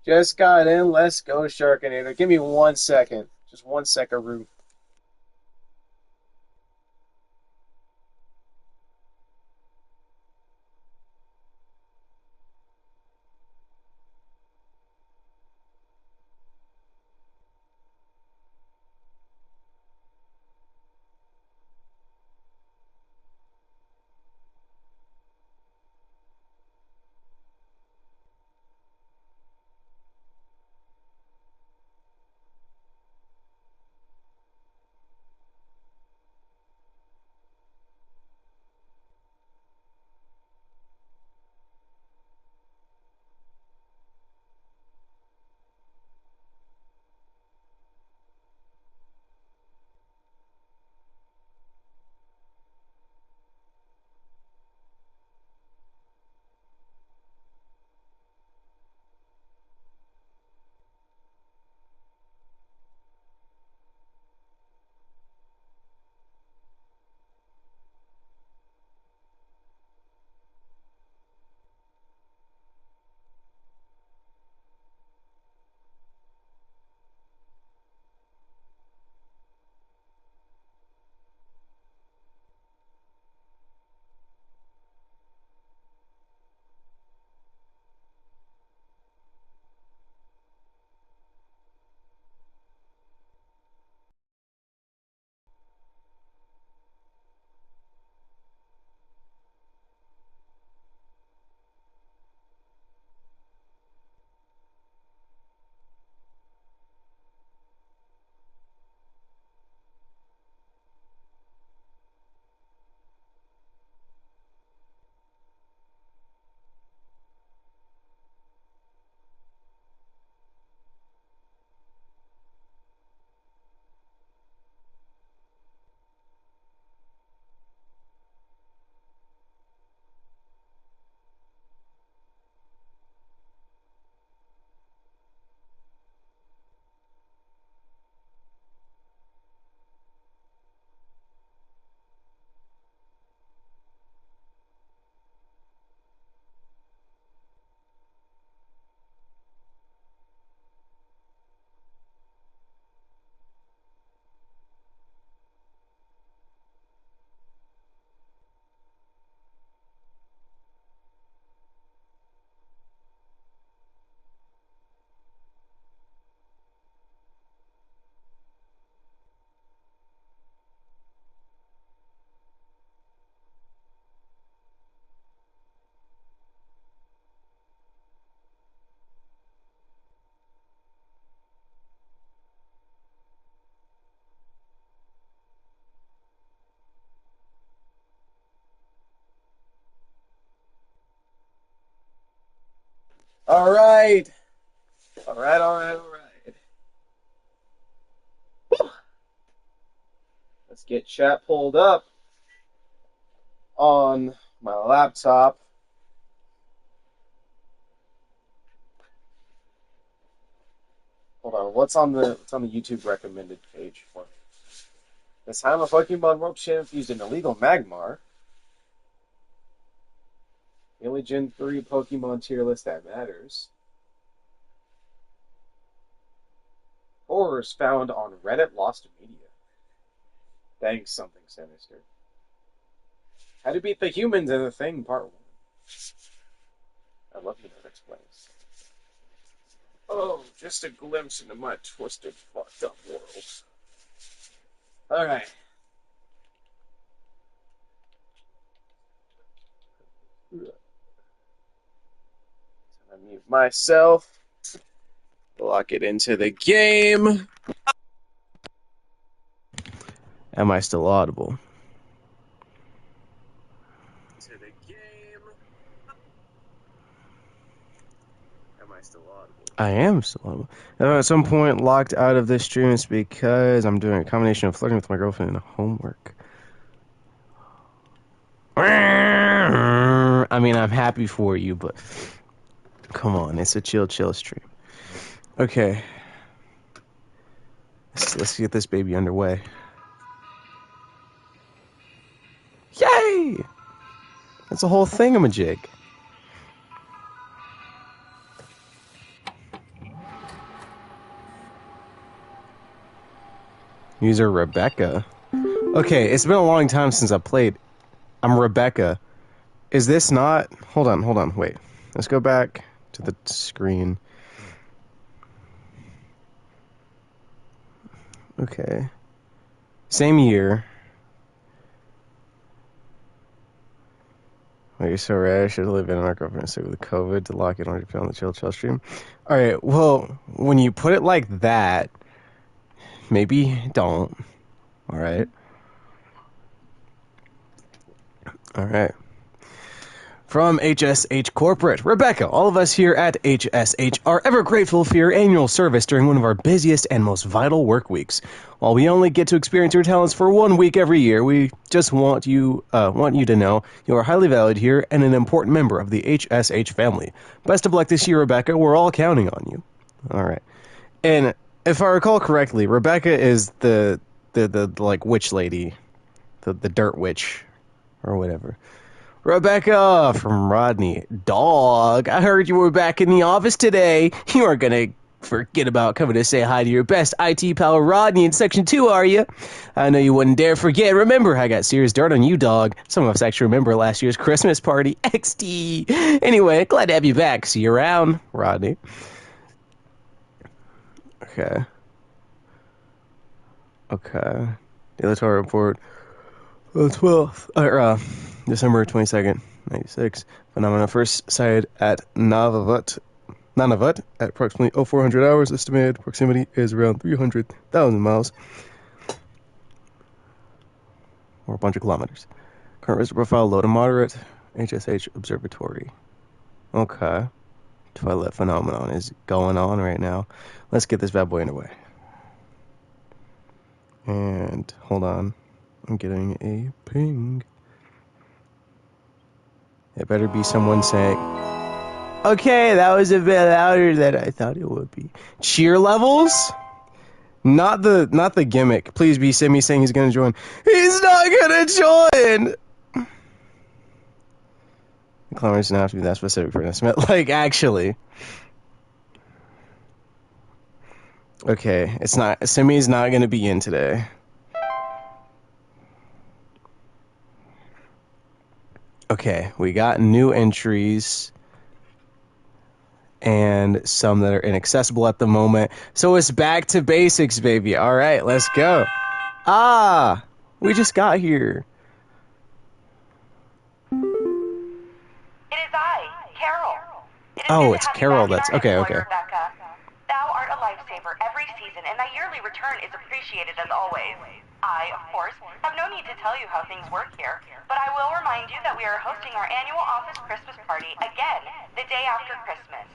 Just got in. Let's go, Sharkinator. Give me 1 second. Just 1 second, Rube. All right. All right, all right, all right. Let's get chat pulled up on my laptop. Hold on. What's on the YouTube recommended page for me? This time a Pokemon Rope Champ used an illegal Magmar. The only Gen 3 Pokemon tier list that matters. Horrors found on Reddit Lost Media. Thanks, something sinister. How to beat the humans in the thing, part one. I love you that explains. Oh, just a glimpse into my twisted, fucked up world. Alright. I mute myself. Lock it into the game. Am I still audible? To the game. Am I still audible? I am still audible. At some point, locked out of this stream is because I'm doing a combination of flirting with my girlfriend and homework. I mean, I'm happy for you, but come on, it's a chill stream. Okay, let's get this baby underway. Yay! That's a whole thingamajig. User Rebecca. Okay, it's been a long time since I played. I'm Rebecca. Is this not... Hold on, wait. Let's go back to the screen. Okay. Same year. Oh, you're so right. I should have lived in my girlfriend sick with COVID to lock in on on the chill stream. Alright, well, when you put it like that, maybe don't. Alright. Alright. From HSH Corporate, Rebecca, all of us here at HSH are ever grateful for your annual service during one of our busiest and most vital work weeks. While we only get to experience your talents for 1 week every year, we just want you to know you are highly valued here and an important member of the HSH family. Best of luck this year, Rebecca. We're all counting on you. All right. And if I recall correctly, Rebecca is the like witch lady, the dirt witch, or whatever. Rebecca from Rodney. Dog, I heard you were back in the office today. You aren't gonna forget about coming to say hi to your best IT pal Rodney in Section 2, are you? I know you wouldn't dare forget. Remember, I got serious dirt on you, dog. Some of us actually remember last year's Christmas party. XD. Anyway, glad to have you back. See you around, Rodney. Okay. Daily report. The 12th. December 22nd, 96. Phenomena first sighted at Nunavut at approximately 0400 hours. Estimated proximity is around 300,000 miles. Or a bunch of kilometers. Current risk profile low to moderate. HSH Observatory. Okay. Twilight phenomenon is going on right now. Let's get this bad boy underway. And hold on. I'm getting a ping. It better be someone saying, okay, that was a bit louder than I thought it would be. Cheer levels? Not the gimmick. Please be Simi saying he's gonna join. He's not gonna join! The kilometers doesn't have to be that specific for an estimate. Like, actually. Okay, it's not. Simi's not gonna be in today. Okay, we got new entries and some that are inaccessible at the moment. So it's back to basics, baby. All right, let's go. Ah, we just got here. It is I, Carol. Oh, it's Carol. That's okay. Rebecca. Thou art a lifesaver every season, and thy yearly return is appreciated as always. I, of course, have no need to tell you how things work here, but I will remind you that we are hosting our annual office Christmas party again the day after Christmas.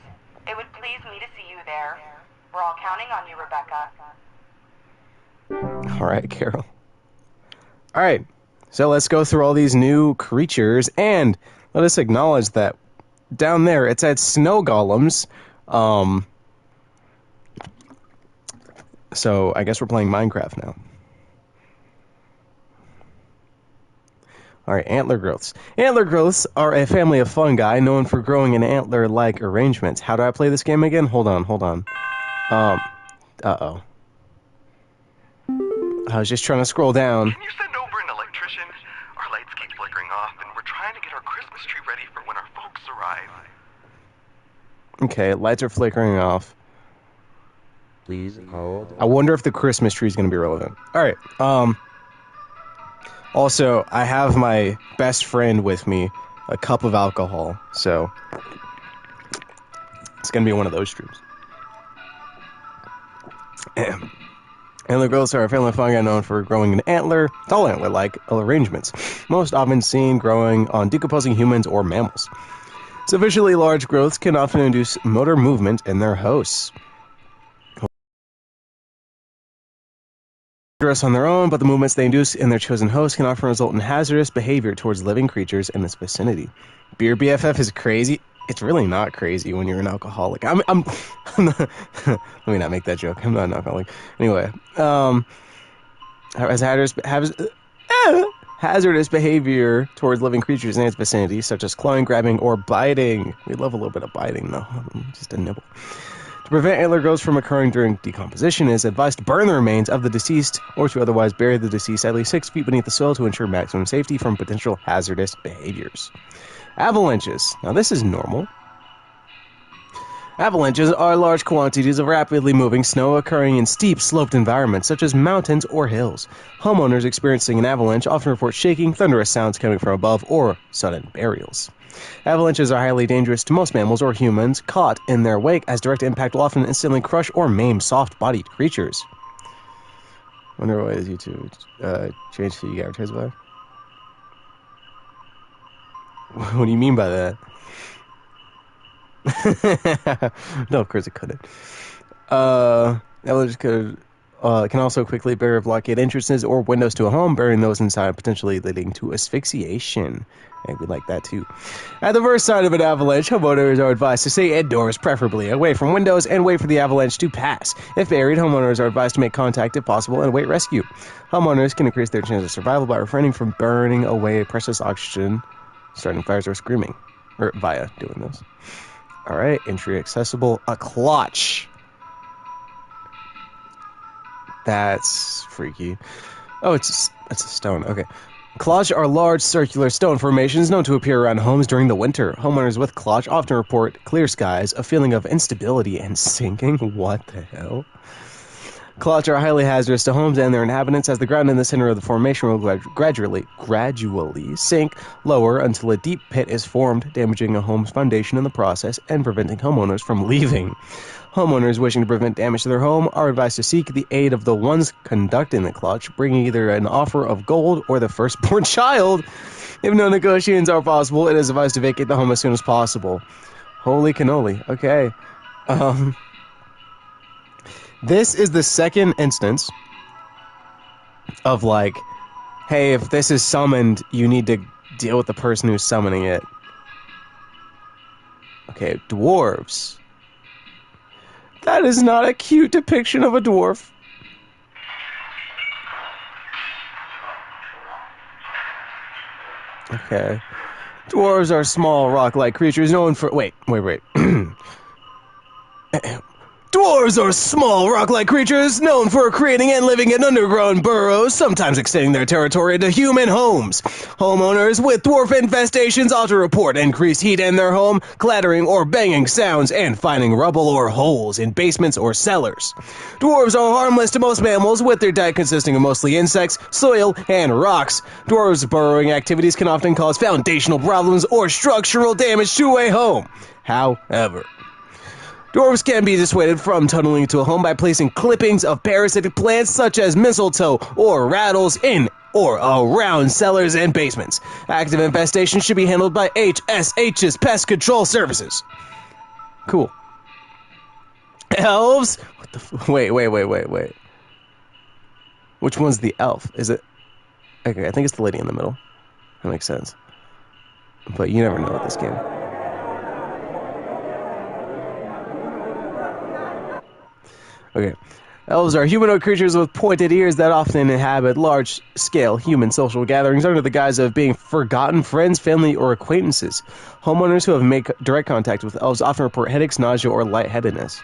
It would please me to see you there. We're all counting on you, Rebecca. All right, Carol. All right, so let's go through all these new creatures, and let us acknowledge that down there it said snow golems. So I guess we're playing Minecraft now. Alright, antler growths. Antler growths are a family of fungi known for growing in antler-like arrangements. How do I play this game again? Hold on. Uh-oh. I was just trying to scroll down. Can you send over an electrician? Our lights keep flickering off, and we're trying to get our Christmas tree ready for when our folks arrive. Okay, lights are flickering off. Please hold. I wonder if the Christmas tree is going to be relevant. Alright, also, I have my best friend with me, a cup of alcohol, so it's going to be one of those streams. Antler growths are a family of fungi known for growing in tall antler-like arrangements, most often seen growing on decomposing humans or mammals. Sufficiently large growths can often induce motor movement in their hosts. On their own, but the movements they induce in their chosen host can often result in hazardous behavior towards living creatures in its vicinity. Beer BFF is crazy. It's really not crazy when you're an alcoholic. I'm not, let me not make that joke. I'm not an alcoholic. Anyway, has hazardous behavior towards living creatures in its vicinity, such as clawing, grabbing, or biting. We love a little bit of biting, though. Just a nibble. To prevent antler growth from occurring during decomposition, it is advised to burn the remains of the deceased or to otherwise bury the deceased at least 6 feet beneath the soil to ensure maximum safety from potential hazardous behaviors. Avalanches. Now, this is normal. Avalanches are large quantities of rapidly moving snow occurring in steep, sloped environments such as mountains or hills. Homeowners experiencing an avalanche often report shaking, thunderous sounds coming from above, or sudden burials. Avalanches are highly dangerous to most mammals or humans caught in their wake, as direct impact will often instantly crush or maim soft-bodied creatures. Wonder why is YouTube change who you get advertised by? What do you mean by that? No, of course it couldn't. Avalanches can also quickly bury or blockade entrances or windows to a home, burying those inside, potentially leading to asphyxiation. And we like that too. At the worst sign of an avalanche, homeowners are advised to stay indoors, preferably away from windows, and wait for the avalanche to pass. If buried, homeowners are advised to make contact if possible and await rescue. Homeowners can increase their chance of survival by refraining from burning away precious oxygen, starting fires, or screaming, or via doing this. Alright, entry accessible. A clutch. That's freaky. Oh, it's a stone. Okay. Clutch are large circular stone formations known to appear around homes during the winter. Homeowners with clutch often report clear skies, a feeling of instability, and sinking. What the hell? Clutch are highly hazardous to homes and their inhabitants, as the ground in the center of the formation will gradually sink lower until a deep pit is formed, damaging a home's foundation in the process and preventing homeowners from leaving. Homeowners wishing to prevent damage to their home are advised to seek the aid of the ones conducting the clutch, bringing either an offer of gold or the firstborn child. If no negotiations are possible, it is advised to vacate the home as soon as possible. Holy cannoli. Okay. This is the second instance of, like, hey, if this is summoned, you need to deal with the person who's summoning it. Okay, dwarves. That is not a cute depiction of a dwarf. Okay. Dwarves are small, rock-like creatures known for... Wait. Dwarves are small, rock-like creatures known for creating and living in underground burrows, sometimes extending their territory into human homes. Homeowners with dwarf infestations often report increased heat in their home, clattering or banging sounds, and finding rubble or holes in basements or cellars. Dwarves are harmless to most mammals, with their diet consisting of mostly insects, soil, and rocks. Dwarves' burrowing activities can often cause foundational problems or structural damage to a home. However, dwarves can be dissuaded from tunneling into a home by placing clippings of parasitic plants such as mistletoe or rattles in or around cellars and basements. Active infestation should be handled by HSH's Pest Control Services. Cool. Elves? What the wait. Which one's the elf? Is it... Okay, I think it's the lady in the middle. That makes sense. But you never know with this game. Okay. Elves are humanoid creatures with pointed ears that often inhabit large-scale human social gatherings under the guise of being forgotten friends, family, or acquaintances. Homeowners who have made direct contact with elves often report headaches, nausea, or lightheadedness.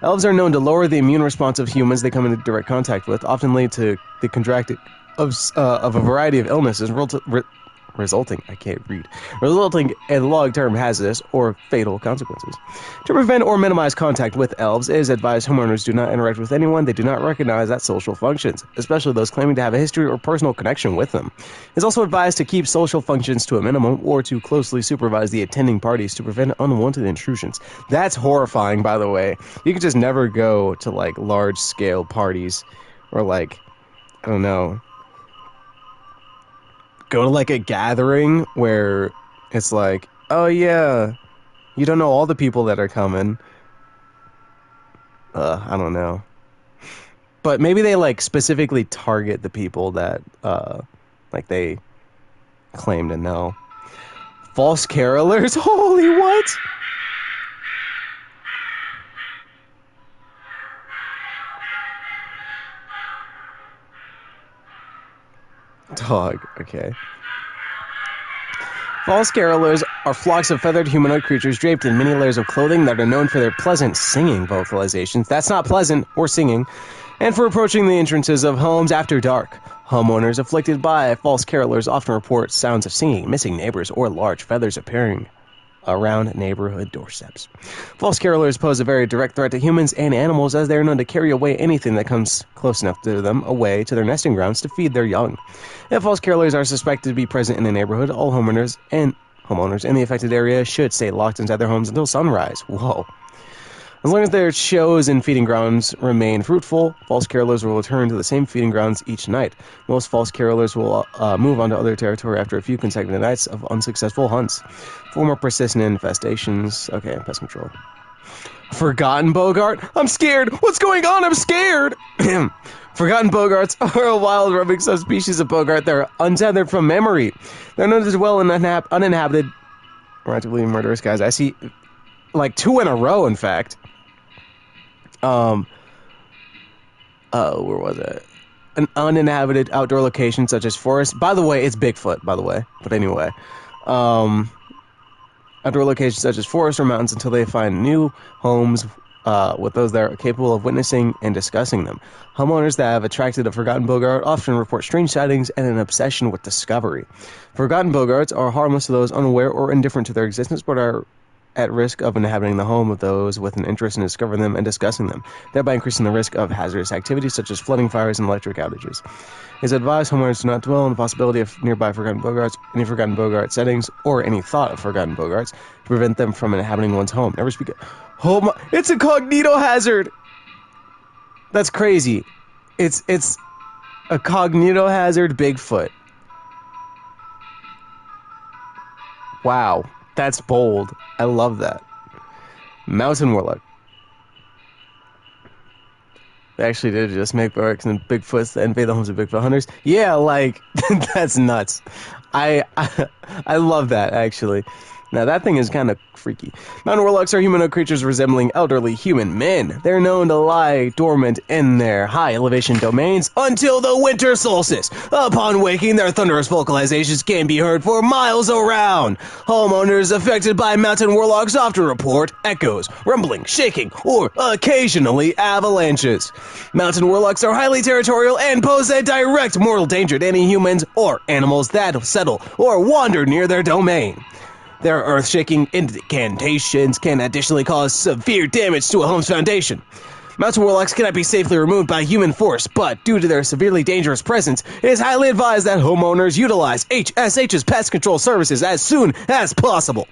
Elves are known to lower the immune response of humans they come into direct contact with, often lead to the contracting of a variety of illnesses, resulting in long-term hazardous or fatal consequences. To prevent or minimize contact with elves, it is advised homeowners do not interact with anyone they do not recognize at social functions, especially those claiming to have a history or personal connection with them. It is also advised to keep social functions to a minimum or to closely supervise the attending parties to prevent unwanted intrusions. That's horrifying, by the way. You can just never go to, like, large-scale parties or, like, I don't know, go to, like, a gathering where it's like, oh yeah, you don't know all the people that are coming. I don't know. But maybe they, like, specifically target the people that, like, they claim to know. False carolers? Holy what? Dog, okay. False carolers are flocks of feathered humanoid creatures draped in many layers of clothing that are known for their pleasant singing vocalizations. That's not pleasant or singing. And for approaching the entrances of homes after dark. Homeowners afflicted by false carolers often report sounds of singing, missing neighbors, or large feathers appearing around neighborhood doorsteps. False carolers pose a very direct threat to humans and animals, as they are known to carry away anything that comes close enough to them away to their nesting grounds to feed their young. If false carolers are suspected to be present in a neighborhood, all homeowners in the affected area should stay locked inside their homes until sunrise. Whoa. As long as their shows and feeding grounds remain fruitful, false carolers will return to the same feeding grounds each night. Most false carolers will move onto other territory after a few consecutive nights of unsuccessful hunts. For more persistent infestations... Okay, pest control. Forgotten Bogart? I'm scared! What's going on? I'm scared! Forgotten Bogarts are a wild roaming subspecies of Bogart that are untethered from memory. They're known to dwell in uninhabited, romantically murderous guys. I see, like, 2 in a row, in fact. Where was it? An uninhabited outdoor location such as forests. By the way, it's Bigfoot, by the way. But anyway. Outdoor locations such as forests or mountains until they find new homes with those that are capable of witnessing and discussing them. Homeowners that have attracted a Forgotten Bogart often report strange sightings and an obsession with discovery. Forgotten Bogarts are harmless to those unaware or indifferent to their existence, but are at risk of inhabiting the home of those with an interest in discovering them and discussing them, thereby increasing the risk of hazardous activities such as flooding, fires, and electric outages. It is advised homeowners do not dwell on the possibility of nearby Forgotten Bogarts, any Forgotten Bogart settings, or any thought of Forgotten Bogarts to prevent them from inhabiting one's home. Never speak. Oh my! It's a cognito hazard. That's crazy. It's a cognito hazard Bigfoot. Wow. That's bold. I love that. Mountain Warlock. They actually did just make barracks and Bigfoots to invade the homes of Bigfoot hunters. Yeah, like, that's nuts. I love that, actually. Now, that thing is kind of freaky. Mountain warlocks are humanoid creatures resembling elderly human men. They're known to lie dormant in their high elevation domains until the winter solstice. Upon waking, their thunderous vocalizations can be heard for miles around. Homeowners affected by mountain warlocks often report echoes, rumbling, shaking, or occasionally avalanches. Mountain warlocks are highly territorial and pose a direct mortal danger to any humans or animals that settle or wander near their domain. Their earth-shaking incantations can additionally cause severe damage to a home's foundation. Mountain warlocks cannot be safely removed by human force, but due to their severely dangerous presence, it is highly advised that homeowners utilize HSH's pest control services as soon as possible.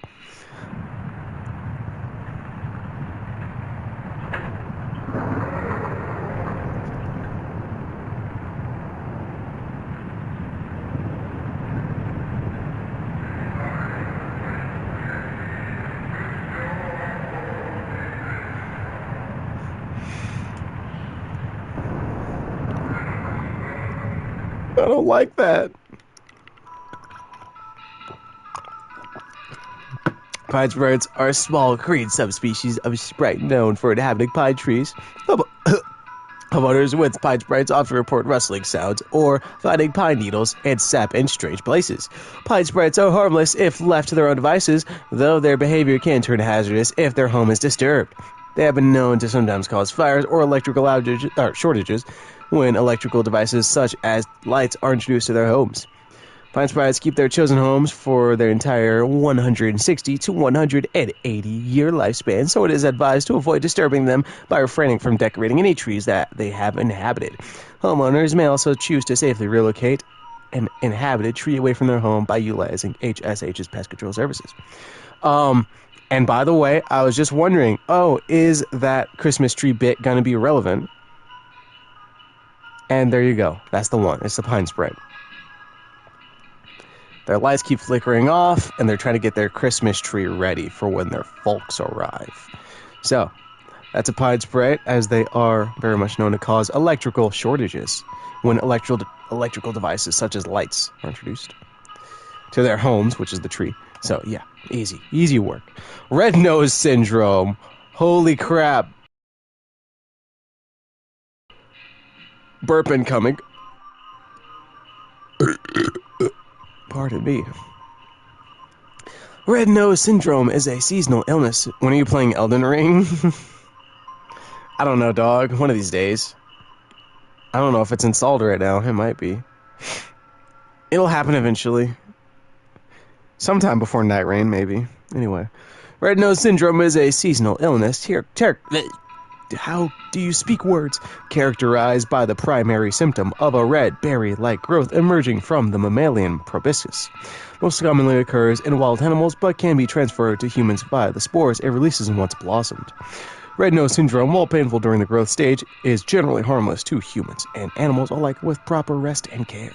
I don't like that. Pine sprites are a small green subspecies of sprite known for inhabiting pine trees. Homeowners with pine sprites often report rustling sounds or finding pine needles and sap in strange places. Pine sprites are harmless if left to their own devices, though their behavior can turn hazardous if their home is disturbed. They have been known to sometimes cause fires or electrical shortages when electrical devices such as lights are introduced to their homes. Pine sprites keep their chosen homes for their entire 160 to 180 year lifespan, so it is advised to avoid disturbing them by refraining from decorating any trees that they have inhabited. Homeowners may also choose to safely relocate an inhabited tree away from their home by utilizing HSH's pest control services. And by the way, I was just wondering, is that Christmas tree bit going to be relevant? And there you go. That's the one. It's the pine sprite. Their lights keep flickering off, and they're trying to get their Christmas tree ready for when their folks arrive. So, that's a pine sprite, as they are very much known to cause electrical shortages when electrical devices such as lights are introduced to their homes, which is the tree. So, yeah, easy work. Red nose syndrome. Holy crap. Burp incoming. Pardon me. Red nose syndrome is a seasonal illness. When are you playing Elden Ring? I don't know, dog. One of these days. I don't know if it's installed right now. It might be. It'll happen eventually. Sometime before Night Rain, maybe. Anyway. Red nose syndrome is a seasonal illness. How do you speak words? Characterized by the primary symptom of a red berry-like growth emerging from the mammalian proboscis. Most commonly occurs in wild animals, but can be transferred to humans via the spores it releases once blossomed. Red nose syndrome, while painful during the growth stage, is generally harmless to humans and animals alike with proper rest and care.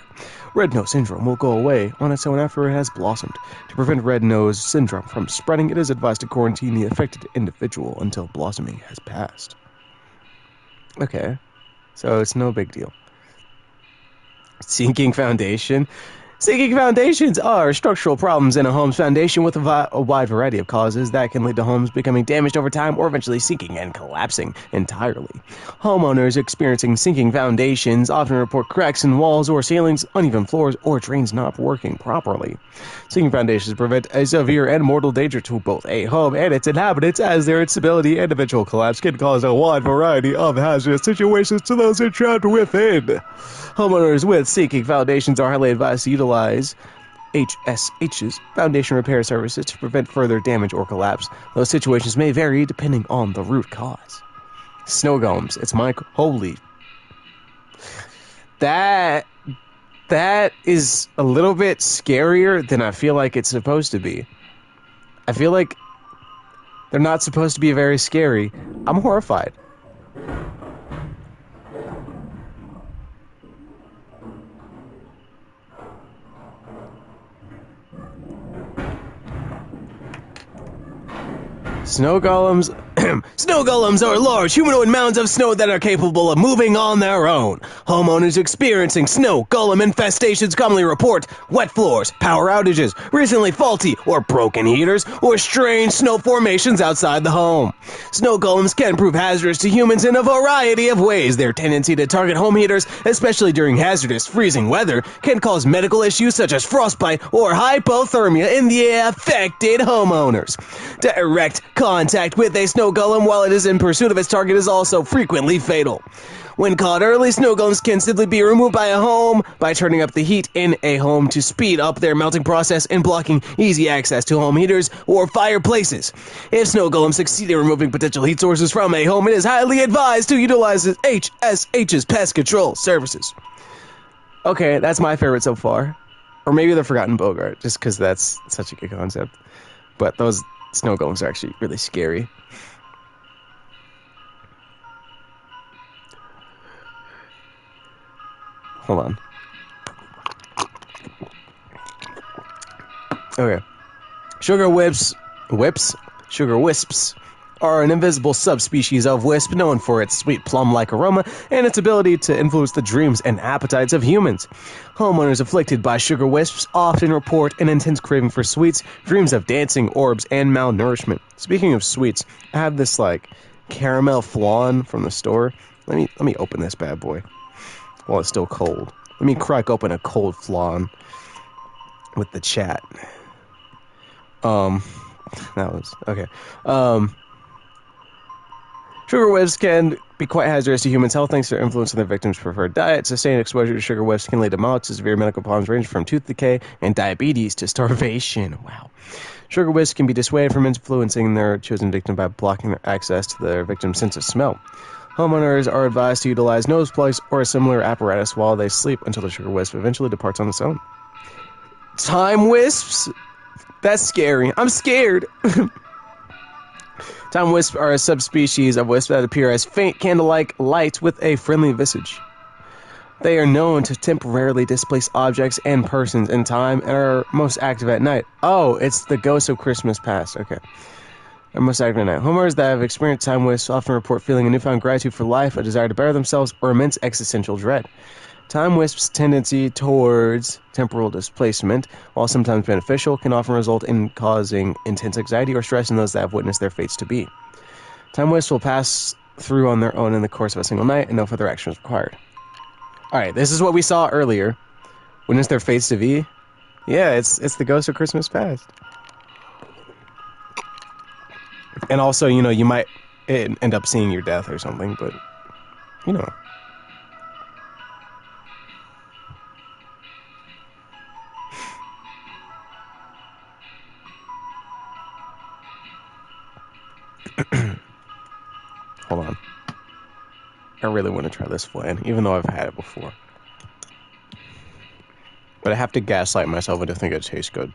Red nose syndrome will go away on its own after it has blossomed. To prevent red nose syndrome from spreading, it is advised to quarantine the affected individual until blossoming has passed. Okay, so it's no big deal. Sinking foundation. Sinking foundations are structural problems in a home's foundation with a wide variety of causes that can lead to homes becoming damaged over time or eventually sinking and collapsing entirely. Homeowners experiencing sinking foundations often report cracks in walls or ceilings, uneven floors, or drains not working properly. Sinking foundations present a severe and mortal danger to both a home and its inhabitants, as their instability and eventual collapse can cause a wide variety of hazardous situations to those entrapped within. Homeowners with sinking foundations are highly advised to utilize HSH's foundation repair services to prevent further damage or collapse. Those situations may vary depending on the root cause. Snow golems. It's my holy. That is a little bit scarier than I feel like it's supposed to be. I feel like they're not supposed to be very scary. I'm horrified. Snow golems. Snow golems are large humanoid mounds of snow that are capable of moving on their own. Homeowners experiencing snow golem infestations commonly report wet floors, power outages, recently faulty or broken heaters, or strange snow formations outside the home. Snow golems can prove hazardous to humans in a variety of ways. Their tendency to target home heaters, especially during hazardous freezing weather, can cause medical issues such as frostbite or hypothermia in the affected homeowners. Direct contact with a snow golem while it is in pursuit of its target is also frequently fatal. When caught early, snow golems can simply be removed by a home by turning up the heat in a home to speed up their melting process and blocking easy access to home heaters or fireplaces. If snow golems succeed in removing potential heat sources from a home, it is highly advised to utilize HSH's pest control services. Okay, that's my favorite so far. Or maybe the Forgotten Bogart, just because that's such a good concept. But those snow golems are actually really scary. Hold on. Okay. Sugar wisps are an invisible subspecies of wisp known for its sweet plum-like aroma and its ability to influence the dreams and appetites of humans. Homeowners afflicted by sugar wisps often report an intense craving for sweets, dreams of dancing orbs, and malnourishment. Speaking of sweets, I have this caramel flan from the store. Let me open this bad boy while it's still cold. Let me crack open a cold flan with the chat. That was okay. Sugar wisps can be quite hazardous to humans' health thanks to their influence on their victims' preferred diet. Sustained exposure to sugar wisps can lead to mild to severe medical problems ranging from tooth decay and diabetes to starvation. Wow. Sugar wisps can be dissuaded from influencing their chosen victim by blocking their access to their victim's sense of smell. Homeowners are advised to utilize nose plugs or a similar apparatus while they sleep until the sugar wisp eventually departs on its own. Time wisps? That's scary. I'm scared. Time wisps are a subspecies of wisp that appear as faint candle-like light with a friendly visage. They are known to temporarily displace objects and persons in time and are most active at night. Oh, it's the ghosts of Christmas past. Okay. Are most active at night. Homeowners that have experienced time wisps often report feeling a newfound gratitude for life, a desire to better themselves, or immense existential dread. Time wisps' tendency towards temporal displacement, while sometimes beneficial, can often result in causing intense anxiety or stress in those that have witnessed their fates to be. Time wisps will pass through on their own in the course of a single night, and no further action is required. Alright, this is what we saw earlier. Witness their fates to be? Yeah, it's the ghost of Christmas past. And also, you know, you might end up seeing your death or something, but, you know. Hold on. I really want to try this flan, even though I've had it before. But I have to gaslight myself into thinking it tastes good.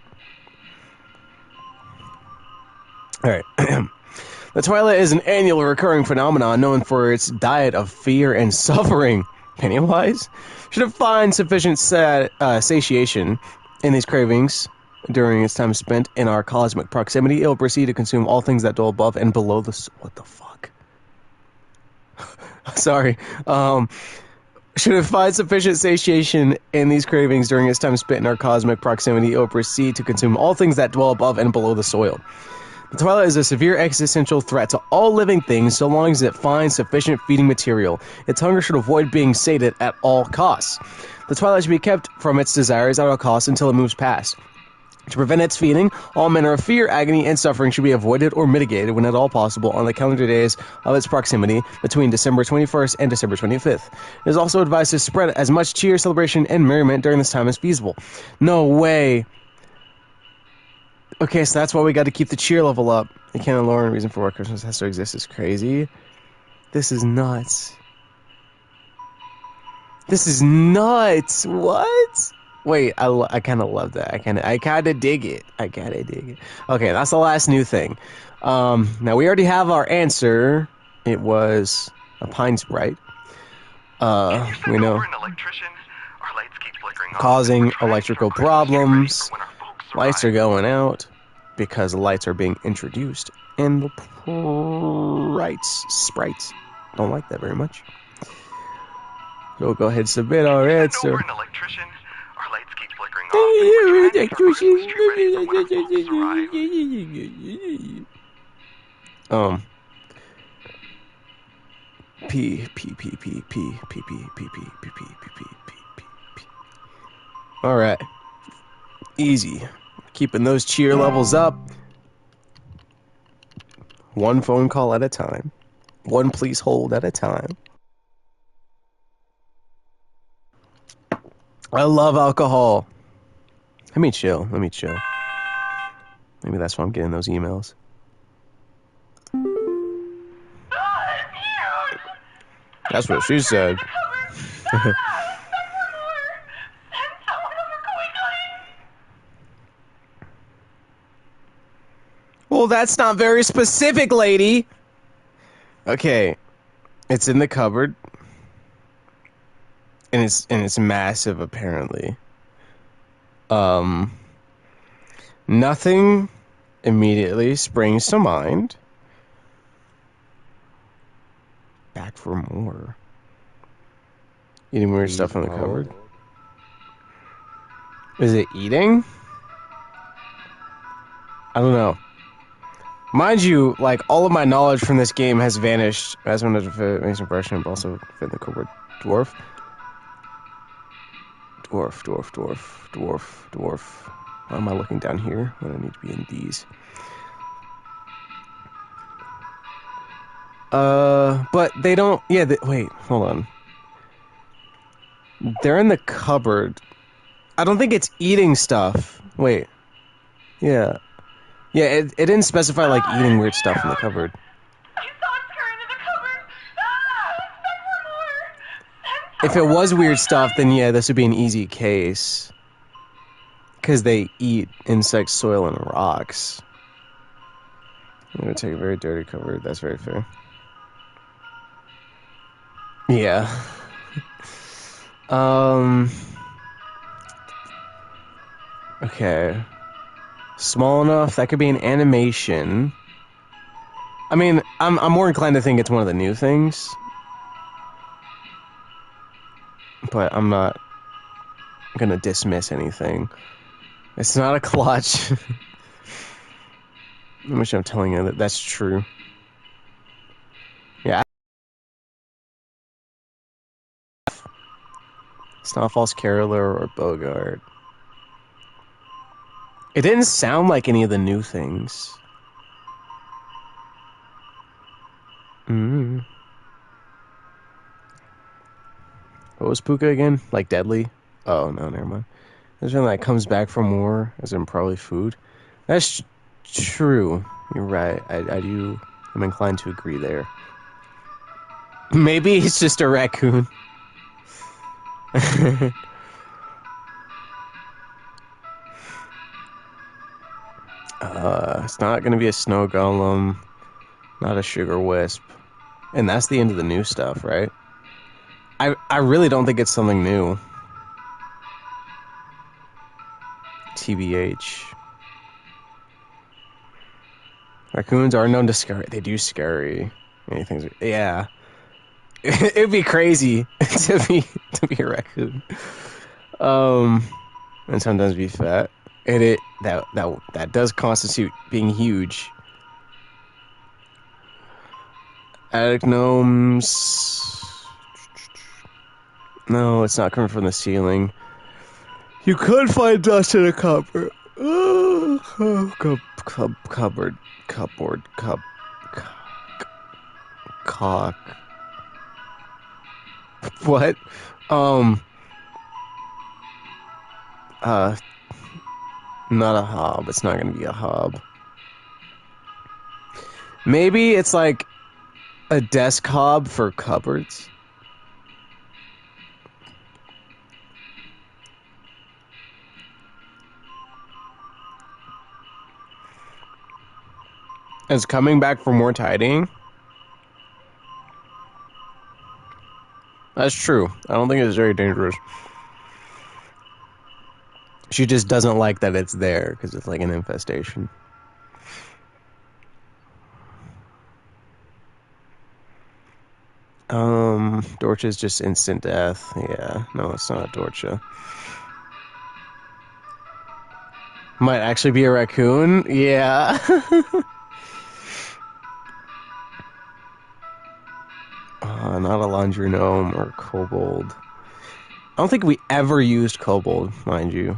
Alright. The Twilight is an annual recurring phenomenon known for its diet of fear and suffering. Pennywise? Should it find sufficient satiation in these cravings during its time spent in our cosmic proximity, it will proceed to consume all things that dwell above and below the... What the fuck? Sorry. Should it find sufficient satiation in these cravings during its time spent in our cosmic proximity, it will proceed to consume all things that dwell above and below the soil. The Twilight is a severe existential threat to all living things so long as it finds sufficient feeding material. Its hunger should avoid being sated at all costs. The Twilight should be kept from its desires at all costs until it moves past. To prevent its feeding, all manner of fear, agony, and suffering should be avoided or mitigated when at all possible on the calendar days of its proximity between December 21st and December 25th. It is also advised to spread as much cheer, celebration, and merriment during this time as feasible. No way! Okay, so that's why we got to keep the cheer level up. You can't lower a reason for why Christmas has to exist is crazy. This is nuts. This is nuts. What? Wait, I kind of love that. I kind of dig it. Okay, that's the last new thing. Now we already have our answer. It was a pine sprite. We know. An electrician? Our lights keep flickering off. Causing We're trying to get our electrical Christmas tree ready problems. for when our folks Lights are arrive. going out because lights are being introduced, and the sprites don't like that very much. So we'll go ahead and submit our answer. Over an electrician? Our lights keep flickering off. We're trying to get our Christmas tree ready for when our folks arrive. P. All right, easy. Keeping those cheer levels up. One phone call at a time. One please hold at a time. I love alcohol. Let me chill. Maybe that's why I'm getting those emails. That's what she said. Well, that's not very specific, lady. Okay, it's in the cupboard, and it's massive apparently. Nothing immediately springs to mind. Back for more. Eating weird stuff in the cupboard. Is it eating? I don't know. Mind you, like, all of my knowledge from this game has vanished as one of the makes impression, but also fit in the cupboard. Dwarf. Why am I looking down here when I need to be in these? But they don't... Yeah, wait, hold on. They're in the cupboard. I don't think it's eating stuff. Wait. Yeah. Yeah, it didn't specify, like, eating weird stuff in the cupboard. I saw it tear into the cupboard. If it was weird stuff, then yeah, this would be an easy case. Because they eat insects, soil, and rocks. I'm gonna take a very dirty cupboard. That's very fair. Yeah. Okay. Small enough, that could be an animation. I mean, I'm more inclined to think it's one of the new things. But I'm not gonna dismiss anything. It's not a clutch. I'm sure I'm telling you that that's true. Yeah. It's not False Caroler or Bogart. It didn't sound like any of the new things. Mm. What was Puka again? Like deadly? Oh, no, never mind. There's one that comes back from war, as in probably food. That's true. You're right. I do. I'm inclined to agree there. Maybe it's just a raccoon. It's not gonna be a snow golem, not a sugar wisp, and that's the end of the new stuff, right? I really don't think it's something new. TBH. Raccoons are known to scary. They do scary. Anything's yeah. It'd be crazy to be a raccoon. And sometimes be fat. And that does constitute being huge. Attic gnomes. No, it's not coming from the ceiling. You could find dust in a cupboard. Cupboard, cock. What? Not a hob. It's not gonna be a hob. Maybe it's like a desk hob for cupboards. Is coming back for more tidying? That's true. I don't think it's very dangerous. She just doesn't like that it's there because it's like an infestation. Dorcha's just instant death. Yeah, no, it's not a Dorcha. Might actually be a raccoon. Yeah. Not a laundry gnome or kobold. I don't think we ever used kobold, mind you.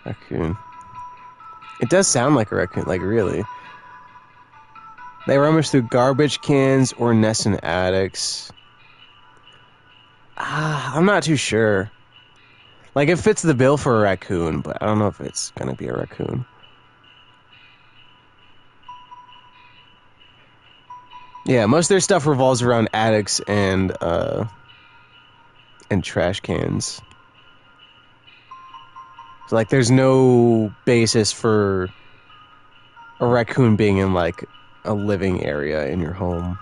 Raccoon. It does sound like a raccoon, like really. They rummage through garbage cans or nest in attics. I'm not too sure. Like, it fits the bill for a raccoon, but I don't know if it's gonna be a raccoon. Yeah, most of their stuff revolves around attics and trash cans. So, like, there's no basis for a raccoon being in, like, a living area in your home.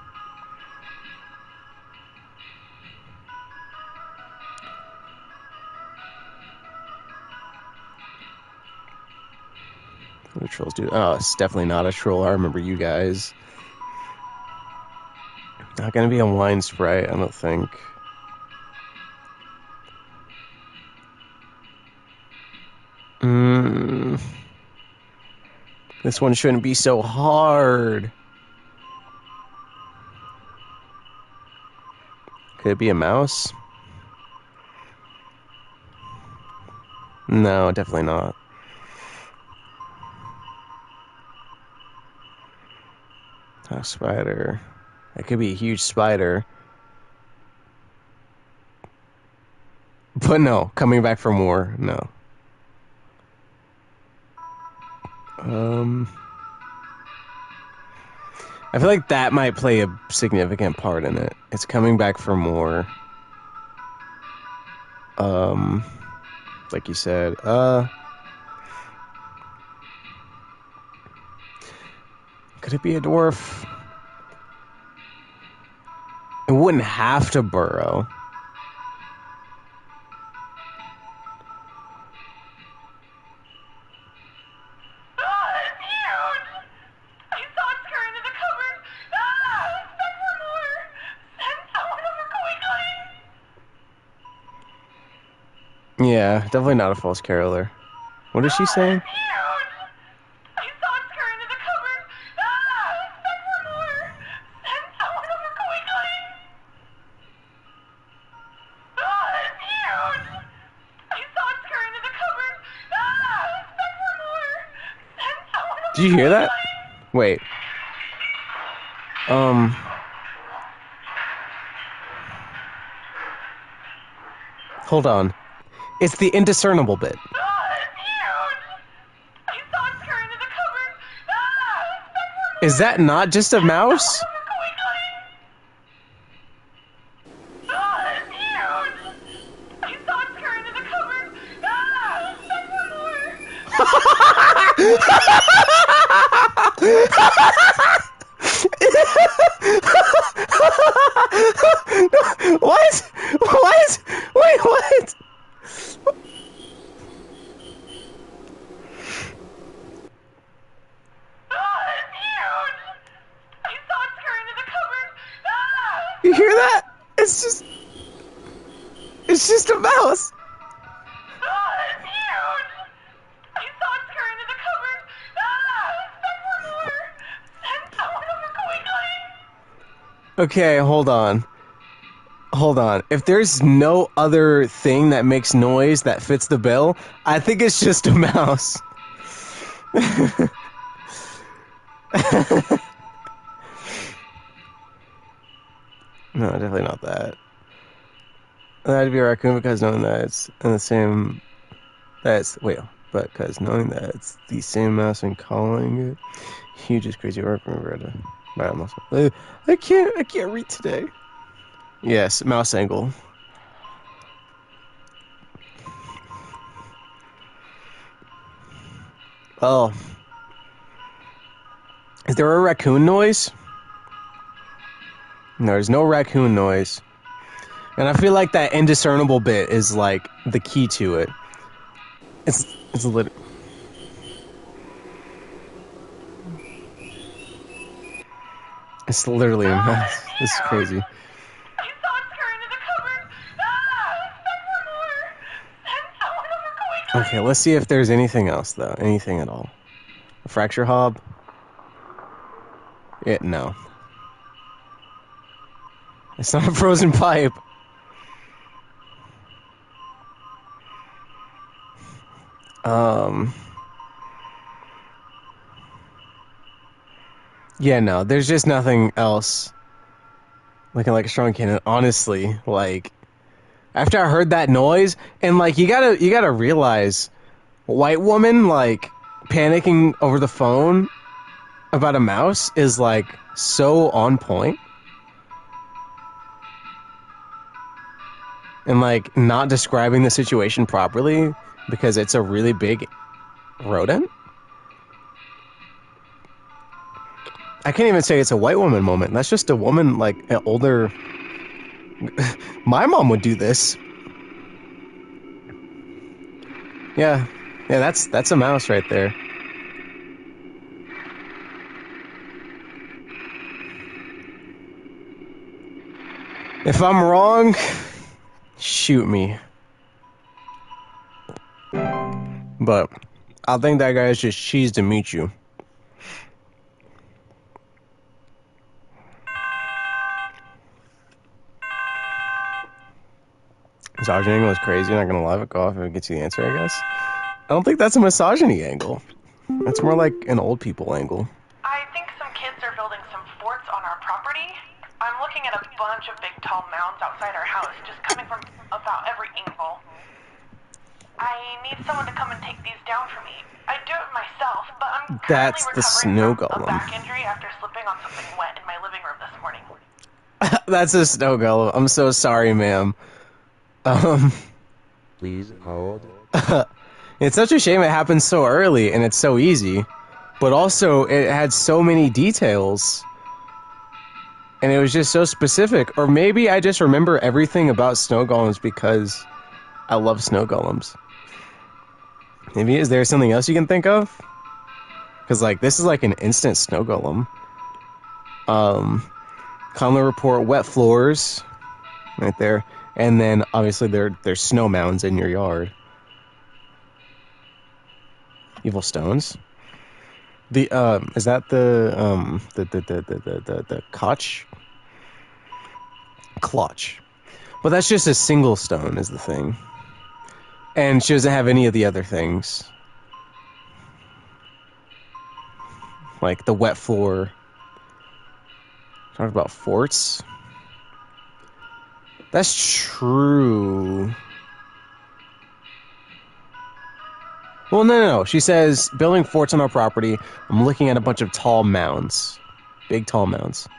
What do trolls do? Oh, it's definitely not a troll. I remember you guys. Not gonna be a wine sprite, I don't think. This one shouldn't be so hard. Could it be a mouse? No, definitely not. A spider. It could be a huge spider. But no, coming back for more, no. I feel like that might play a significant part in it. It's coming back for more. Like you said, could it be a dwarf? It wouldn't have to burrow. Yeah, definitely not a false caroler. What is she saying? Did you hear that? Wait. Hold on. It's the indiscernible bit. It's huge! I saw it scurry into the cupboard. Expect more. Is that not just a mouse? What's going on? It's huge! I saw it scurry into the cupboard. Expect more. What? What? Wait, what? It's huge! I saw it scurry into the cupboard. You hear that? It's just a mouse. It's huge! I saw it scurry into the cupboard. Expect more. What's going on? Okay, hold on. Hold on. If there's no other thing that makes noise that fits the bill, I think it's just a mouse. No, definitely not that. That'd be a raccoon because knowing that it's in the same. But because knowing that it's the same mouse and calling it huge is crazy work. Remember to. I can't read today. Yes, mouse angle. Oh. Is there a raccoon noise? No, there's no raccoon noise. And I feel like that indiscernible bit is like the key to it. It's literally. It's literally a mess. This is crazy. I saw it scurry into the cupboard. Expect more. Okay, let's see if there's anything else though. Anything at all. A fracture hob? No. It's not a frozen pipe. Yeah, no, there's just nothing else looking like a strong cannon. Honestly, like after I heard that noise, and like you gotta realize, white woman like panicking over the phone about a mouse is like so on point, and like not describing the situation properly because it's a really big rodent. I can't even say it's a white woman moment. That's just a woman, like, an older... My mom would do this. Yeah, that's a mouse right there. If I'm wrong, shoot me. But I think that guy is just cheesed to meet you. Misogyny angle is crazy, not gonna lie, but go off if it gets you the answer, I guess. I don't think that's a misogyny angle. It's more like an old people angle. I think some kids are building some forts on our property. I'm looking at a bunch of big tall mounds outside our house, just coming from about every angle. I need someone to come and take these down for me. I'd do it myself, but I'm That's currently the recovering snow from golem. a back injury after slipping on something wet in my living room this morning. That's a snow golem. I'm so sorry, ma'am. Please hold. It's such a shame it happened so early and it's so easy, but also it had so many details and it was just so specific. Or maybe I just remember everything about snow golems because I love snow golems. Maybe is there something else you can think of? Because like this is like an instant snow golem. Commonly report wet floors right there, and then obviously there's snow mounds in your yard. Evil stones. The is that the Koch? Clutch. But that's just a single stone is the thing. And she doesn't have any of the other things. Like the wet floor. Talked about forts. That's true. Well, no. She says, building forts on our property. I'm looking at a bunch of tall mounds. Big tall mounds.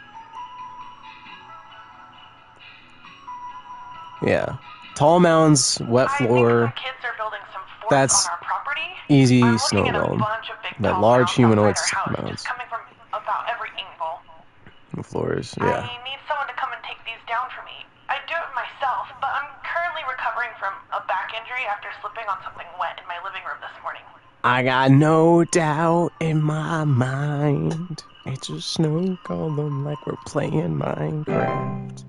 Yeah. Tall mounds, wet I think floor. some kids are building some forts That's on our property. easy I'm snow looking at a golem. bunch of big But tall large mounds humanoid outside our house, mounds. just coming from about every angle. The floors, I yeah. need someone to come and take these down for me. I'd do it myself, but I'm currently recovering from a back injury after slipping on something wet in my living room this morning. I got no doubt in my mind. It's a snow golem like we're playing Minecraft.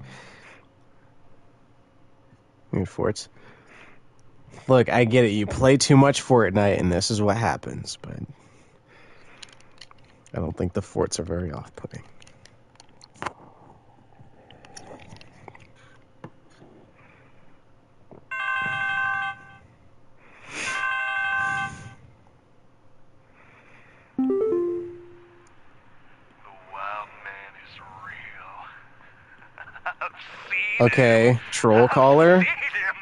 New forts. Look, I get it. You play too much Fortnite, and this is what happens. But I don't think the forts are very off-putting. Wild man is real. I've seen Okay, him. troll I've caller. seen him.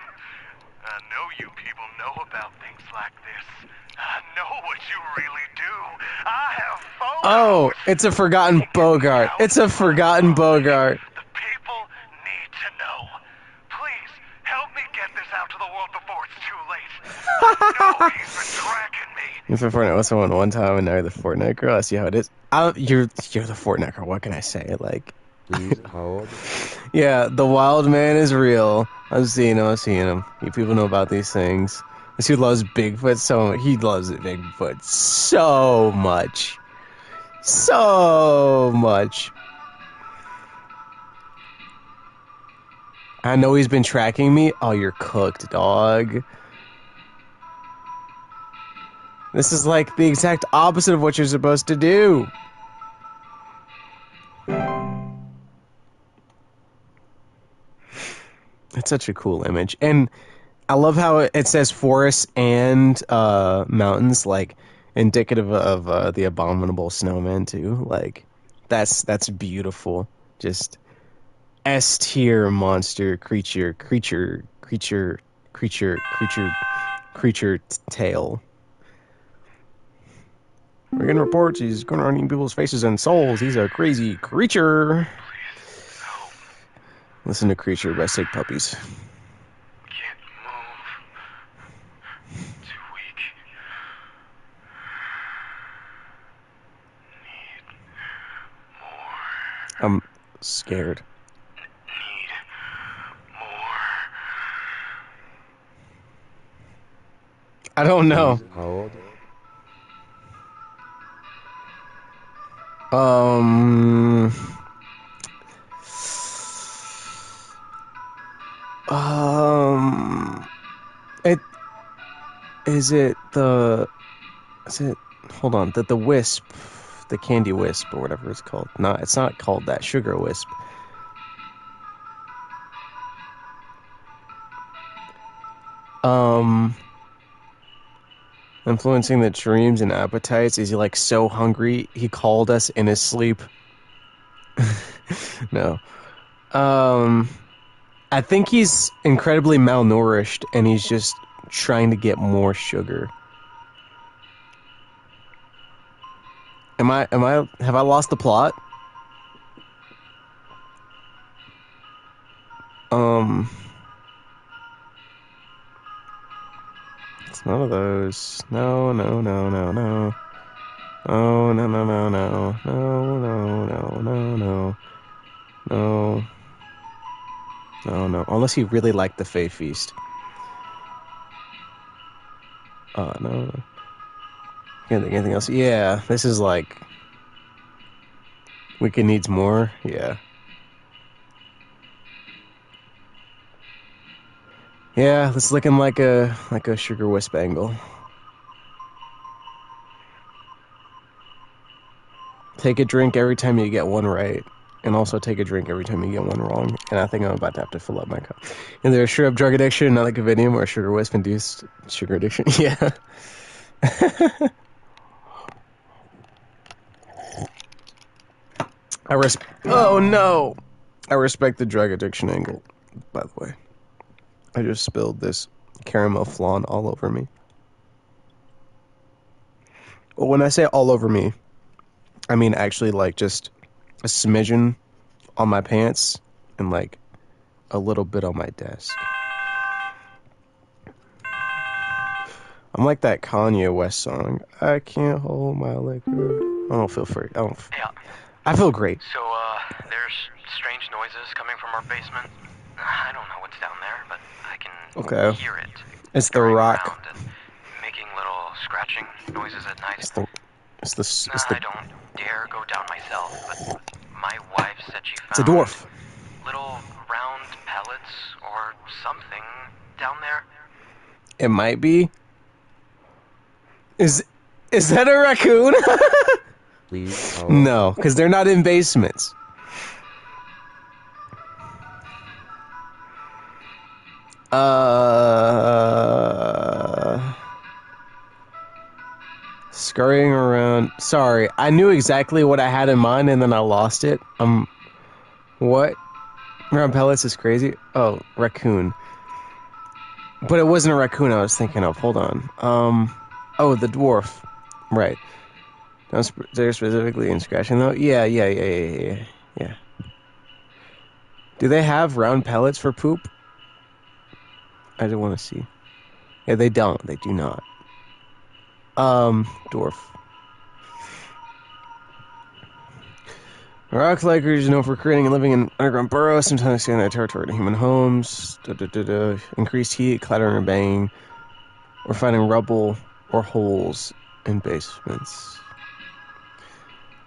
I know you people know about things like this. I know what you really do. I have photos. Oh, it's a forgotten Bogart. It's a forgotten Bogart. The people need to know. Please, help me get this out to the world before it's too late. I know he's been tracking me. You've been Fortnite with someone one time, and now you're the Fortnite girl. I see how it is. You're the Fortnite girl. What can I say? Like, Please hold. yeah, the wild man is real. I'm seeing him. You people know about these things. This dude loves Bigfoot so much. He loves Bigfoot so much. So much. I know he's been tracking me. Oh, you're cooked, dog. This is like the exact opposite of what you're supposed to do. It's such a cool image. And I love how it says forests and mountains, like indicative of the abominable snowman too. Like that's beautiful. Just S tier monster creature tail. We're getting reports he's going around eating people's faces and souls. He's a crazy creature. Listen to Creature by Sick Puppies. Can't move. Too weak. Need more. I'm scared. Need more. I don't know. Please hold. Um, it is it the is it hold on the wisp, the candy wisp or whatever it's called. No, it's not called that. Sugar wisp. Influencing the dreams and appetites. Is he like so hungry he called us in his sleep? No. I think he's incredibly malnourished and he's just trying to get more sugar. Have I lost the plot? It's none of those. No. Oh, no. No. No. Unless he really liked the Fae Feast. No. Can't think of anything else. Yeah, this is like... Wicked needs more? Yeah. Yeah, it's looking like a sugar wisp angle. Take a drink every time you get one right. And also take a drink every time you get one wrong. And I think I'm about to have to fill up my cup. Either a syrup drug addiction, not like a Covidium, or a sugar wisp induced sugar addiction. Yeah. Oh no! I respect the drug addiction angle, by the way. I just spilled this caramel flan all over me. Well, when I say all over me, I mean actually like just a smidgen on my pants and like a little bit on my desk. I'm like that Kanye West song. I can't hold my liquor. I don't feel free. Yeah. I feel great. So, there's strange noises coming from our basement. I don't know what's down there, but I can hear it. It's the scurrying rock. around and making little scratching noises at night. It's the I don't dare go down myself, but my wife said she it's a found dwarf. little round pellets or something down there. It might be. Is that a raccoon? Please hold. No, because they're not in basements. Scurrying around. Sorry, I knew exactly what I had in mind and then I lost it. What? Round pellets is crazy. Oh, raccoon. But it wasn't a raccoon I was thinking of. Hold on. Oh, the dwarf. Right. They're specifically in scratching though. Yeah. Do they have round pellets for poop? I don't want to see. Yeah, they don't. They do not. Dwarf. Rock likers known for creating and living in underground burrows, sometimes expanding their territory to human homes. Increased heat, clattering or banging, or finding rubble or holes in basements.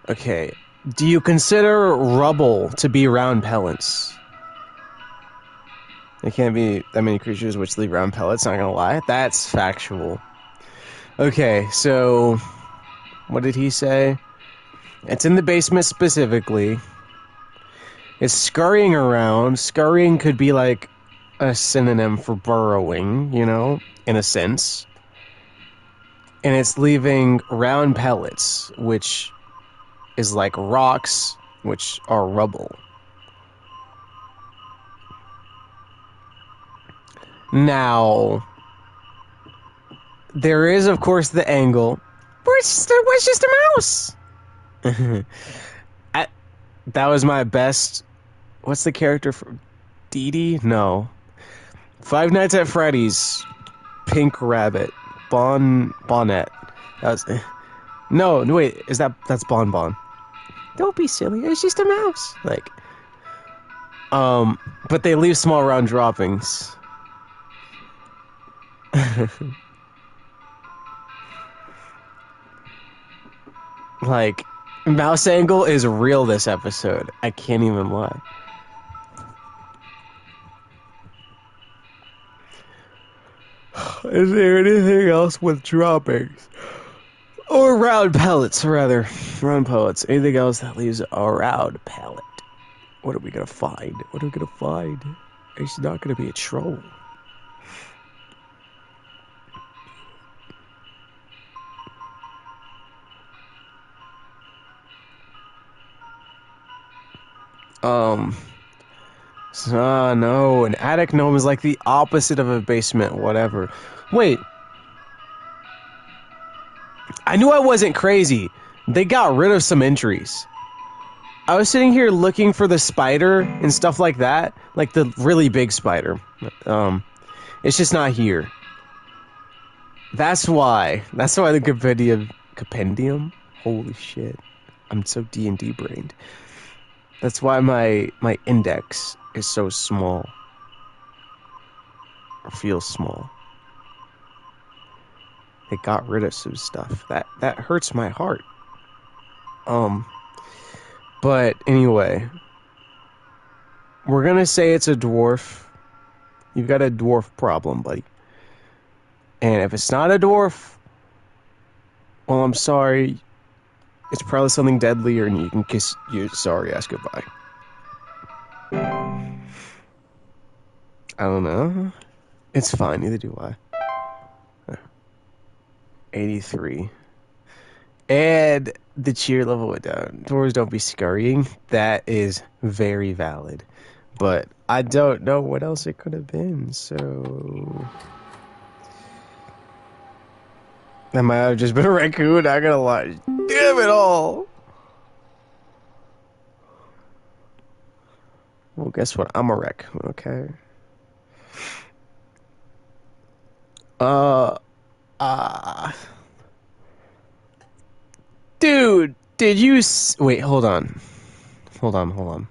Okay. Do you consider rubble to be round pellets? There can't be that many creatures which leave round pellets, not gonna lie. That's factual. Okay, so what did he say? It's in the basement specifically. It's scurrying around. Scurrying could be like a synonym for burrowing, you know, in a sense. And it's leaving round pellets, which is like rocks, which are rubble. Now, there is, of course, the angle. Where's just a mouse? That was my best. What's the character for Dee Dee? No. Five Nights at Freddy's. Pink Rabbit. Bonnet. That was. No, wait. That's Bon Bon? Don't be silly. It's just a mouse. Like. But they leave small round droppings. Like, mouse angle is real this episode. I can't even lie. Is there anything else with droppings? Or round pellets, rather. Round pellets. Anything else that leaves a round pellet? What are we gonna find? It's not gonna be a troll. No, an attic gnome is like the opposite of a basement, whatever. Wait. I knew I wasn't crazy. They got rid of some entries. I was sitting here looking for the spider and stuff like that. Like the really big spider. It's just not here. That's why the compendium? Holy shit. I'm so D&D brained. That's why my index is so small. Or feels small. They got rid of some stuff. That hurts my heart. But anyway. We're gonna say it's a dwarf. You've got a dwarf problem, buddy. And if it's not a dwarf, well, I'm sorry. It's probably something deadlier, and you can kiss your sorry ass goodbye. I don't know. It's fine, neither do I. 83. And the cheer level went down. Doors don't be scurrying. That is very valid. But I don't know what else it could have been, so... That might have just been a raccoon, not gonna lie. Damn it all! Well, guess what? I'm a raccoon, okay? Dude, did you wait, hold on. Hold on.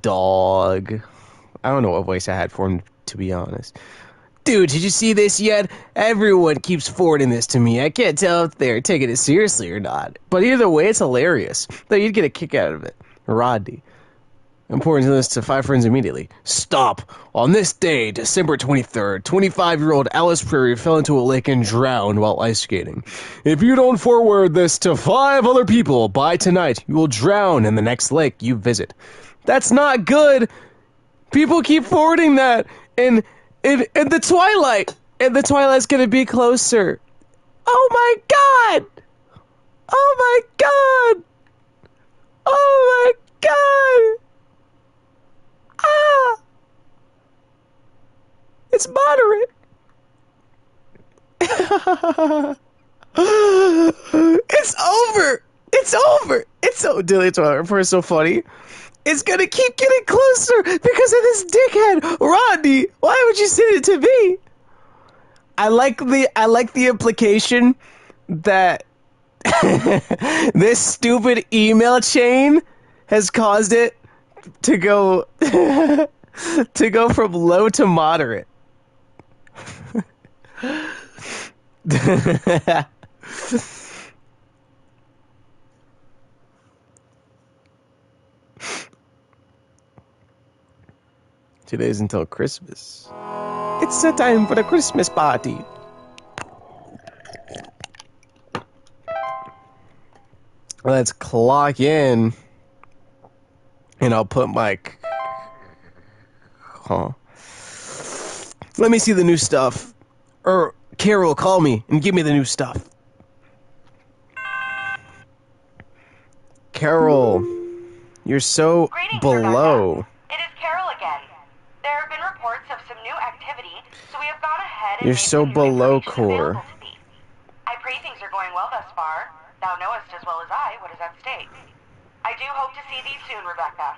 Dog. I don't know what voice I had for him, to be honest. Dude, did you see this yet? Everyone keeps forwarding this to me. I can't tell if they're taking it seriously or not. But either way, it's hilarious. Though you'd get a kick out of it. Rodney. Important to this to 5 friends immediately. Stop. On this day, December 23rd, 25-year-old Alice Prairie fell into a lake and drowned while ice skating. If you don't forward this to 5 other people by tonight, you will drown in the next lake you visit. That's not good. People keep forwarding that, and the Twilight, and the Twilight's gonna be closer. Oh my god! Oh my god! Oh my god! Ah! It's moderate. It's over. It's over. It's so Dilly Twilight for so funny. It's gonna keep getting closer because of this dickhead, Rodney. Why would you send it to me? I like the implication that this stupid email chain has caused it to go to go from low to moderate. Today's until Christmas. It's the time for the Christmas party. Let's clock in. And I'll put my... Let me see the new stuff. Or Carol, call me and give me the new stuff. Carol, you're so Greetings, below. Rebecca. It is Carol again. There have been reports of some new activity, so we have gone ahead and You're made so some new below information core. available to thee. I pray things are going well thus far. Thou knowest as well as I what is at stake. I do hope to see thee soon, Rebecca.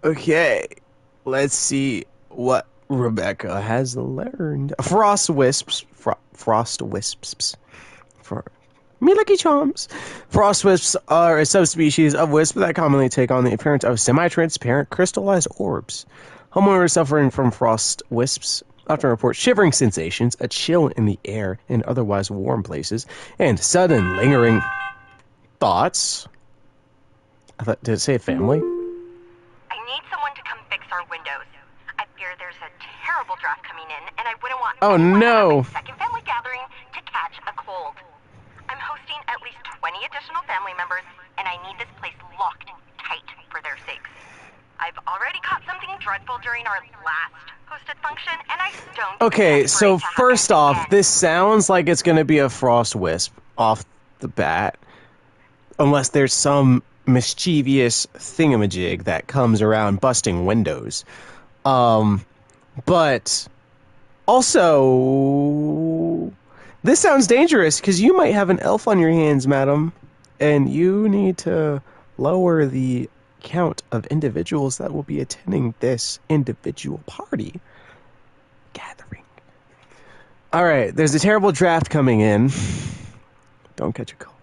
Okay, let's see what Rebecca has learned. Frost wisps. Me lucky charms. Frost wisps are a subspecies of wisp that commonly take on the appearance of semi-transparent crystallized orbs. Homeowners suffering from frost wisps often report shivering sensations, a chill in the air in otherwise warm places, and sudden lingering thoughts. Did it say family? I need someone to come fix our windows. I fear there's a terrible draft coming in, and I wouldn't want Oh, anyone no. at my second family gathering to catch a cold. I'm hosting at least 20 additional family members, and I need this place locked tight for their sakes. I've already caught something dreadful during our last hosted function, and I don't... Okay, expect so it to happen first off, again. this sounds like it's going to be a frost wisp off the bat. Unless there's some mischievous thingamajig that comes around busting windows. But also, this sounds dangerous because you might have an elf on your hands, madam, and you need to lower the count of individuals that will be attending this individual party gathering. All right, there's a terrible draft coming in. Don't catch a cold.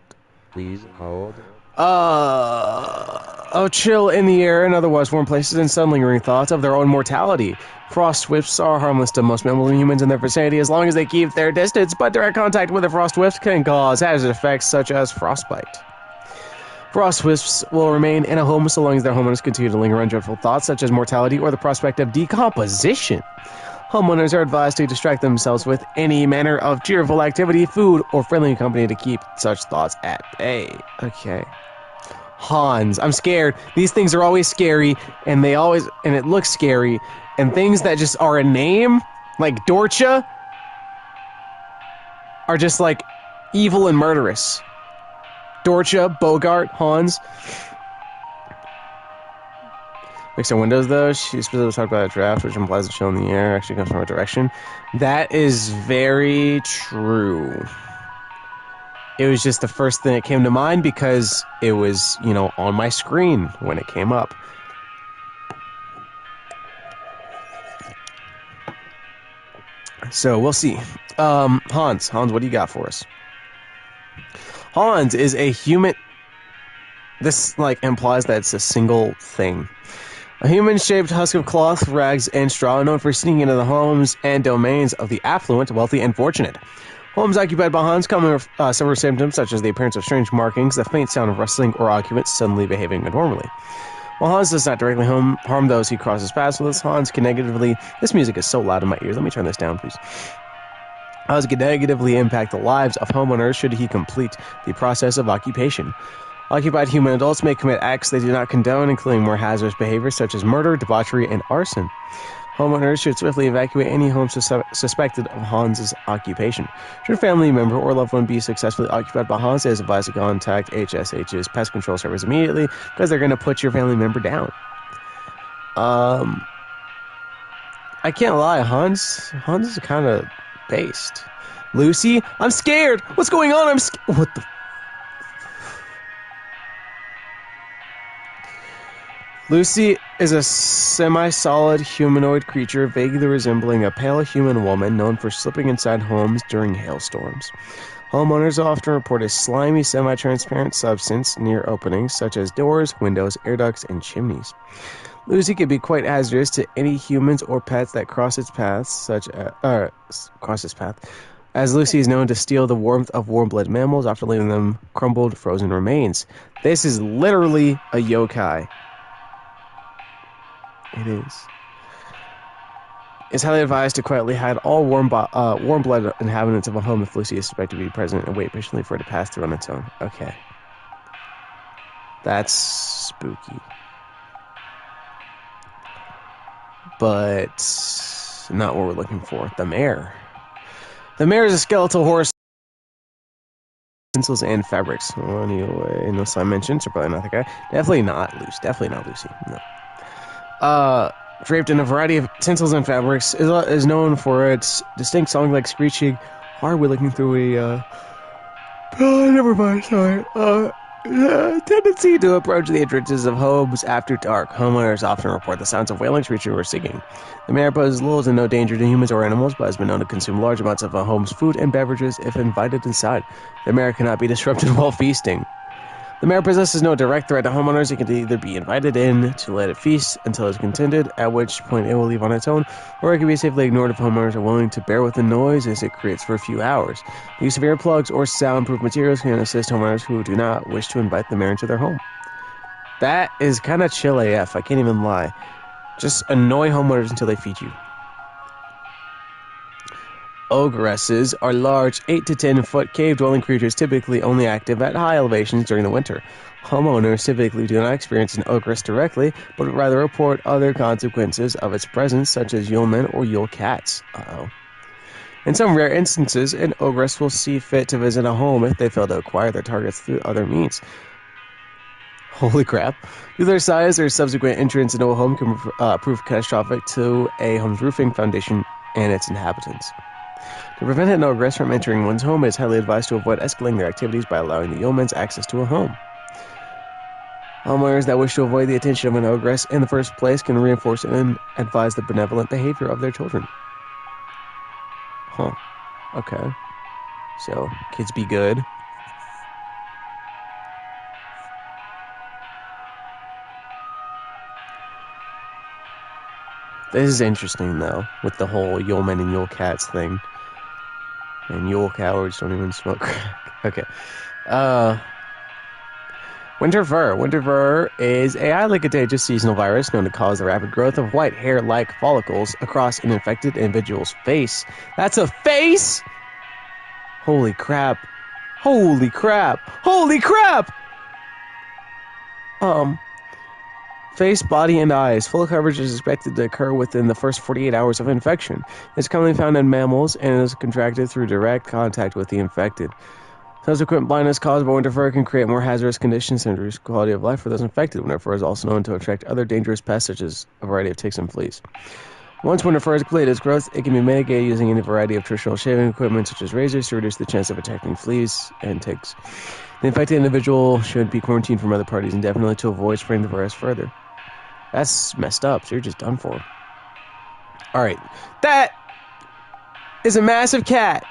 Please hold. A chill in the air in otherwise warm places and sudden lingering thoughts of their own mortality. Frost wisps are harmless to most mammals and humans in their vicinity as long as they keep their distance, but direct contact with a frost wisp can cause hazardous effects such as frostbite. Frost wisps will remain in a home so long as their homeowners continue to linger on dreadful thoughts such as mortality or the prospect of decomposition. Homeowners are advised to distract themselves with any manner of cheerful activity, food, or friendly company to keep such thoughts at bay. Okay. Hans. I'm scared. These things are always scary, and it looks scary, and things that just are a name, like Dorcha, are just like evil and murderous. Dorcha, Bogart, Hans. Fix our windows, though. She specifically talked about a draft, which implies a chill in the air actually comes from a direction. That is very true. It was just the first thing that came to mind because it was, on my screen when it came up. So we'll see. Hans, what do you got for us? Hans is a human. This implies that it's a single thing. A human-shaped husk of cloth, rags, and straw, known for sneaking into the homes and domains of the affluent, wealthy, and fortunate. Homes occupied by Hans come with several symptoms, such as the appearance of strange markings, the faint sound of rustling, or occupants suddenly behaving abnormally. While Hans does not directly harm those he crosses paths with, Hans can negatively... This music is so loud in my ears. Let me turn this down, please. Hans can negatively impact the lives of homeowners should he complete the process of occupation. Occupied human adults may commit acts they do not condone, including more hazardous behaviors such as murder, debauchery, and arson. Homeowners should swiftly evacuate any home suspected of Hans's occupation. Should a family member or loved one be successfully occupied by Hans, it is advised to contact HSH's pest control service immediately because they're going to put your family member down. I can't lie, Hans is kind of based. Lucy, I'm scared. What's going on? What the? Lucy is a semi-solid humanoid creature vaguely resembling a pale human woman known for slipping inside homes during hailstorms. Homeowners often report a slimy, semi-transparent substance near openings such as doors, windows, air ducts, and chimneys. Lucy can be quite hazardous to any humans or pets that cross its path, as Lucy is known to steal the warmth of warm-blooded mammals after leaving them crumbled, frozen remains. This is literally a yokai. It is. It's highly advised to quietly hide all warm-blooded inhabitants of a home if Lucy is suspected to be present and wait patiently for it to pass through on its own. Okay. That's spooky. But not what we're looking for. The mare. The mare is a skeletal horse. Pencils and fabrics. Well, anyway, no sign mentioned, so probably not the guy. Definitely not Lucy. No. Draped in a variety of tinsels and fabrics, is known for its distinct song-like screeching, hard-wheeling through a, never mind, sorry, tendency to approach the entrances of homes after dark. Homeowners often report the sounds of wailing, screeching, or singing. The mare poses little to no danger to humans or animals, but has been known to consume large amounts of a home's food and beverages if invited inside. The mare cannot be disrupted while feasting. The mare possesses no direct threat to homeowners. It can either be invited in to let it feast until it's contented, at which point it will leave on its own, or it can be safely ignored if homeowners are willing to bear with the noise as it creates for a few hours. The use of earplugs or soundproof materials can assist homeowners who do not wish to invite the mare into their home. That is kind of chill AF, I can't even lie. Just annoy homeowners until they feed you. Ogresses are large 8 to 10 foot cave-dwelling creatures typically only active at high elevations during the winter. Homeowners typically do not experience an ogress directly, but rather report other consequences of its presence, such as Yulemen or Yule cats. In some rare instances, an ogress will see fit to visit a home if they fail to acquire their targets through other means. Holy crap. Due to their size, their subsequent entrance into a home can prove catastrophic to a home's roofing, foundation, and its inhabitants. To prevent an ogress from entering one's home, it is highly advised to avoid escalating their activities by allowing the yeomen's access to a home. Homeowners that wish to avoid the attention of an ogress in the first place can reinforce and advise the benevolent behavior of their children. Huh. Okay. So, kids be good. This is interesting, though, with the whole Yulemen and Yule cats thing. And Yule cowards don't even smoke crack. Okay. Winter fur. Winter fur is a highly contagious seasonal virus known to cause the rapid growth of white hair-like follicles across an infected individual's face. That's a face?! Holy crap. Holy crap. Holy crap! Face, body, and eyes. Full coverage is expected to occur within the first 48 hours of infection. It's commonly found in mammals and is contracted through direct contact with the infected. Subsequent blindness caused by winter fur can create more hazardous conditions and reduce quality of life for those infected. Winter fur is also known to attract other dangerous pests such as a variety of ticks and fleas. Once winter fur has completed its growth, it can be mitigated using any variety of traditional shaving equipment such as razors to reduce the chance of attacking fleas and ticks. The infected individual should be quarantined from other parties indefinitely to avoid spreading the virus further. That's messed up, so you're just done for. Alright, that is a massive cat.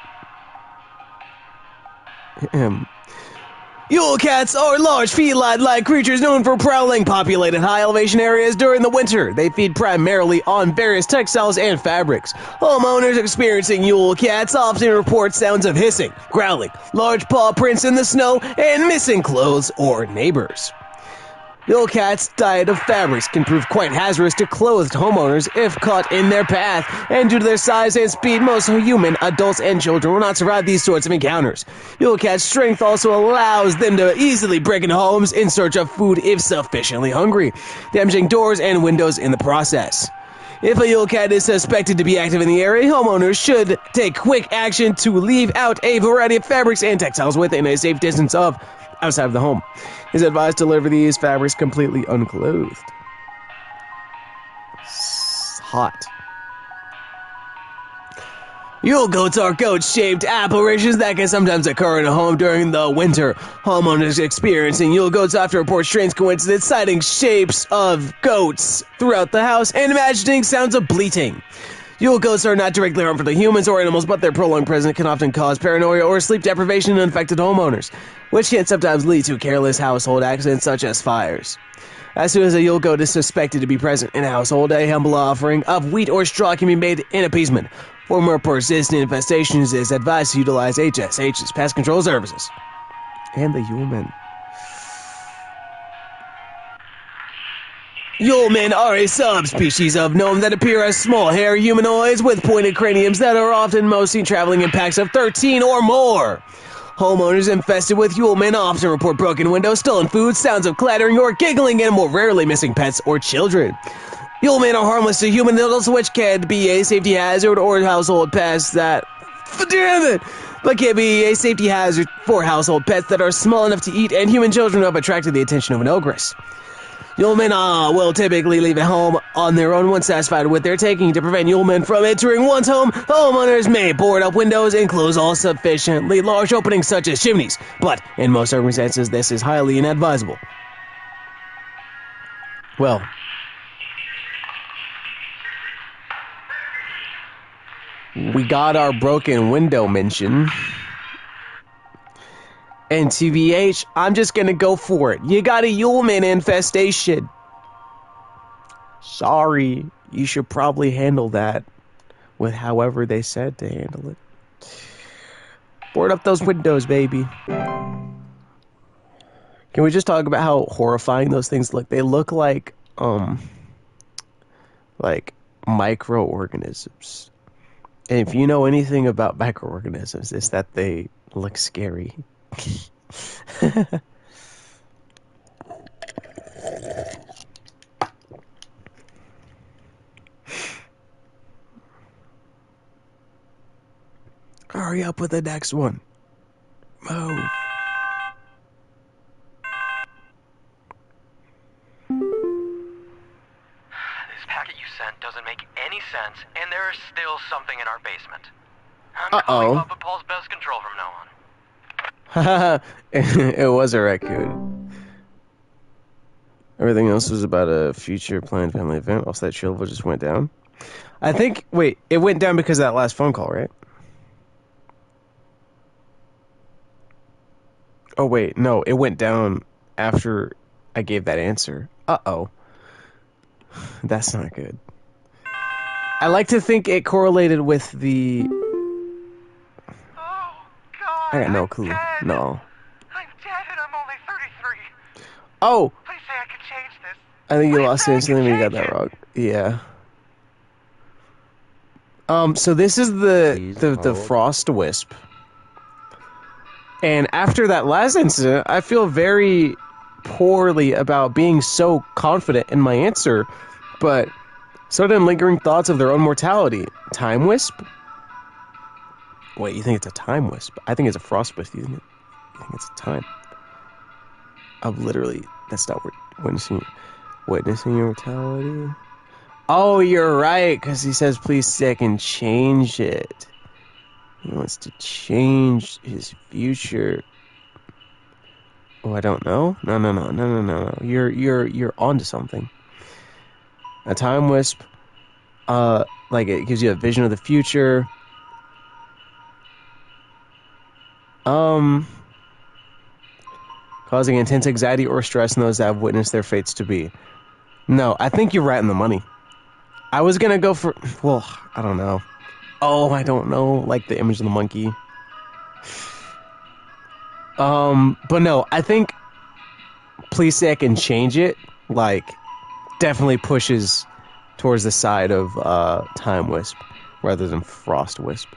Yule cats are large feline-like creatures known for prowling populated high-elevation areas during the winter. They feed primarily on various textiles and fabrics. Homeowners experiencing Yule cats often report sounds of hissing, growling, large paw prints in the snow, and missing clothes or neighbors. Yule cats' diet of fabrics can prove quite hazardous to clothed homeowners if caught in their path, and due to their size and speed, most human, adults, and children will not survive these sorts of encounters. Yule cats' strength also allows them to easily break into homes in search of food if sufficiently hungry, damaging doors and windows in the process. If a Yule cat is suspected to be active in the area, homeowners should take quick action to leave out a variety of fabrics and textiles within a safe distance of outside of the home. It's advised to deliver these fabrics completely unclothed. It's hot. Yule goats are goat-shaped apparitions that can sometimes occur in a home during the winter. Homeowners experiencing Yule goats often report strange coincidence citing shapes of goats throughout the house and imagining sounds of bleating. Yule goats are not directly harmful to humans or animals, but their prolonged presence can often cause paranoia or sleep deprivation in infected homeowners, which can sometimes lead to careless household accidents such as fires. As soon as a Yule goat is suspected to be present in a household, a humble offering of wheat or straw can be made in appeasement. For more persistent infestations, it is advised to utilize HSH's pest control services. And the Yule men. Yule men are a subspecies of gnome that appear as small hairy humanoids with pointed craniums that are often mostly traveling in packs of 13 or more. Homeowners infested with Yule men often report broken windows, stolen food, sounds of clattering or giggling, and more rarely missing pets or children. Yule men are harmless to human adults, which can be a safety hazard or household pests that... Damn it! But can be a safety hazard for household pets that are small enough to eat and human children who have attracted the attention of an ogress. Yule men will typically leave a home on their own once satisfied with their taking. To prevent Yule men from entering one's home, homeowners may board up windows and close all sufficiently large openings such as chimneys, but in most circumstances this is highly inadvisable. Well, we got our broken window mention. And TBH, I'm just gonna go for it. You got a Yuleman infestation. Sorry, you should probably handle that with however they said to handle it. Board up those windows, baby. Can we just talk about how horrifying those things look? They look like microorganisms. And if you know anything about microorganisms, it's that they look scary. Hurry up with the next one. Move. This packet you sent doesn't make any sense, and there is still something in our basement. I'm calling Papa Paul's pest control from now on. It was a raccoon. Everything else was about a future planned family event. Also, that shovel just went down. I think, wait, it went down because of that last phone call, right? Oh, wait, no, it went down after I gave that answer. Uh-oh. That's not good. I like to think it correlated with the... I got no clue. No. I'm dead and I'm only 33. Oh! Please say I can change this. I think you Please lost say I it instantly can when you got change that it. wrong. Yeah. So this is the frost wisp. And after that last incident, I feel very poorly about being so confident in my answer, but sudden lingering thoughts of their own mortality. Time wisp? Wait, you think it's a time wisp? I think it's a frost wisp. You think it's a time? I'm literally, that's not witnessing your mortality. Oh, you're right, because he says, please second change it. He wants to change his future. Oh, I don't know. No. You're onto something. A time wisp, like it gives you a vision of the future. Causing intense anxiety or stress in those that have witnessed their fates to be. No, I think you're right in the money. I was gonna go for, well, I don't know. Oh, I don't know, like the image of the monkey. But no, I think please say I can change it, like, definitely pushes towards the side of time wisp rather than frost wisp.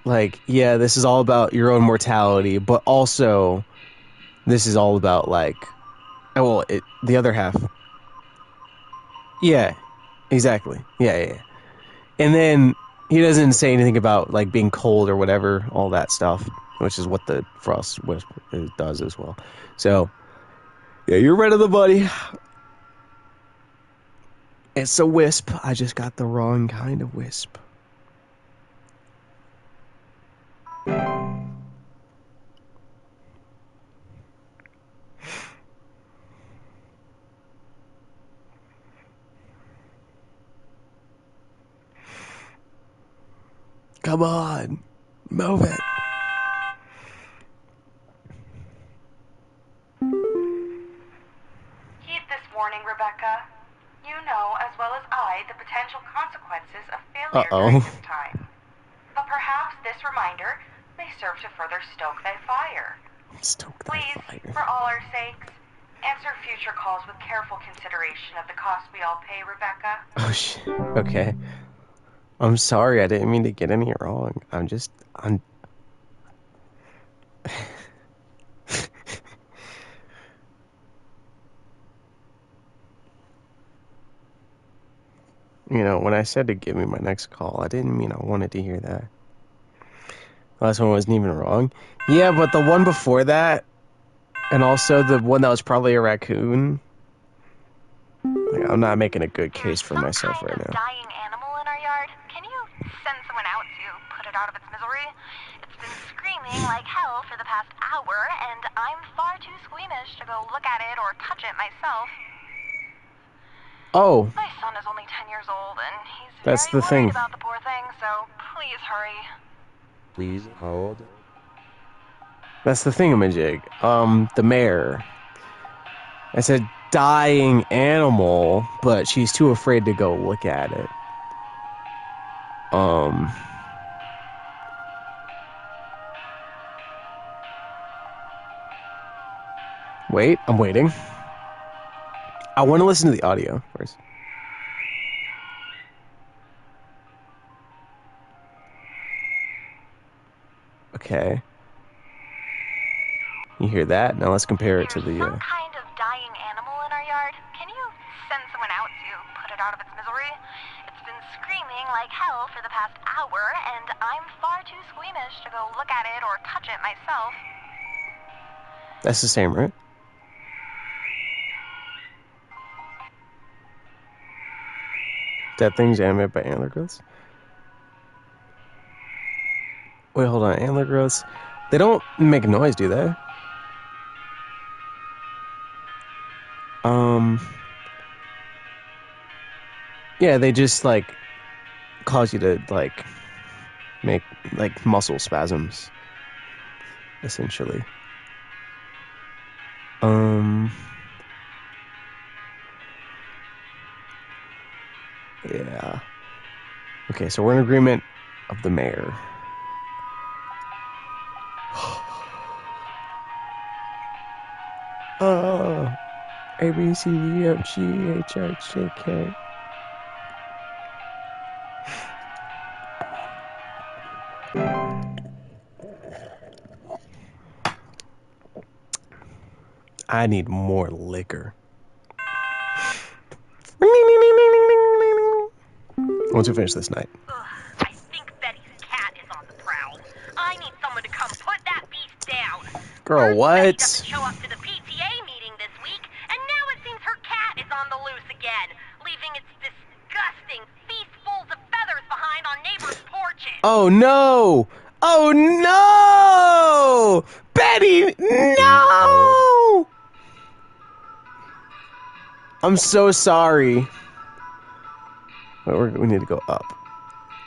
Like, yeah, this is all about your own mortality, but also this is all about, like, well, the other half. Yeah, exactly. Yeah. And then he doesn't say anything about, like, being cold or whatever, all that stuff, which is what the frost wisp does as well. So, yeah, you're right on the buddy. It's a wisp. I just got the wrong kind of wisp. Come on, move it. Heed this warning, Rebecca. You know as well as I the potential consequences of failure during this time. But perhaps this reminder may serve to further stoke thy fire. Please, for all our sakes, answer future calls with careful consideration of the cost we all pay, Rebecca. Oh, shit. Okay. I'm sorry, I didn't mean to get any wrong. I'm you know, when I said to give me my next call, I didn't mean I wanted to hear that. The last one wasn't even wrong. Yeah, but the one before that, and also the one that was probably a raccoon, like, I'm not making a good case for myself right now. Dying animal in our yard. Can you send someone out to put it out of its misery? It's been screaming like hell for the past hour, and I'm far too squeamish to go look at it or touch it myself. Oh. My son is only 10 years old, and he's That's very the thing. worried about the poor thing, so please hurry. Please hold. That's the thingamajig. The mayor. I said dying animal, but she's too afraid to go look at it. Wait, I'm waiting. I want to listen to the audio first. Okay. You hear that? Now let's compare it to the... Some kind of dying animal in our yard. Can you send someone out to put it out of its misery? It's been screaming like hell for the past hour, and I'm far too squeamish to go look at it or touch it myself. That's the same, right? That thing's animated by antler growths? Wait, hold on. Antler growths? They don't make noise, do they? Yeah, they just, like, cause you to, like, make, like, muscle spasms, essentially. Yeah. Okay, so we're in agreement of the mayor. A, B, C, D, F, G, H, I, J, K. I need more liquor. Once we finish this night. I think Betty's cat is on the prowl. I need someone to come put that beast down. Girl, First, what? Betty doesn't show up to the PTA meeting this week, and now it seems her cat is on the loose again, leaving its disgusting feastfuls of feathers behind on neighbors' porches. Oh no! Oh no! Betty, no! I'm so sorry. We need to go up.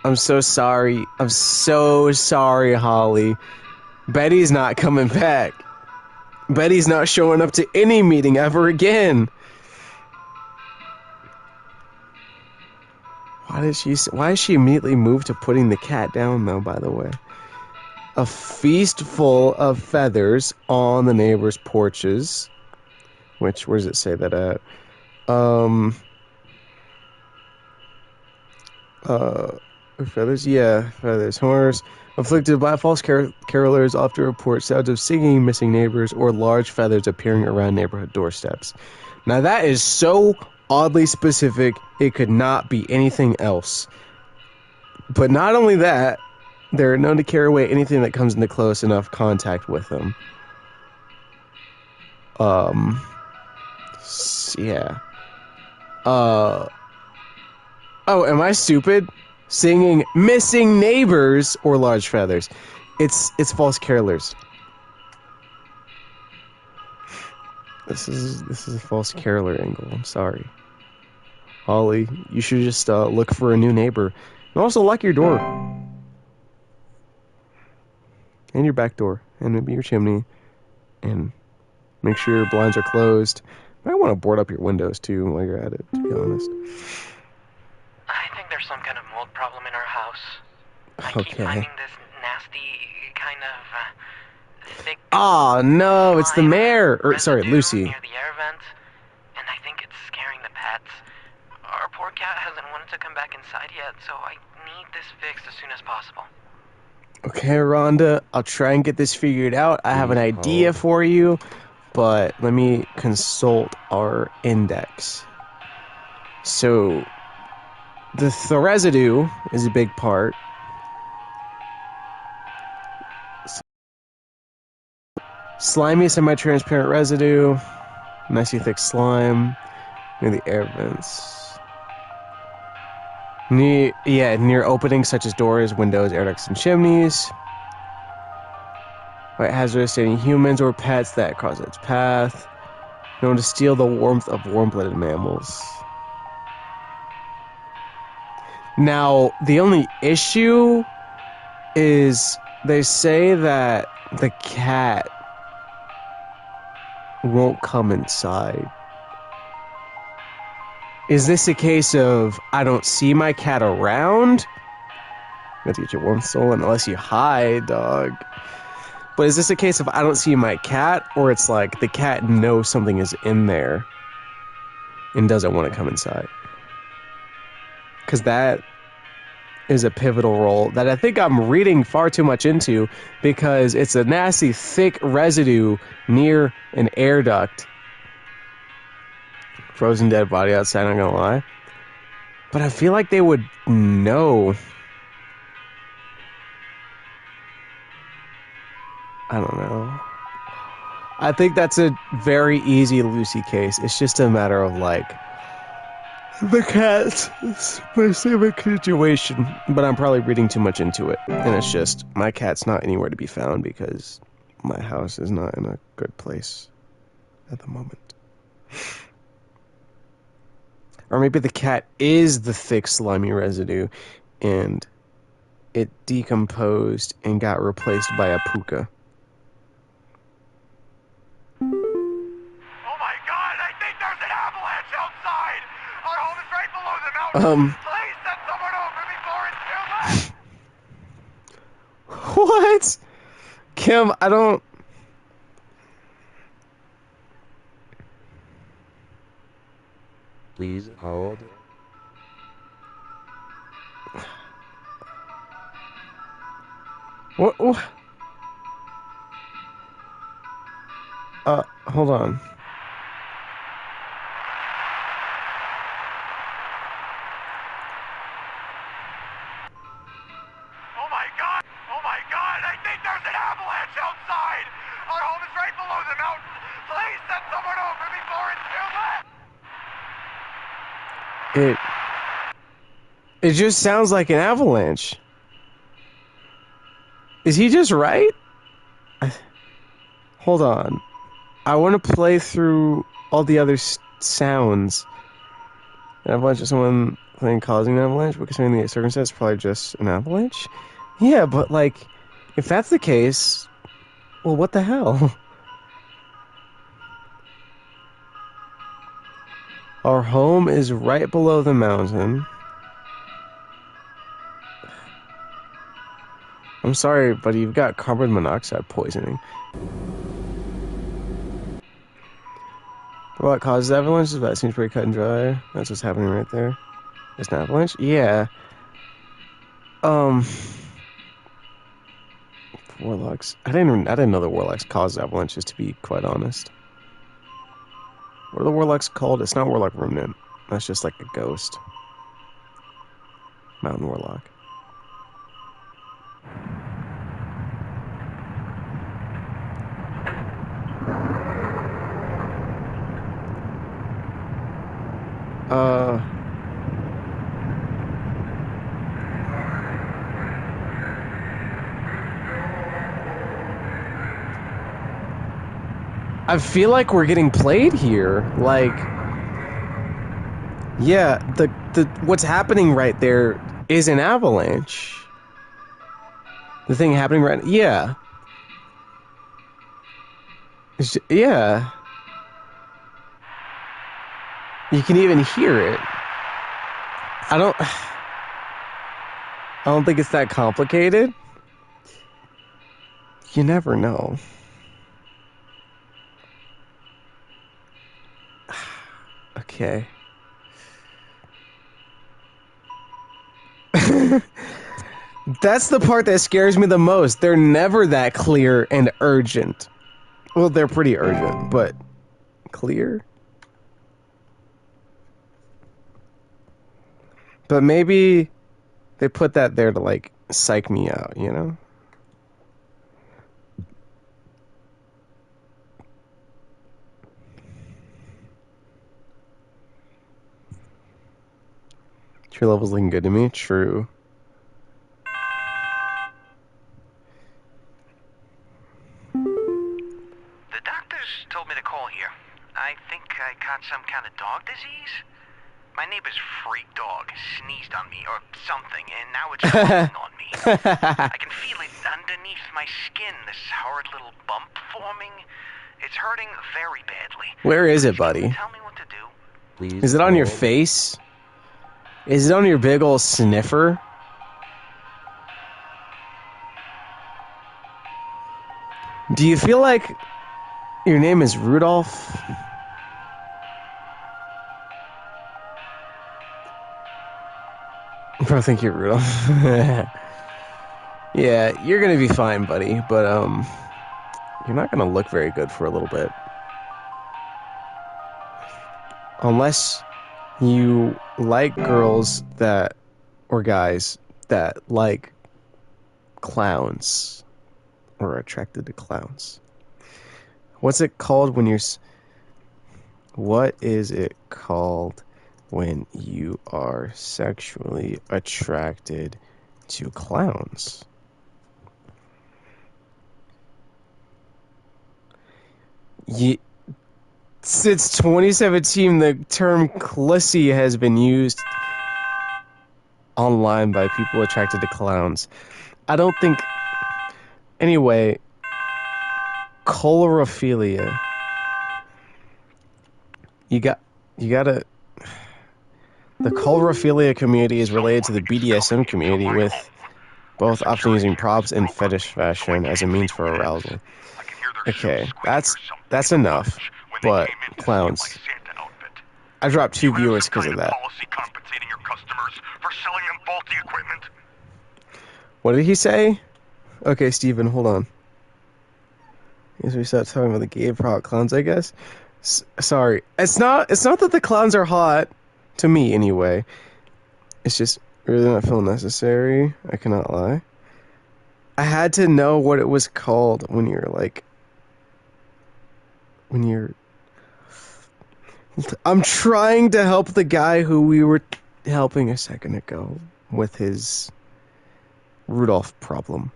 I'm so sorry. I'm so sorry, Holly. Betty's not coming back. Betty's not showing up to any meeting ever again. Why did she immediately move to putting the cat down, though, by the way? A feast full of feathers on the neighbors' porches. Where does it say that at? Feathers? Yeah, feathers. Horrors. Afflicted by false carolers often report sounds of singing, missing neighbors, or large feathers appearing around neighborhood doorsteps. Now that is so oddly specific, it could not be anything else. But not only that, they're known to carry away anything that comes into close enough contact with them. Yeah. Oh, am I stupid? Singing missing neighbors or large feathers. It's false carolers. This is a false caroler angle. I'm sorry. Holly, you should just look for a new neighbor. And also lock your door. And your back door. And maybe your chimney. And make sure your blinds are closed. I want to board up your windows too while you're at it, to be honest. I think there's some kind of mold problem in our house. I keep finding this nasty kind of thick. Oh no, it's the mayor. Sorry, Lucy. Near the air vent, and I think it's scaring the pets. Our poor cat hasn't wanted to come back inside yet, so I need this fixed as soon as possible. Okay, Rhonda, I'll try and get this figured out. I have an idea for you, but let me consult our index. So, the residue is a big part. Slimy semi-transparent residue, messy thick slime near the air vents. Near openings such as doors, windows, air ducts, and chimneys. White hazardous to any humans or pets that cross its path. Known to steal the warmth of warm-blooded mammals. Now, the only issue is they say that the cat won't come inside. Is this a case of I don't see my cat around? You have to get your warm soul unless you hide, dog. But is this a case of I don't see my cat, or it's like the cat knows something is in there and doesn't want to come inside? Because that is a pivotal role that I think I'm reading far too much into, because it's a nasty, thick residue near an air duct. Frozen dead body outside, not gonna lie. But I feel like they would know. I don't know. I think that's a very easy Lucy case. It's just a matter of, like, the cat's specific situation. But I'm probably reading too much into it. And it's just, my cat's not anywhere to be found because my house is not in a good place at the moment. Or maybe the cat is the thick, slimy residue, and it decomposed and got replaced by a puka. Oh my god, I think there's an avalanche outside! Our home is right below the mountain! Please send someone over before it's too late! What? Kim, I don't... Please hold. What? Hold on. It just sounds like an avalanche. Is he just right? Hold on. I want to play through all the other sounds. An avalanche is someone thing causing an avalanche, but considering the circumstance, probably just an avalanche? Yeah, but like, if that's the case, well, what the hell? Our home is right below the mountain. I'm sorry, but you've got carbon monoxide poisoning. What causes avalanches? That seems pretty cut and dry. That's what's happening right there. It's an avalanche? Yeah. Warlocks. I didn't know the warlocks caused avalanches, to be quite honest. What are the warlocks called? It's not warlock remnant. That's just like a ghost. Mountain warlock. I feel like we're getting played here. Like, yeah, the what's happening right there is an avalanche. The thing happening right, yeah. Yeah. You can even hear it. I don't think it's that complicated. You never know. Okay. That's the part that scares me the most. They're never that clear and urgent. Well, they're pretty urgent, but clear? But maybe they put that there to, like, psych me out, you know? Your level's looking good to me. True. The doctors told me to call here. I think I caught some kind of dog disease. My neighbor's freak dog sneezed on me or something, and now it's falling on me. I can feel it underneath my skin, this horrid little bump forming. It's hurting very badly. Where is it, buddy? Tell me what to do. Please. Is it on your face? Is it on your big old sniffer? Do you feel like your name is Rudolph? I probably think you're Rudolph. Yeah, you're gonna be fine, buddy, but you're not gonna look very good for a little bit. Unless you like girls that, or guys that like clowns, or are attracted to clowns. What's it called when you're... What is it called when you are sexually attracted to clowns? Since 2017, the term "clissy" has been used online by people attracted to clowns. I don't think... Anyway, colorophilia. You gotta... The colorophilia community is related to the BDSM community, with both often using props and fetish fashion as a means for arousal. Okay, that's enough, but clowns. I dropped 2 viewers because of that. What did he say? Okay, Steven, hold on. Yes, we start talking about the gay prop clowns, I guess. Sorry, it's not that the clowns are hot, to me anyway. It's just really not feel necessary. I cannot lie. I had to know what it was called when you're like... When you're... I'm trying to help the guy who we were helping a second ago. with his Rudolph problem.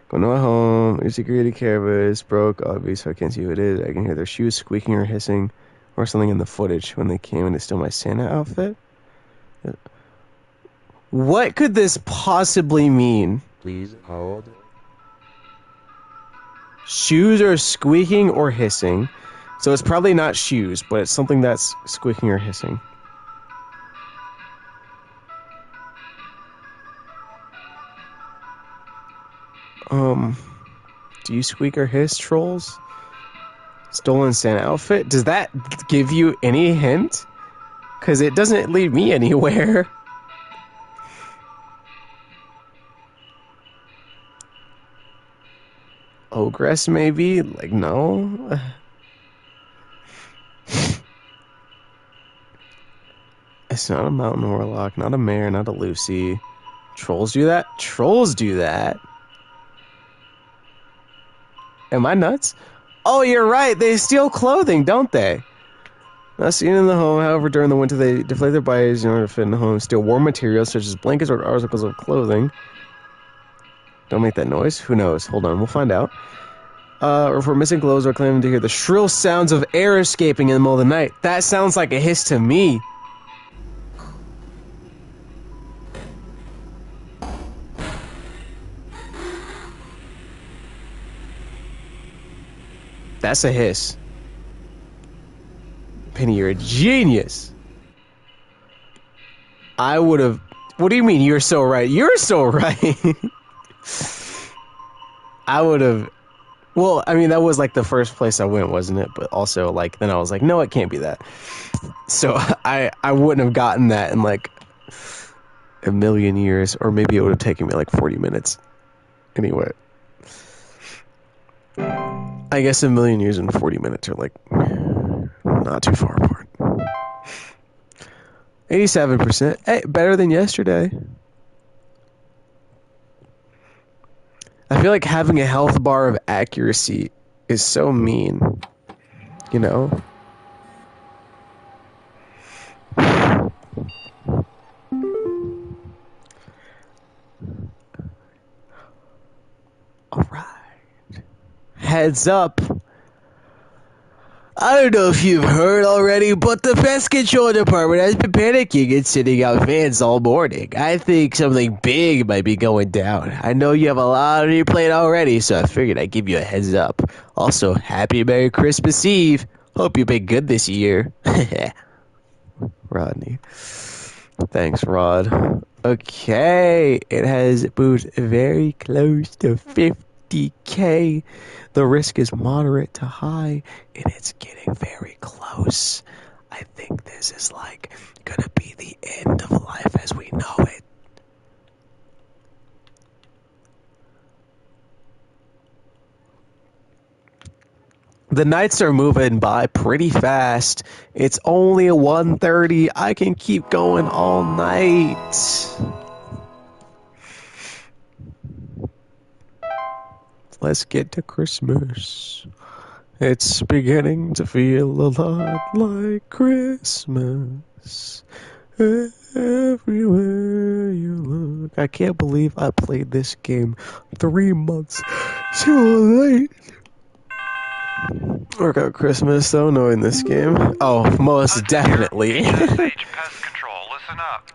Going to my home. Your security cameras broke, obviously, so I can't see who it is. I can hear their shoes squeaking or hissing or something in the footage when they came in to steal my Santa outfit. What could this possibly mean? Please hold. Shoes are squeaking or hissing. So it's probably not shoes, but it's something that's squeaking or hissing. Do you squeak or hiss, trolls? Stolen Santa outfit? Does that give you any hint? Because it doesn't lead me anywhere. Ogress, maybe? Like, no? It's not a mountain warlock, not a mare, not a Lucy. Trolls do that? Trolls do that? Am I nuts? Oh, you're right. They steal clothing, don't they? Not seen in the home. However, during the winter, they deflate their bodies in order to fit in the home. Steal warm materials such as blankets or articles of clothing. Don't make that noise. Who knows? Hold on. We'll find out. Or for missing clothes or claiming to hear the shrill sounds of air escaping in the middle of the night. That sounds like a hiss to me. That's a hiss. Penny, you're a genius. I would have... What do you mean you're so right? You're so right. I would have... Well, I mean, that was like the first place I went, wasn't it? But also, like, then I was like, no, it can't be that. So I wouldn't have gotten that in like a million years, or maybe it would have taken me like 40 minutes. Anyway. I guess a million years and 40 minutes are like not too far apart. 87%. Hey, better than yesterday. I feel like having a health bar of accuracy is so mean. You know? Alright. Heads up. I don't know if you've heard already, but the pest control department has been panicking and sending out fans all morning. I think something big might be going down. I know you have a lot on your plate already, so I figured I'd give you a heads up. Also, happy Merry Christmas Eve. Hope you've been good this year. Rodney. Thanks, Rod. Okay, it has moved very close to 50K. The risk is moderate to high, and it's getting very close. I think this is like gonna be the end of life as we know it. The nights are moving by pretty fast. It's only 1:30. I can keep going all night. Let's get to Christmas. It's beginning to feel a lot like Christmas. Everywhere you look. I can't believe I played this game 3 months too late. Work out Christmas though, knowing this game. Oh, most definitely. Pest Control, listen up.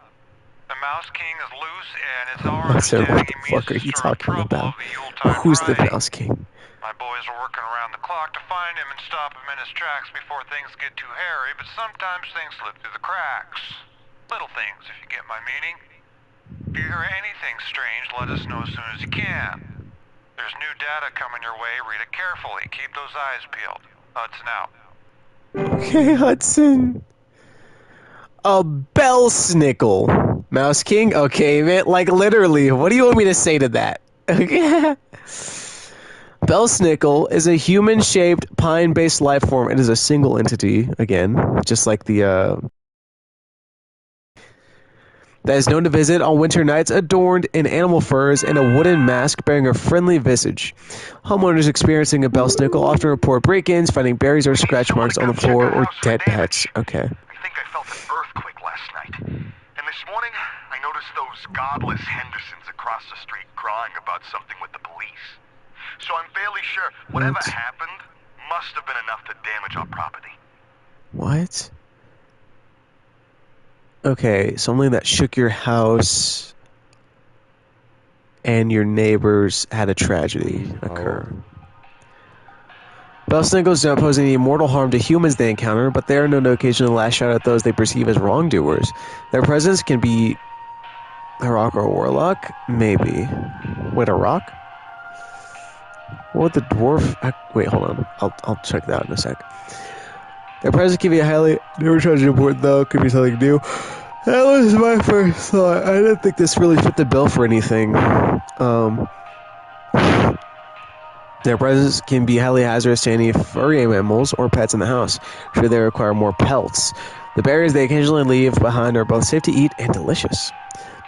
The Mouse King is loose, and it's our I said, what understanding the he means fuck are to you stir talking trouble about? of the Yuletide Who's the parade. Mouse King? My boys are working around the clock to find him and stop him in his tracks before things get too hairy, but sometimes things slip through the cracks. Little things, if you get my meaning. If you hear anything strange, let us know as soon as you can. There's new data coming your way. Read it carefully. Keep those eyes peeled. Hudson out. Okay, Hudson. A Belsnickel. Mouse King? Okay, man. Like, literally, what do you want me to say to that? Okay. Belsnickel is a human-shaped, pine-based life form. It is a single entity, again, just like the, that is known to visit on winter nights adorned in animal furs and a wooden mask bearing a friendly visage. Homeowners experiencing a Belsnickel often report break-ins, finding berries or scratch marks on the floor, or dead pets. Okay. I think I felt an earthquake last night. And this morning, I noticed those godless Hendersons across the street crying about something with the police. So I'm fairly sure whatever What? happened must have been enough to damage our property. What? Okay, something that shook your house and your neighbors had a tragedy occur. Belston goes down posing any mortal harm to humans they encounter, but they are known to occasionally lash out at those they perceive as wrongdoers. Their presence can be a rock or a warlock? Maybe. Wait, a rock? What would the dwarf... Wait, hold on. I'll check that out in a sec. Their presence can be a highly... Never tried to important, though. Could be something new. That was my first thought. I didn't think this really fit the bill for anything. Their presence can be highly hazardous to any furry animals or pets in the house, should they require more pelts. The berries they occasionally leave behind are both safe to eat and delicious.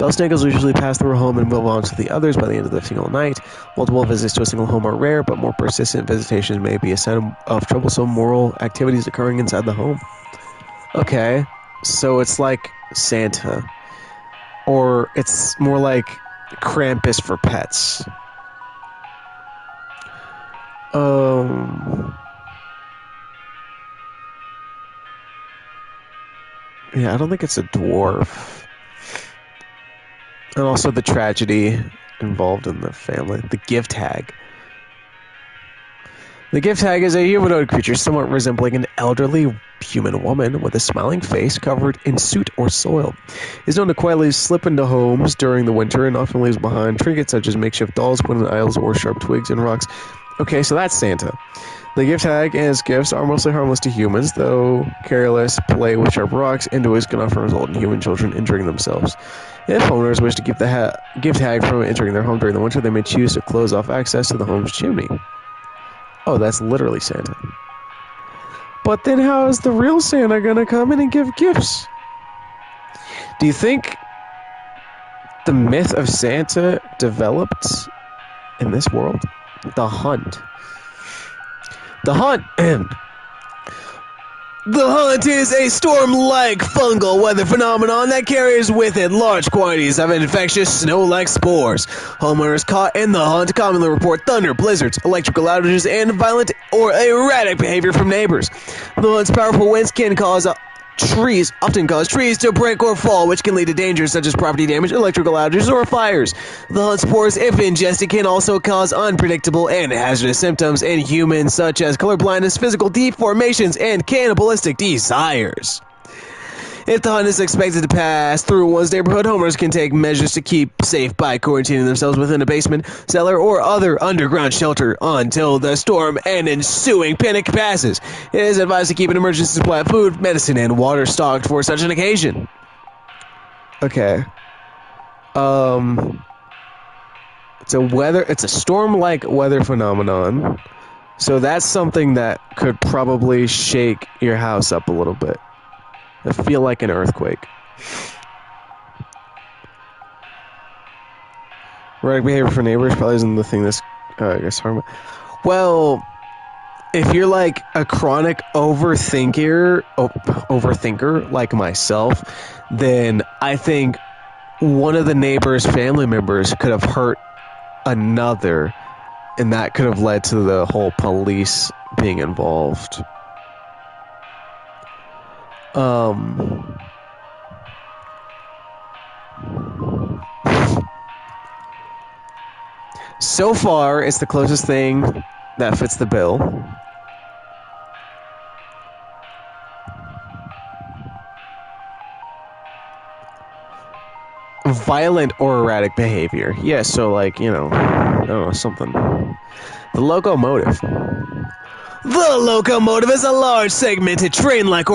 Bellsnaggles usually pass through a home and move on to the others by the end of the single night. Multiple visits to a single home are rare, but more persistent visitations may be a sign of troublesome moral activities occurring inside the home. Okay, so it's like Santa. Or it's more like Krampus for pets. Yeah, I don't think it's a dwarf. And also the tragedy involved in the family. The gift hag. The gift hag is a humanoid creature somewhat resembling an elderly human woman with a smiling face covered in soot or soil. It is known to quietly slip into homes during the winter and often leaves behind trinkets such as makeshift dolls, wooden idols, or sharp twigs and rocks. Okay, so that's Santa. The gift hag and his gifts are mostly harmless to humans, though careless play with sharp rocks and toys can often result in human children injuring themselves. If homeowners wish to keep the gift hag from entering their home during the winter, they may choose to close off access to the home's chimney. Oh, that's literally Santa. But then how is the real Santa gonna come in and give gifts? Do you think the myth of Santa developed in this world? The Hunt. The Hunt. The Hunt is a storm-like fungal weather phenomenon that carries with it large quantities of infectious snow-like spores. Homeowners caught in the Hunt commonly report thunder, blizzards, electrical outages, and violent or erratic behavior from neighbors. The Hunt's powerful winds can often cause trees to break or fall, which can lead to dangers such as property damage, electrical outages, or fires. The Hunt spores, if ingested, can also cause unpredictable and hazardous symptoms in humans, such as color blindness, physical deformations, and cannibalistic desires. If the Hunt is expected to pass through one's neighborhood, homeowners can take measures to keep safe by quarantining themselves within a basement, cellar, or other underground shelter until the storm and ensuing panic passes. It is advised to keep an emergency supply of food, medicine, and water stocked for such an occasion. Okay. It's a storm-like weather phenomenon. So that's something that could probably shake your house up a little bit. I feel like an earthquake. Erratic behavior for neighbors probably isn't the thing that's, I guess, talking about. Well, if you're like a chronic overthinker like myself, then I think one of the neighbor's family members could have hurt another, and that could have led to the whole police being involved. So far, it's the closest thing that fits the bill. Violent or erratic behavior. Yeah, so like, I don't know, something. The locomotive. The locomotive is a large segmented train-like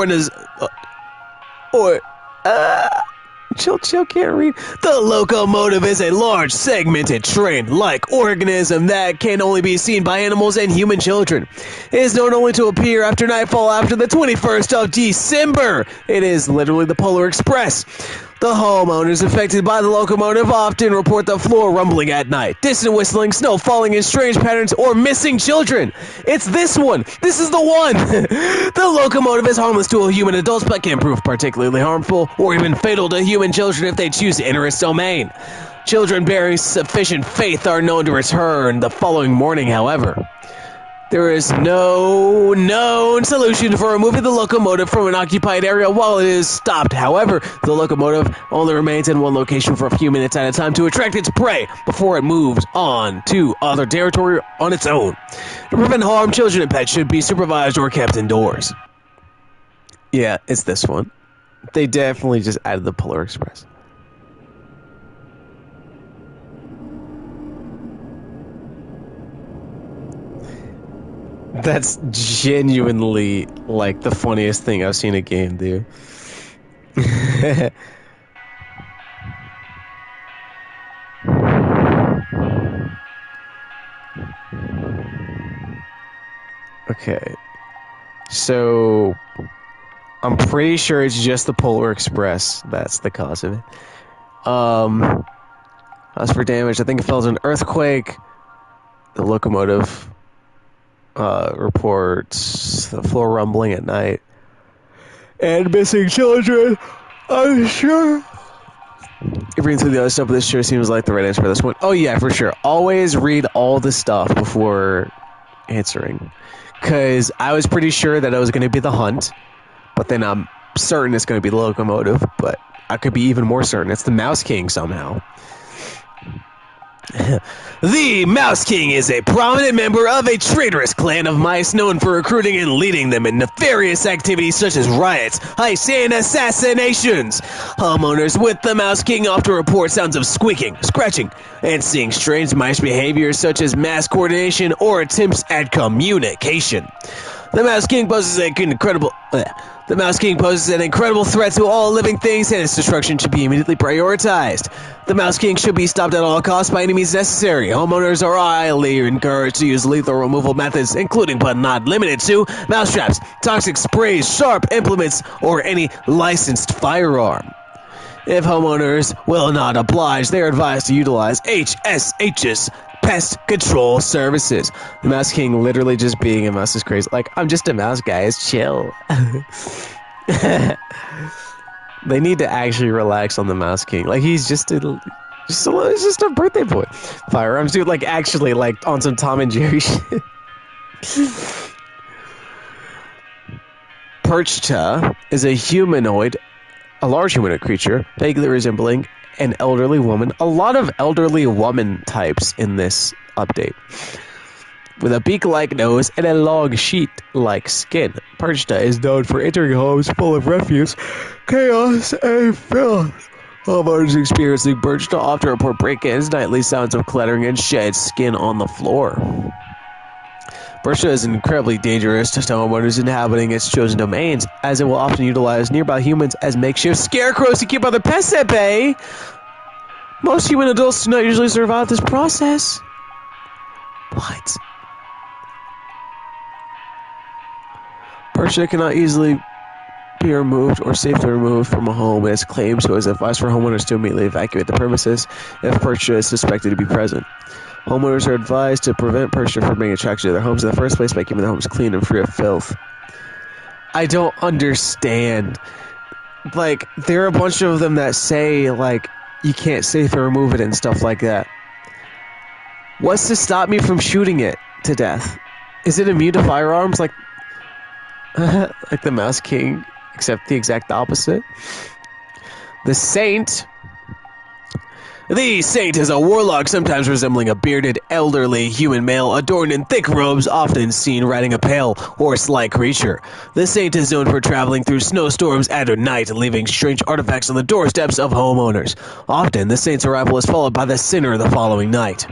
Chill, can't read. The locomotive is a large segmented train-like organism that can only be seen by animals and human children. It is known only to appear after nightfall after the 21st of December. It is literally the Polar Express. The homeowners affected by the locomotive often report the floor rumbling at night, distant whistling, snow falling in strange patterns, or missing children. It's this one. This is the one. The locomotive is harmless to all human adults, but can prove particularly harmful or even fatal to human children if they choose to enter its domain. Children bearing sufficient faith are known to return the following morning, however. There is no known solution for removing the locomotive from an occupied area while it is stopped. However, the locomotive only remains in one location for a few minutes at a time to attract its prey before it moves on to other territory on its own. To prevent harm, children and pets should be supervised or kept indoors. Yeah, it's this one. They definitely just added the Polar Express. That's genuinely, like, the funniest thing I've seen in a game, dude. Okay. So, I'm pretty sure it's just the Polar Express that's the cause of it. As for damage, I think it felt an earthquake. The locomotive reports the floor rumbling at night and missing children. I'm sure. If reading through the other stuff, this sure seems like the right answer for this one. Oh yeah, for sure. Always read all the stuff before answering, because I was pretty sure that it was going to be the hunt, but then I'm certain it's going to be the locomotive. But I could be even more certain it's the Mouse King somehow. The Mouse King is a prominent member of a traitorous clan of mice known for recruiting and leading them in nefarious activities such as riots, heists, and assassinations. Homeowners with the Mouse King often report sounds of squeaking, scratching, and seeing strange mice behaviors such as mass coordination or attempts at communication. The Mouse King poses an incredible threat to all living things, and its destruction should be immediately prioritized. The Mouse King should be stopped at all costs by any means necessary. Homeowners are highly encouraged to use lethal removal methods, including but not limited to mouse traps, toxic sprays, sharp implements, or any licensed firearm. If homeowners will not oblige, they are advised to utilize HSH's Pest Control Services. The Mouse King literally just being a mouse is crazy. Like, I'm just a mouse, guys. Chill. They need to actually relax on the Mouse King. Like, he's just a birthday boy. Firearms, dude. Like, actually, like on some Tom and Jerry shit. Perchta is a large humanoid creature, vaguely resembling an elderly woman. A lot of elderly woman types in this update. With a beak-like nose and a long sheet-like skin, Perchta is known for entering homes full of refuse, chaos, and filth. Homeowners experiencing Perchta often report break-ins, nightly sounds of clattering, and shed skin on the floor. Perchta is incredibly dangerous to homeowners inhabiting its chosen domains, as it will often utilize nearby humans as makeshift scarecrows to keep other pests at bay. Most human adults do not usually survive this process. What? Perchta cannot easily be removed or safely removed from a home, and it's claimed so as advice for homeowners to immediately evacuate the premises if Perchta is suspected to be present. Homeowners are advised to prevent Perchta from being attracted to their homes in the first place by keeping their homes clean and free of filth. I don't understand. Like, there are a bunch of them that say, like, you can't safely remove it and stuff like that. What's to stop me from shooting it to death? Is it immune to firearms like like the Mouse King, except the exact opposite? The Saint is a warlock, sometimes resembling a bearded, elderly human male adorned in thick robes, often seen riding a pale, horse-like creature. The Saint is known for traveling through snowstorms at night, leaving strange artifacts on the doorsteps of homeowners. Often, the Saint's arrival is followed by the sinner the following night.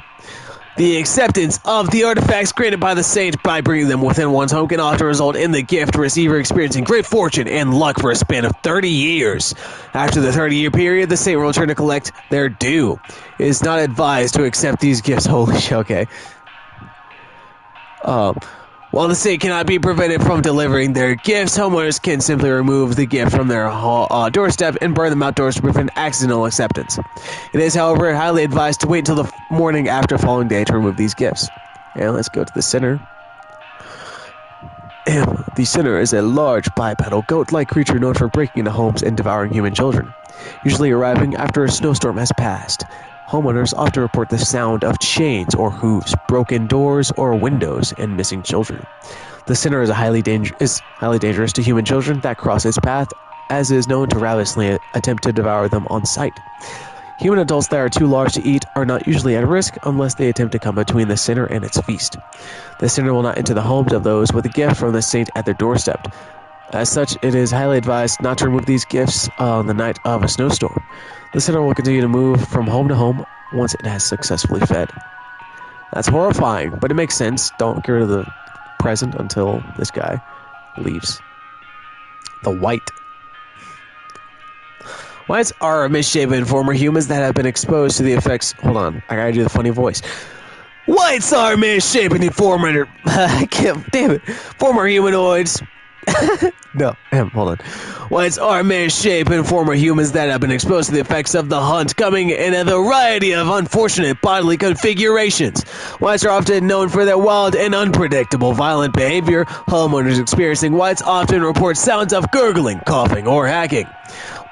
The acceptance of the artifacts granted by the Saint by bringing them within one's home can often result in the gift receiver experiencing great fortune and luck for a span of 30 years. After the 30-year period, the Saint will return to collect their due. It is not advised to accept these gifts. Holy shit, okay. While the state cannot be prevented from delivering their gifts, homeowners can simply remove the gift from their doorstep and burn them outdoors to prevent accidental acceptance. It is, however, highly advised to wait until the morning after following day to remove these gifts. And let's go to the sinner. The sinner is a large bipedal goat-like creature known for breaking into homes and devouring human children, usually arriving after a snowstorm has passed. Homeowners often report the sound of chains or hooves, broken doors or windows, and missing children. The sinner is highly dangerous to human children that cross its path, as is known to ravenously attempt to devour them on sight. Human adults that are too large to eat are not usually at risk unless they attempt to come between the sinner and its feast. The sinner will not enter the homes of those with a gift from the saint at their doorstep. As such, it is highly advised not to remove these gifts on the night of a snowstorm. The sinner will continue to move from home to home once it has successfully fed. That's horrifying, but it makes sense. Don't get rid of the present until this guy leaves. The white. Whites are misshapen former humans that have been exposed to the effects. Hold on, I gotta do the funny voice. Whites are misshapen former. Damn it. Former humanoids. No, hold on. Whites are misshapen former humans that have been exposed to the effects of the hunt, coming in a variety of unfortunate bodily configurations. Whites are often known for their wild and unpredictable violent behavior. Homeowners experiencing whites often report sounds of gurgling, coughing, or hacking.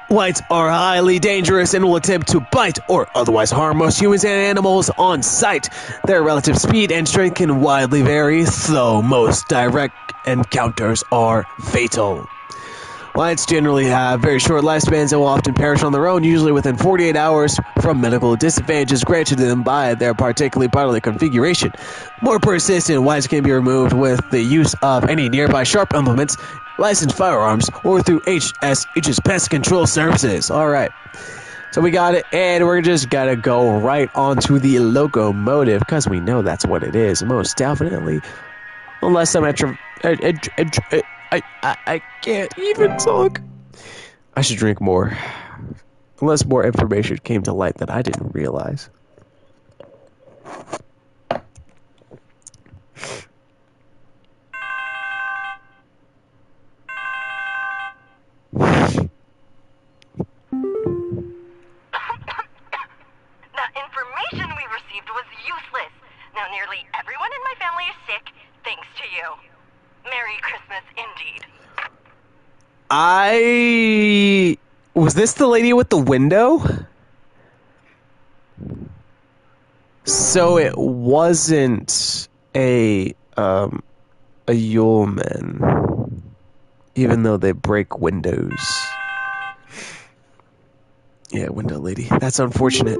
Whites are highly dangerous and will attempt to bite or otherwise harm most humans and animals on sight. Their relative speed and strength can widely vary, though most direct encounters are fatal. Whites generally have very short lifespans and will often perish on their own, usually within 48 hours from medical disadvantages granted to them by their particularly bodily configuration. More persistent whites can be removed with the use of any nearby sharp implements, licensed firearms, or through HSH's pest control services. Alright, so we got it, and we're just gotta go right onto the locomotive, because we know that's what it is, most definitely. Unless I'm I can't even talk. I should drink more. Unless more information came to light that I didn't realize. The information we received was useless. Now nearly everyone in my family is sick, thanks to you. Merry Christmas, indeed. Was this the lady with the window? So it wasn't a Yulman, even though they break windows. Yeah, window lady. That's unfortunate.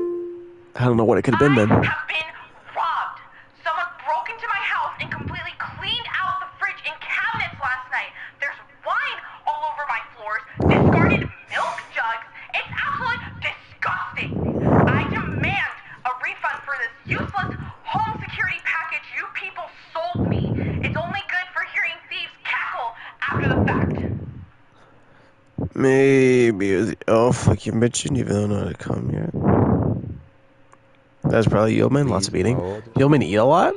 I don't know what it could have been then. I have been robbed. Someone broke into my house and completely cleaned out the fridge and cabinets last night. There's wine all over my floors, discarded milk jugs. It's absolutely disgusting. I demand a refund for this useless home security package you people sold me. It's only good for hearing thieves cackle after the fact. Maybe it was the elf, like you mentioned, even though not to come yet. That's probably Yeoman, lots of eating. Yeoman eat a lot?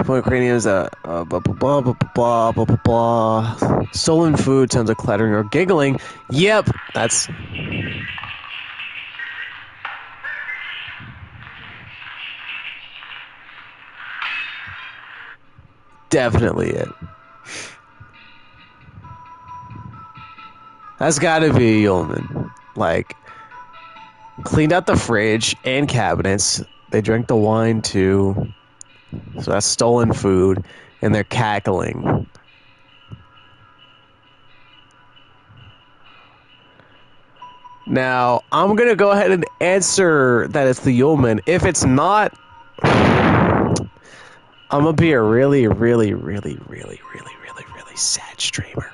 Point cranium is blah blah blah blah blah blah blah blah. Stolen food, sounds like clattering or giggling. Yep, that's... definitely it. That's gotta be Yeoman. Like, cleaned out the fridge and cabinets. They drank the wine too. So that's stolen food. And they're cackling. Now, I'm gonna go ahead and answer that it's the Yeoman. If it's not, I'm gonna be a really, really, really, really, really, really, really sad streamer.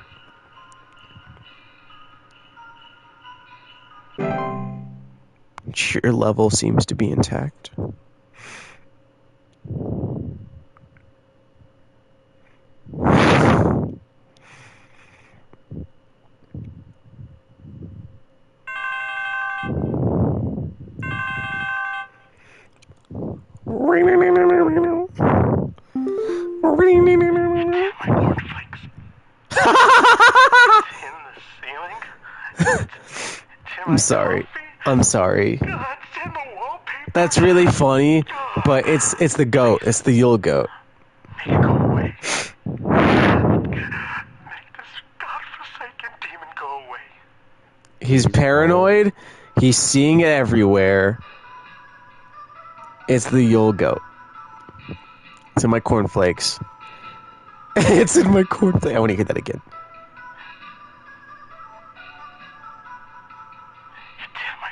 Cheer level seems to be intact. My cornflakes. It's in the ceiling. It's in my I'm sorry. coffee. I'm sorry. God, it's in the wallpaper. That's really funny, but it's the goat. It's the Yule goat. Make it go away. Make this godforsaken demon go away. He's paranoid. He's seeing it everywhere. It's the Yule goat. It's in my cornflakes. It's in my cornflakes. I want to hear that again. It's in my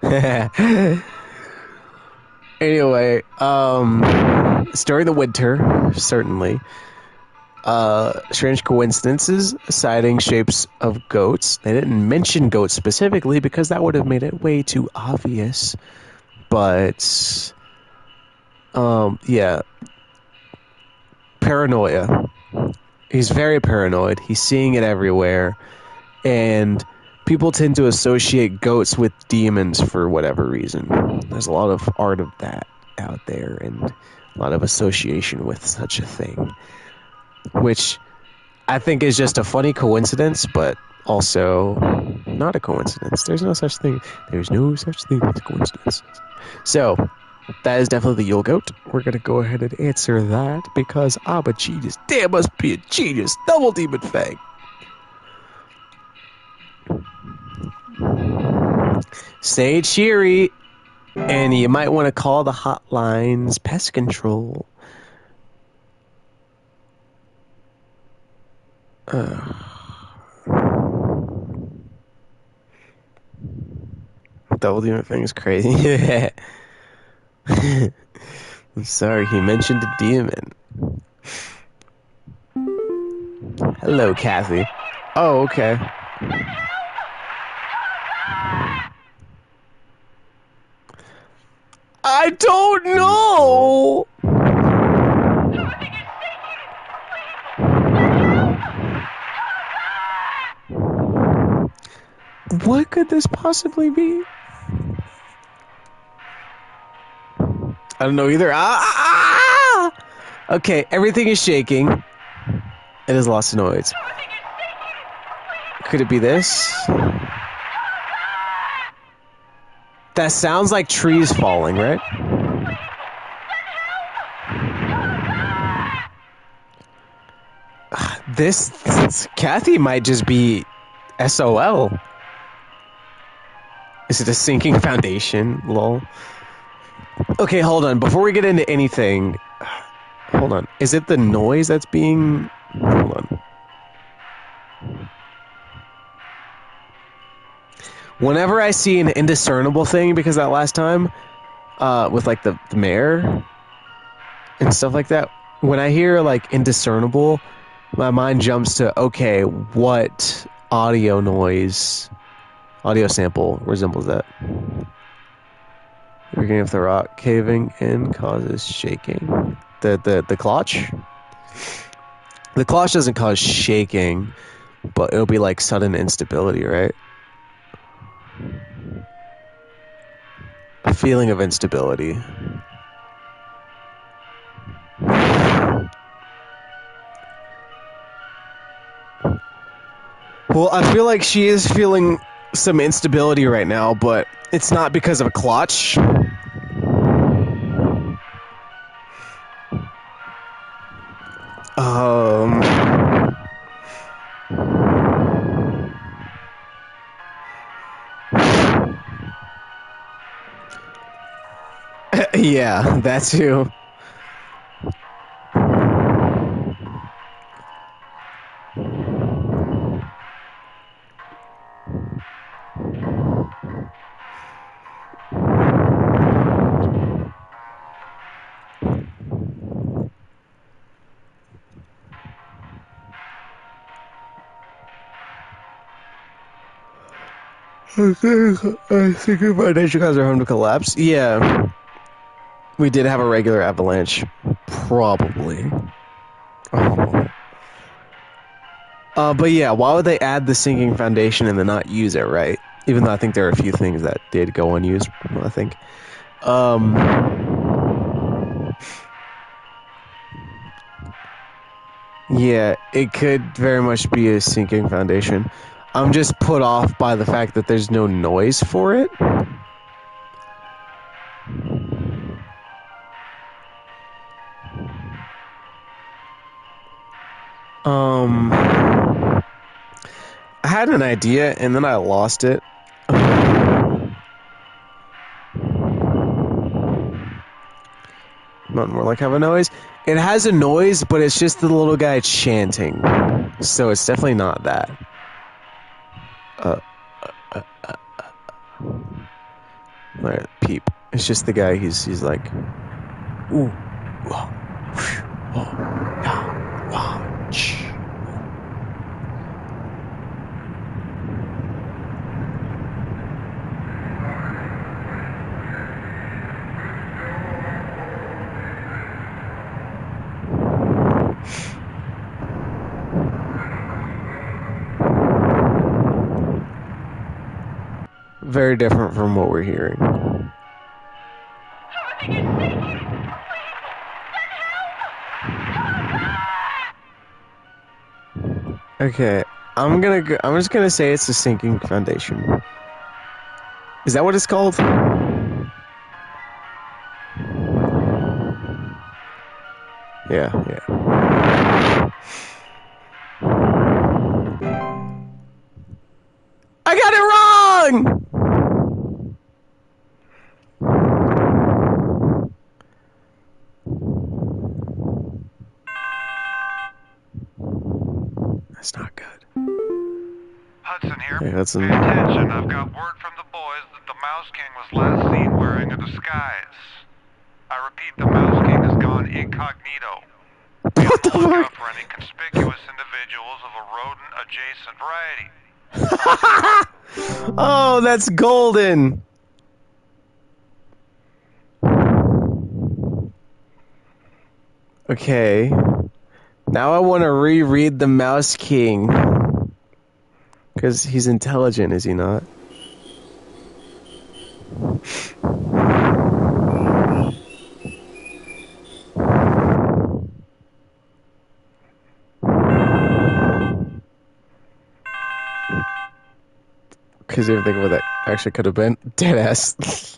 cornflakes. Anyway, it's during the winter, certainly. Strange coincidences, sighting shapes of goats. They didn't mention goats specifically because that would have made it way too obvious. But, yeah. Paranoia. He's very paranoid. He's seeing it everywhere. And people tend to associate goats with demons for whatever reason. There's a lot of art of that out there and a lot of association with such a thing. Which I think is just a funny coincidence, but also not a coincidence. There's no such thing. There's no such thing as coincidences. So, that is definitely the Yule Goat. We're going to go ahead and answer that because I'm a genius. There must be a genius. Double Demon Fang. Stay cheery. And you might want to call the hotlines pest control. Double Demon Fang is crazy. I'm sorry, he mentioned a demon. Hello, Kathy. Oh, okay. I don't know! What could this possibly be? I don't know either. Okay, everything is shaking. It has lots of noise. Could it be this? That sounds like trees falling, right? This Kathy might just be SOL. Is it a sinking foundation? Lol. Okay, hold on. Before we get into anything, hold on. Is it the noise that's being... Hold on. Whenever I see an indiscernible thing, because that last time, with like the mayor and stuff like that, when I hear like indiscernible, my mind jumps to, okay, what audio sample resembles that? Beginning of the rock caving in causes shaking. The clutch? The clutch doesn't cause shaking, but it'll be like sudden instability, right? A feeling of instability. Well, I feel like she is feeling some instability right now, but it's not because of a clutch. Yeah, that too. I think if my nature caused our home to collapse. Yeah. We did have a regular avalanche. Probably. Oh. But yeah, why would they add the sinking foundation and then not use it, right? Even though I think there are a few things that did go unused, I think. Yeah, it could very much be a sinking foundation. I'm just put off by the fact that there's no noise for it. I had an idea and then I lost it. Not more like have a noise. It has a noise, but it's just the little guy chanting. So it's definitely not that. Alright, peep. It's just the guy, he's like, ooh, whoa, whoa, yeah, wow, shh. Very different from what we're hearing. Okay, I'm just gonna say it's a sinking foundation. Is that what it's called? Yeah. I got it wrong! That's not good. Hudson here. Hey, Hudson. Pay attention. I've got word from the boys that the Mouse King was last seen wearing a disguise. I repeat, the Mouse King has gone incognito. Be on the lookout for any conspicuous individuals of a rodent-adjacent variety. Oh, that's golden! Okay. Now I want to reread The Mouse King. Because he's intelligent, is he not? Because you think what that actually could have been? Deadass.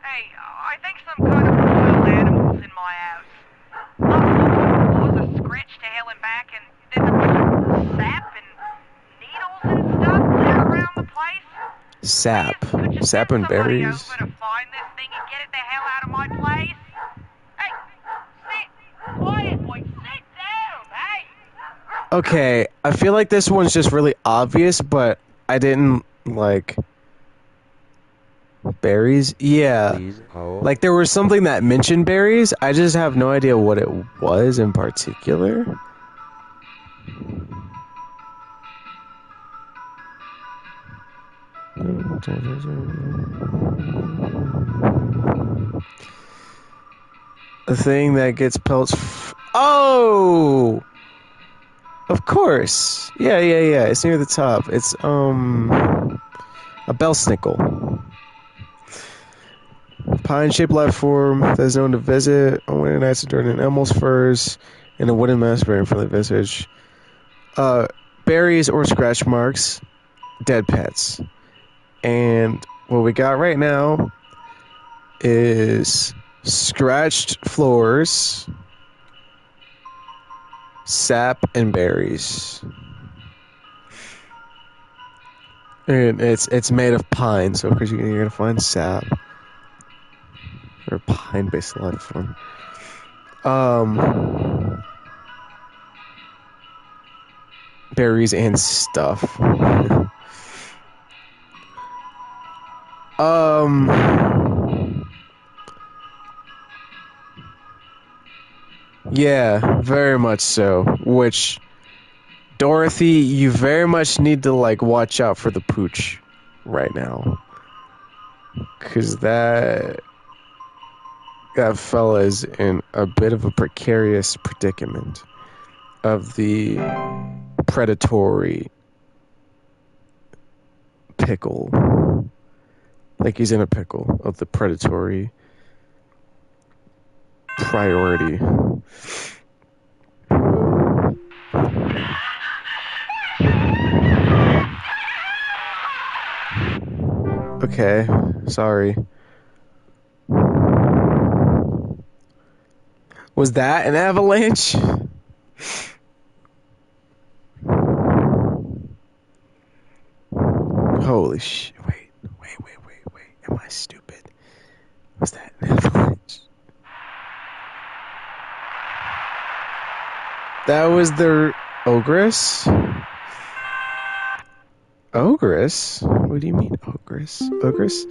Hey, I think some kind of wild animal's in my house. My floors are scratched to hell and back, and there's a bunch of sap and needles and stuff littered around the place. Sap. Could you Sap send and somebody berries? over to find this thing and get it the hell out of my place? Hey, sit quiet, boy. Sit down, hey. Okay, I feel like this one's just really obvious, but I didn't, like... Berries? Yeah. Please hold. Like, there was something that mentioned berries, I just have no idea what it was in particular. The thing that gets pelts... Oh! Of course. Yeah. It's near the top. It's, a bellsnickle. Pine-shaped life form that is known to visit on winter nights during an animal's furs and a wooden mask bearing friendly visage. Berries or scratch marks, dead pets. And what we got right now is scratched floors, sap, and berries. And it's made of pine, so of course you're gonna find sap or pine-based life form. Berries and stuff. Yeah, very much so. Which, Dorothy, you very much need to, like, watch out for the pooch right now. Because that fella is in a bit of a precarious predicament of the predatory pickle. Like, he's in a pickle of the predatory priority. Okay, sorry. Was that an avalanche? Holy shit. Wait. Am I stupid? Was that an avalanche? That was their ogress? Ogress? What do you mean, ogress? Ogress?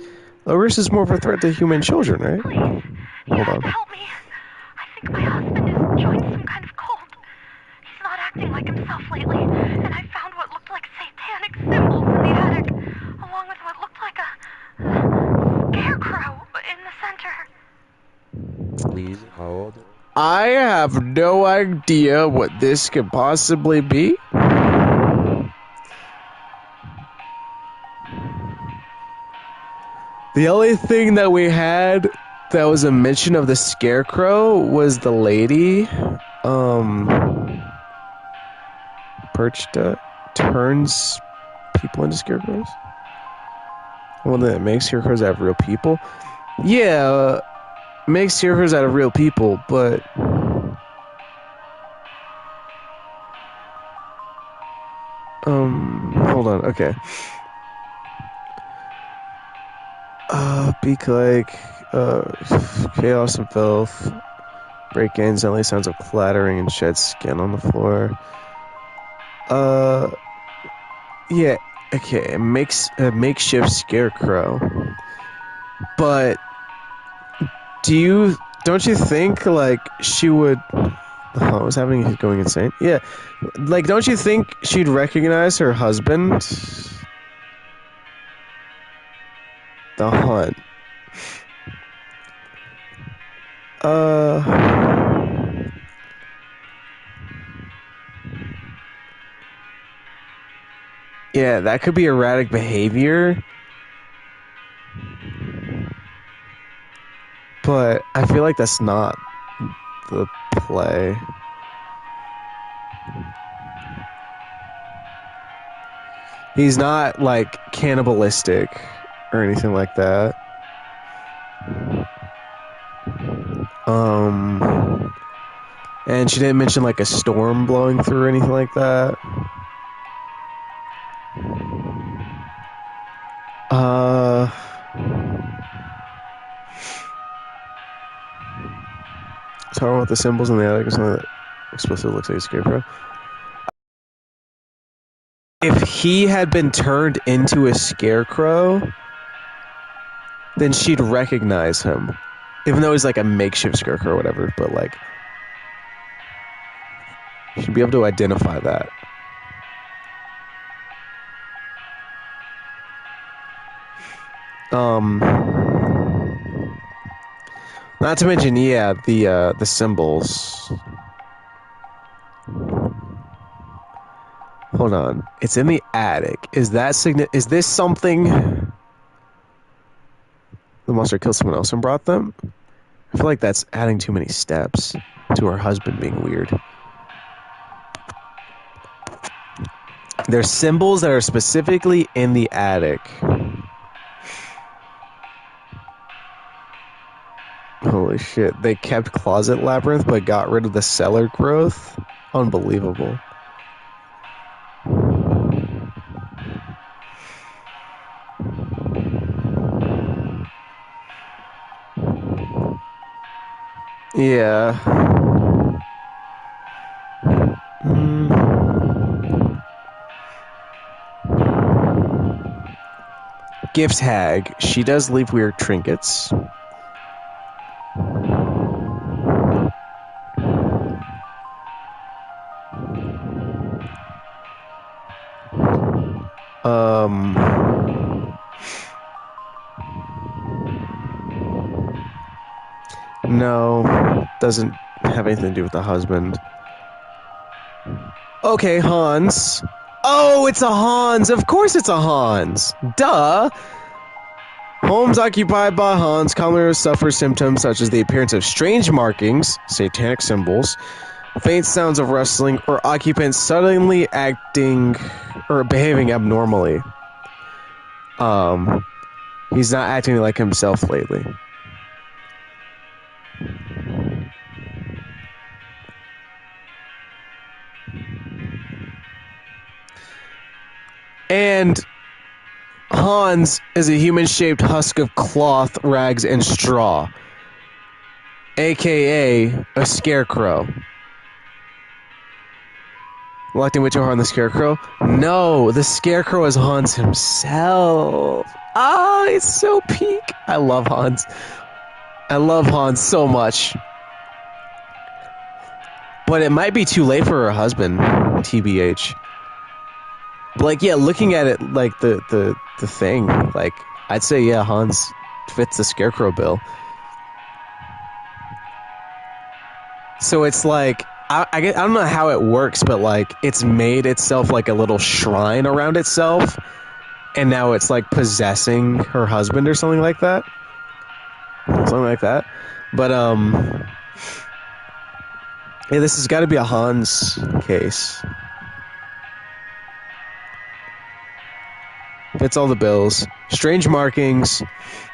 Ogress is more of a threat to human children, right? Please, you Hold have on. to help me. I think my husband is enjoying some kind of cold. He's not acting like himself lately, and I found what looked like satanic symbols in the attic, along with what looked like a scarecrow in the center. Please hold. I have no idea what this could possibly be. The only thing that we had that was a mention of the scarecrow was the lady, perched turns people into scarecrows. Well, that makes scarecrows out of real people. Yeah, makes scarecrows out of real people, but hold on, okay. Beak like, chaos and filth, break-ins, only sounds of clattering and shed skin on the floor. Yeah, okay, it makes a makeshift scarecrow. But don't you think like she would what's happening? He's going insane. Yeah. Like, don't you think she'd recognize her husband? The hunt. Yeah, that could be erratic behavior. But I feel like that's not the play. He's not like cannibalistic or anything like that. And she didn't mention like a storm blowing through or anything like that. Talking about the symbols in the attic or something that explicitly looks like a scarecrow. If he had been turned into a scarecrow, then she'd recognize him. Even though he's like a makeshift scarecrow or whatever, but like she'd be able to identify that. Not to mention, yeah, the symbols. Hold on, it's in the attic. Is this something? The monster killed someone else and brought them? I feel like that's adding too many steps to her husband being weird. There's symbols that are specifically in the attic. Holy shit. They kept Closet Labyrinth but got rid of the cellar growth? Unbelievable. Yeah. Gift hag. She does leave weird trinkets. No, doesn't have anything to do with the husband. Okay, Hans. Oh, it's a Hans. Of course it's a Hans. Duh. Homes occupied by Hans commonly suffer symptoms such as the appearance of strange markings, satanic symbols, faint sounds of rustling, or occupants suddenly acting or behaving abnormally. He's not acting like himself lately. And Hans is a human-shaped husk of cloth, rags, and straw, aka a scarecrow. Electing Witcher on the Scarecrow? No, the Scarecrow is Hans himself. Ah, it's so peak. I love Hans. I love Hans so much. But it might be too late for her husband, TBH. But like, yeah, looking at it like the thing, like, I'd say, yeah, Hans fits the Scarecrow bill. So it's like, I don't know how it works, but like, it's made itself like a little shrine around itself, and now it's like possessing her husband or something like that. Something like that. But, yeah, this has got to be a Hans case. Fits all the bills. Strange markings,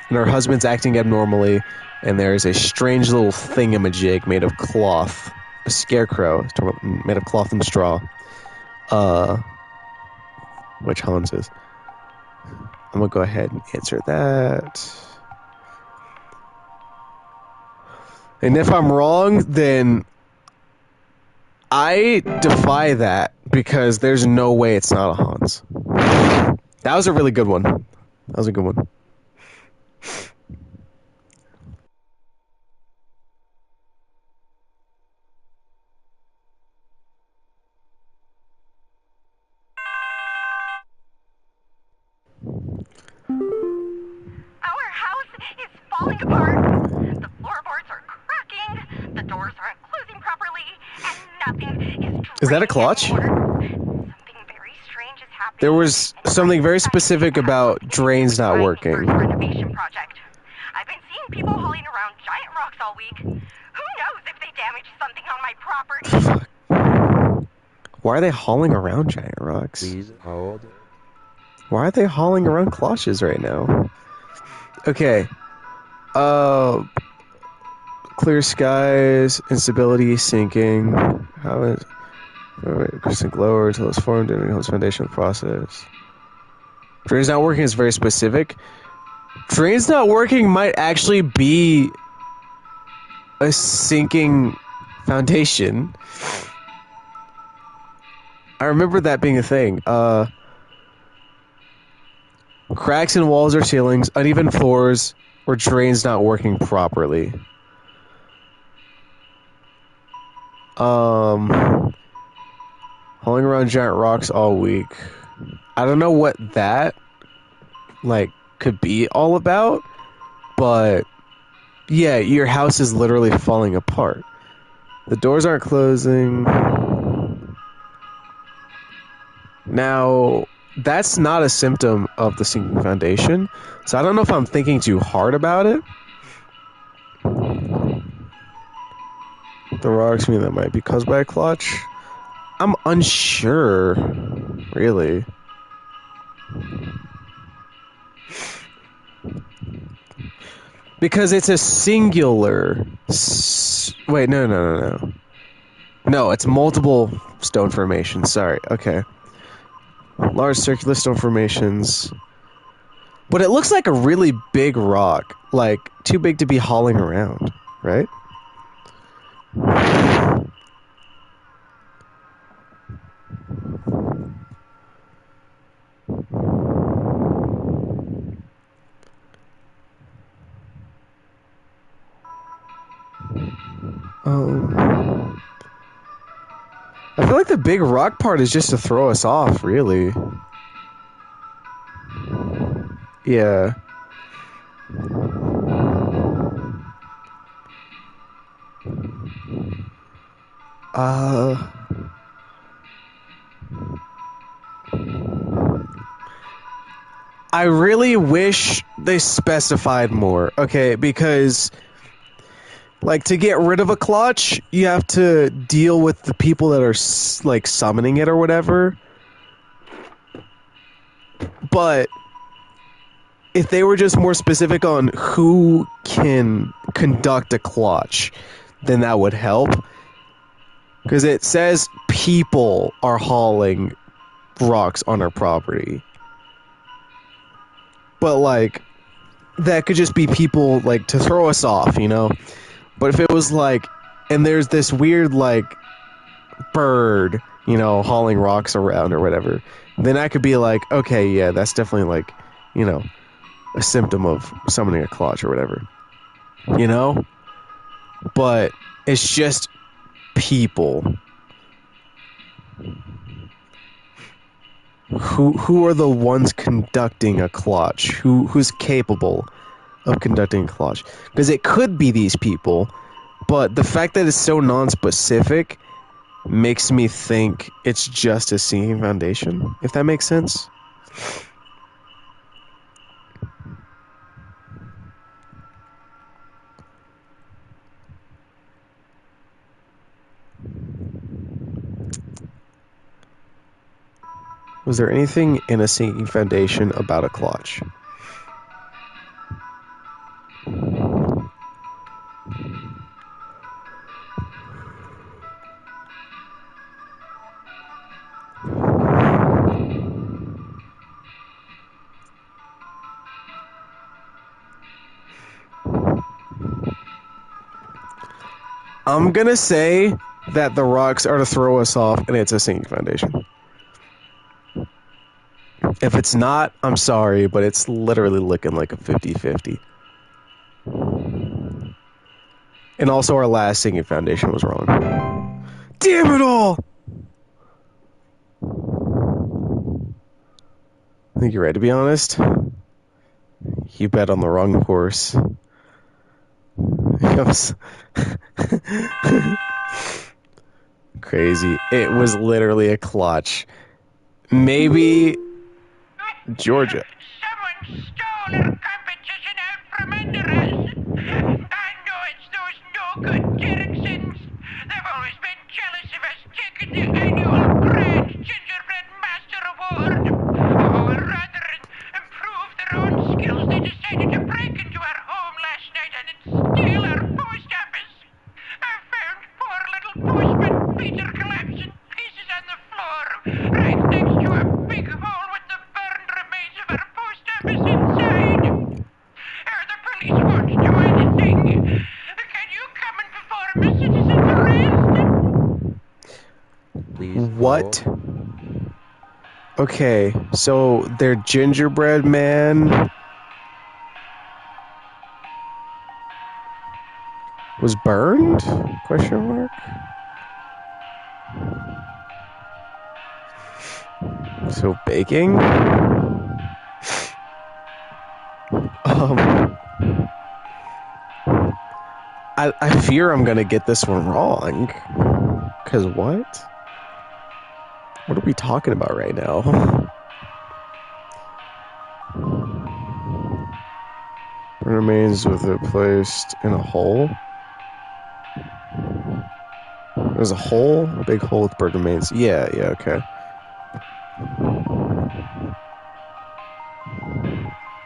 and her husband's acting abnormally, and there's a strange little thingamajig made of cloth. A scarecrow made of cloth and straw. Which Hans is. I'm gonna go ahead and answer that. And if I'm wrong, then I defy that, because there's no way it's not a Hans. That was a really good one. That was a good one. Our house is falling apart. The floorboards are cracking, the doors aren't closing properly, and nothing Is that a clutch? Something very strange is happening. There was something very specific about drains not working. Renovation project. I've been seeing people hauling around giant rocks all week. Who knows if they damaged something on my property? Why are they hauling around giant rocks? Please hold. Why are they hauling around clutches right now? Okay. Clear skies, instability, sinking. How is crystal glower until it's formed in the foundation process. Drains not working is very specific. Drains not working might actually be a sinking foundation. I remember that being a thing. Cracks in walls or ceilings, uneven floors, or drains not working properly. Hauling around giant rocks all week. I don't know what that, like, could be all about, but yeah, your house is literally falling apart. The doors aren't closing. Now, that's not a symptom of the sinking foundation, so I don't know if I'm thinking too hard about it. The rocks mean that might be caused by a clutch. I'm unsure, really. Because it's a singular... Wait, no. No, it's multiple stone formations. Sorry, okay. Large circular stone formations. But it looks like a really big rock. Like, too big to be hauling around, right? I feel like the big rock part is just to throw us off, really. Yeah. I really wish they specified more, okay? Because, like, to get rid of a clutch, you have to deal with the people that are, like, summoning it or whatever. But if they were just more specific on who can conduct a clutch, then that would help. Because it says people are hauling rocks on our property. But, like, that could just be people, like, to throw us off, you know? But if it was, like, and there's this weird, like, bird, you know, hauling rocks around or whatever, then I could be like, okay, yeah, that's definitely, like, you know, a symptom of summoning a clutch or whatever, you know? But it's just people. Who are the ones conducting a clutch? Who's capable of conducting a clutch? Because it could be these people, but the fact that it's so non-specific makes me think it's just a singing foundation, if that makes sense. Was there anything in a sinking foundation about a clutch? I'm gonna say that the rocks are to throw us off and it's a sinking foundation. If it's not, I'm sorry, but it's literally looking like a 50-50. And also our last sinking foundation was wrong. Damn it all! I think you're right, to be honest. You bet on the wrong horse. Crazy. It was literally a clutch. Maybe Georgia. Someone stole our competition out from under us. I know it's those no-good Derricksons. They've always been jealous of us taking the annual Grand Gingerbread Master Award. Oh, rather than improve their own skills, they decided to break into our home last night and steal our post office. I found poor little postman Peter collapsed in pieces on the floor, right next to a big hole with the burned remains of our post office inside. The police won't do anything. Can you come and perform a citizen's arrest? Please What? hold. Okay, so their gingerbread man was burned? Question mark? So baking? I fear I'm gonna get this one wrong. Cause what? What are we talking about right now? Remains with it placed in a hole. There's a hole, a big hole with bird remains. Yeah, okay.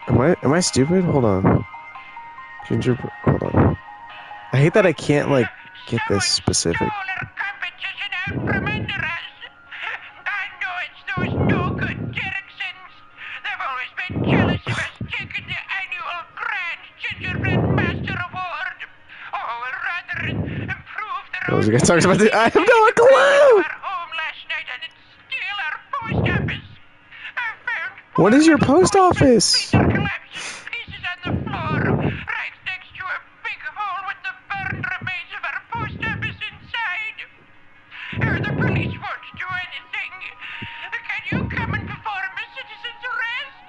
Am I stupid? Hold on. Gingerbread. Hold on. I hate that I can't like get this specific. Stole our competition out from under us. I know it's those no-good Derricksons. They've always been jealous of us taking the annual Grand Gingerbread Master Award. Oh, rather than improve their What was own you guys talking about? I have no our clue. home last night and steal our post office. I found What is your post office? Peter collapsed in pieces on the floor, right next to a big hole with the burned remains of our post office inside. The police won't do anything. Can you come and perform a citizen's arrest?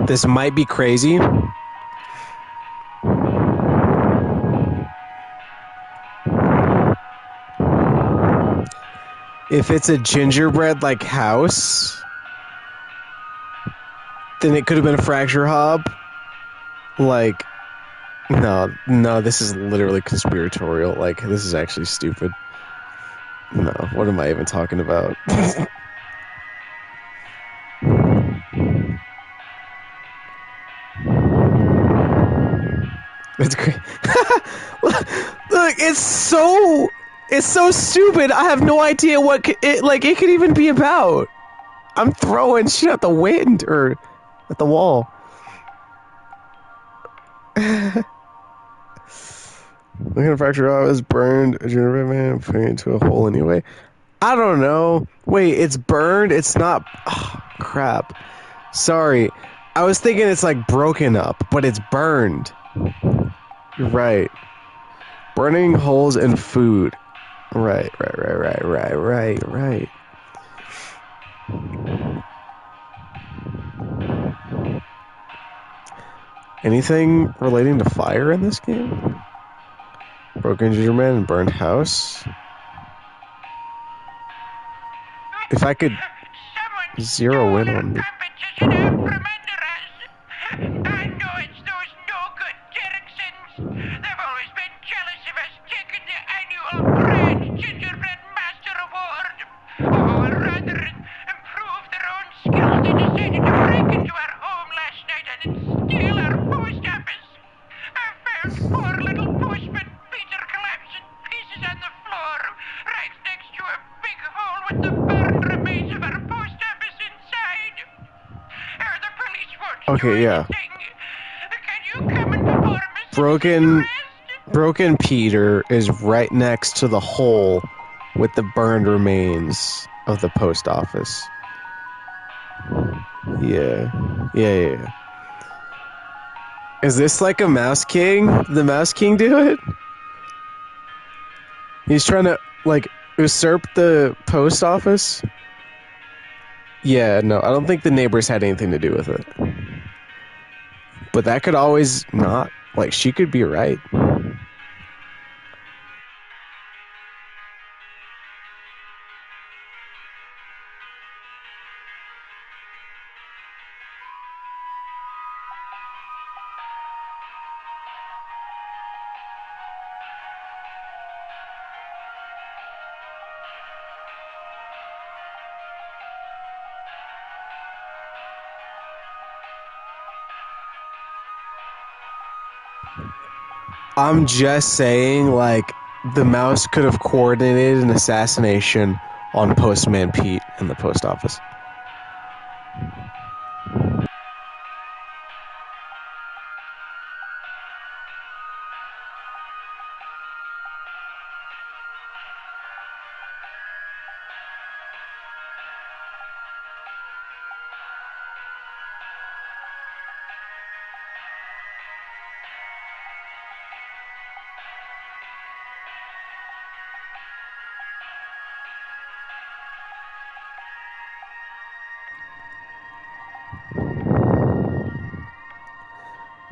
This might be crazy, If it's a gingerbread-like house, then it could have been a fracture hob. Like, no, this is literally conspiratorial. Like, this is actually stupid. No, what am I even talking about? It's great. Look, it's so stupid. I have no idea what it could even be about. I'm throwing shit at the wind or at the wall. Looking at fracture off is burned. A gingerbread man putting it into a hole anyway. I don't know. Wait, it's burned. It's not. Oh, crap. Sorry. I was thinking it's like broken up, but it's burned. You're right. Burning holes in food. Right. Anything relating to fire in this game? Broken gingerbread and burned house? If I could zero in on me. I know it's those no-good Derricksons. They've always been jealous of us taking the annual Brand Gingerbread Master Award. Oh, rather than improve their own skills, they decided to break into our home last night and steal our post office. I found poor little postman Peter collapsed in pieces on the floor, right next to a big hole with the burned remains of our post office inside. The police won't do Yeah. anything. Can you come and perform a citizen's arrest? Broken Peter is right next to the hole with the burned remains of the post office. Yeah. Is this like a Mouse King? Did the Mouse King do it? He's trying to, like, usurp the post office? Yeah, no, I don't think the neighbors had anything to do with it. But that could always not. Like, she could be right. I'm just saying, like, the mouse could have coordinated an assassination on Postman Pete in the post office.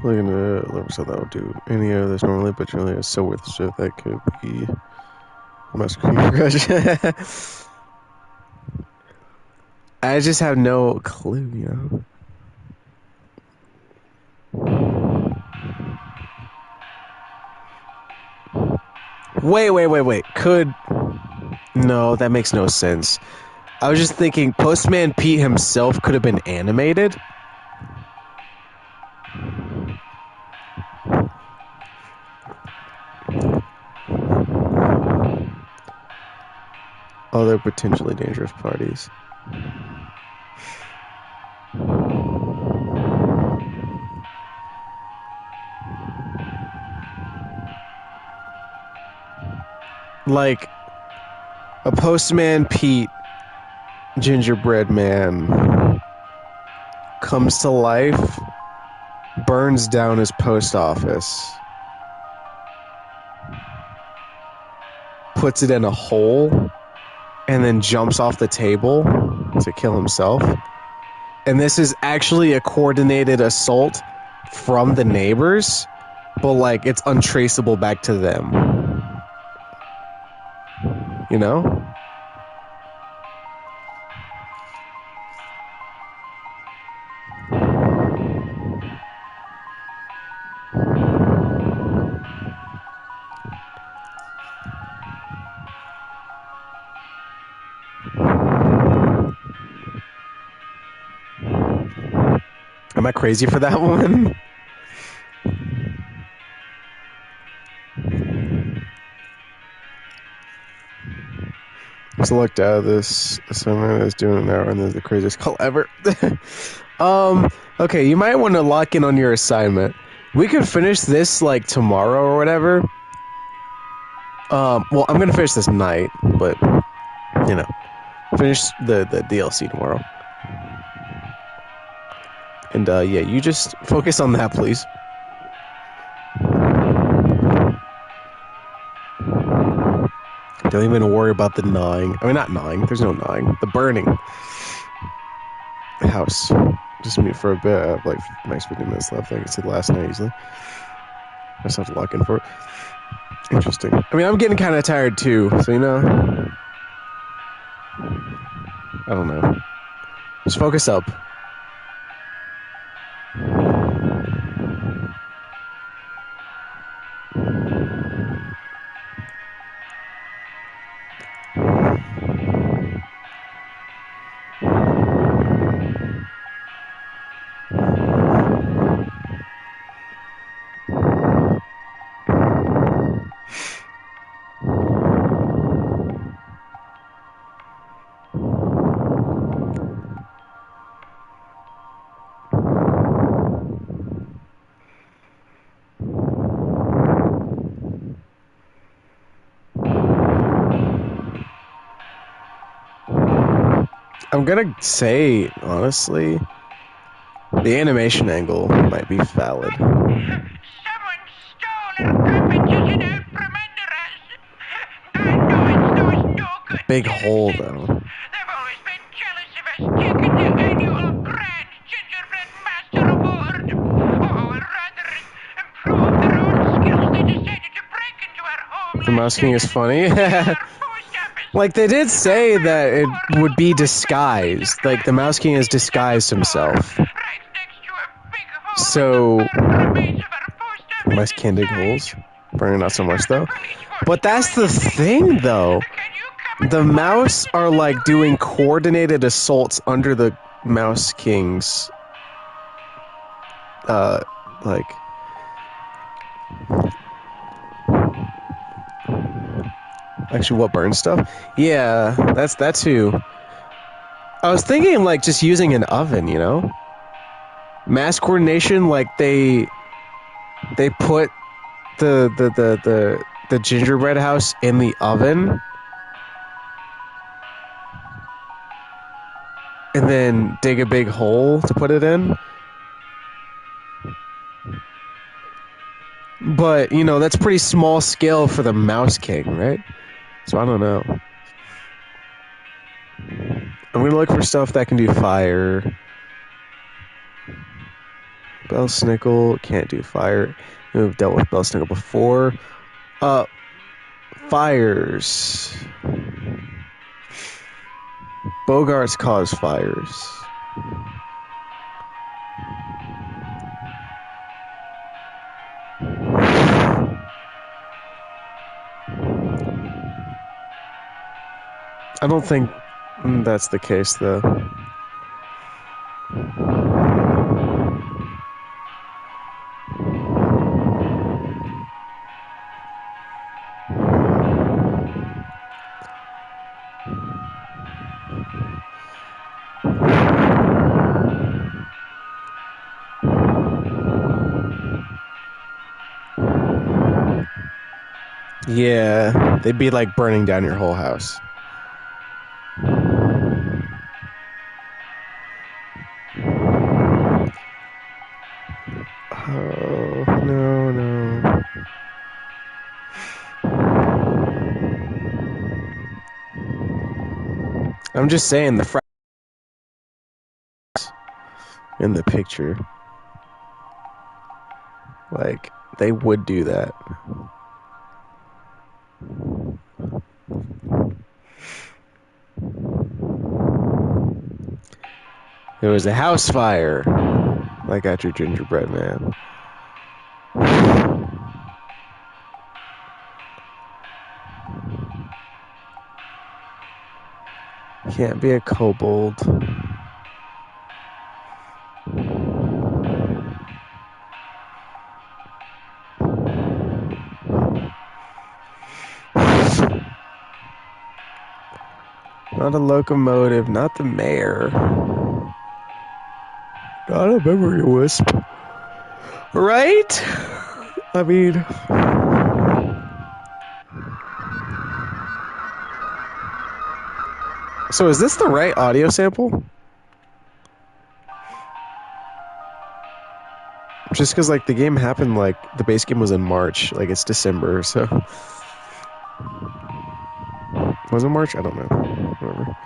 Looking at looks like that would do any of this normally, but generally it's so worth shit that could be must crush. I just have no clue, you know. Wait. No, that makes no sense. I was just thinking Postman Pete himself could have been animated. Other potentially dangerous parties. Like a Postman Pete gingerbread man comes to life, burns down his post office, puts it in a hole, and then jumps off the table to kill himself. And this is actually a coordinated assault from the neighbors, but like it's untraceable back to them. You know? of crazy for that one. Select out of this assignment is doing an hour and there's the craziest call ever. Okay, you might want to lock in on your assignment. We could finish this like tomorrow or whatever. Well, I'm gonna finish this night, but you know, finish the DLC tomorrow. And yeah, you just focus on that, please. Don't even worry about the gnawing. I mean, not gnawing. There's no gnawing. The burning. The house. Just meet for a bit. I have like max 15 minutes left, like I said last night easily. I just have to lock in for it. Interesting. I mean, I'm getting kind of tired too, so you know. I don't know. Just focus up. I'm gonna say, honestly, the animation angle might be valid. Someone stole our competition out from under us. I know it's no good. Big hole, though. They've always been jealous of us taking the annual Grand Gingerbread Master Award. Or rather, improve their own skills, they decided to break into our home. The Mouse King is funny. Like, they did say that it would be disguised. Like, the Mouse King has disguised himself. So, Mice can dig holes. Burning not so much, though. But that's the thing, though. The mouse are, like, doing coordinated assaults under the Mouse King's, like... Actually, what burns stuff? Yeah, that's who. I was thinking, like, just using an oven, you know? Mass coordination, like, they put the gingerbread house in the oven and then dig a big hole to put it in. But, you know, that's pretty small scale for the Mouse King, right? So I don't know. I'm gonna look for stuff that can do fire. Bellsnickle can't do fire. We've dealt with Bellsnickle before. Fires. Bogarts cause fires. I don't think that's the case, though. Yeah, they'd be like burning down your whole house. Oh, no. I'm just saying the in the picture. Like, they would do that. There was a house fire. Like at your gingerbread man. Can't be a kobold. Not a locomotive, not the mayor. Not a memory wisp. Right? I mean... So is this the right audio sample? Just because, like, the game happened, like, the base game was in March. Like, it's December, so... Was it March? I don't know. Whatever.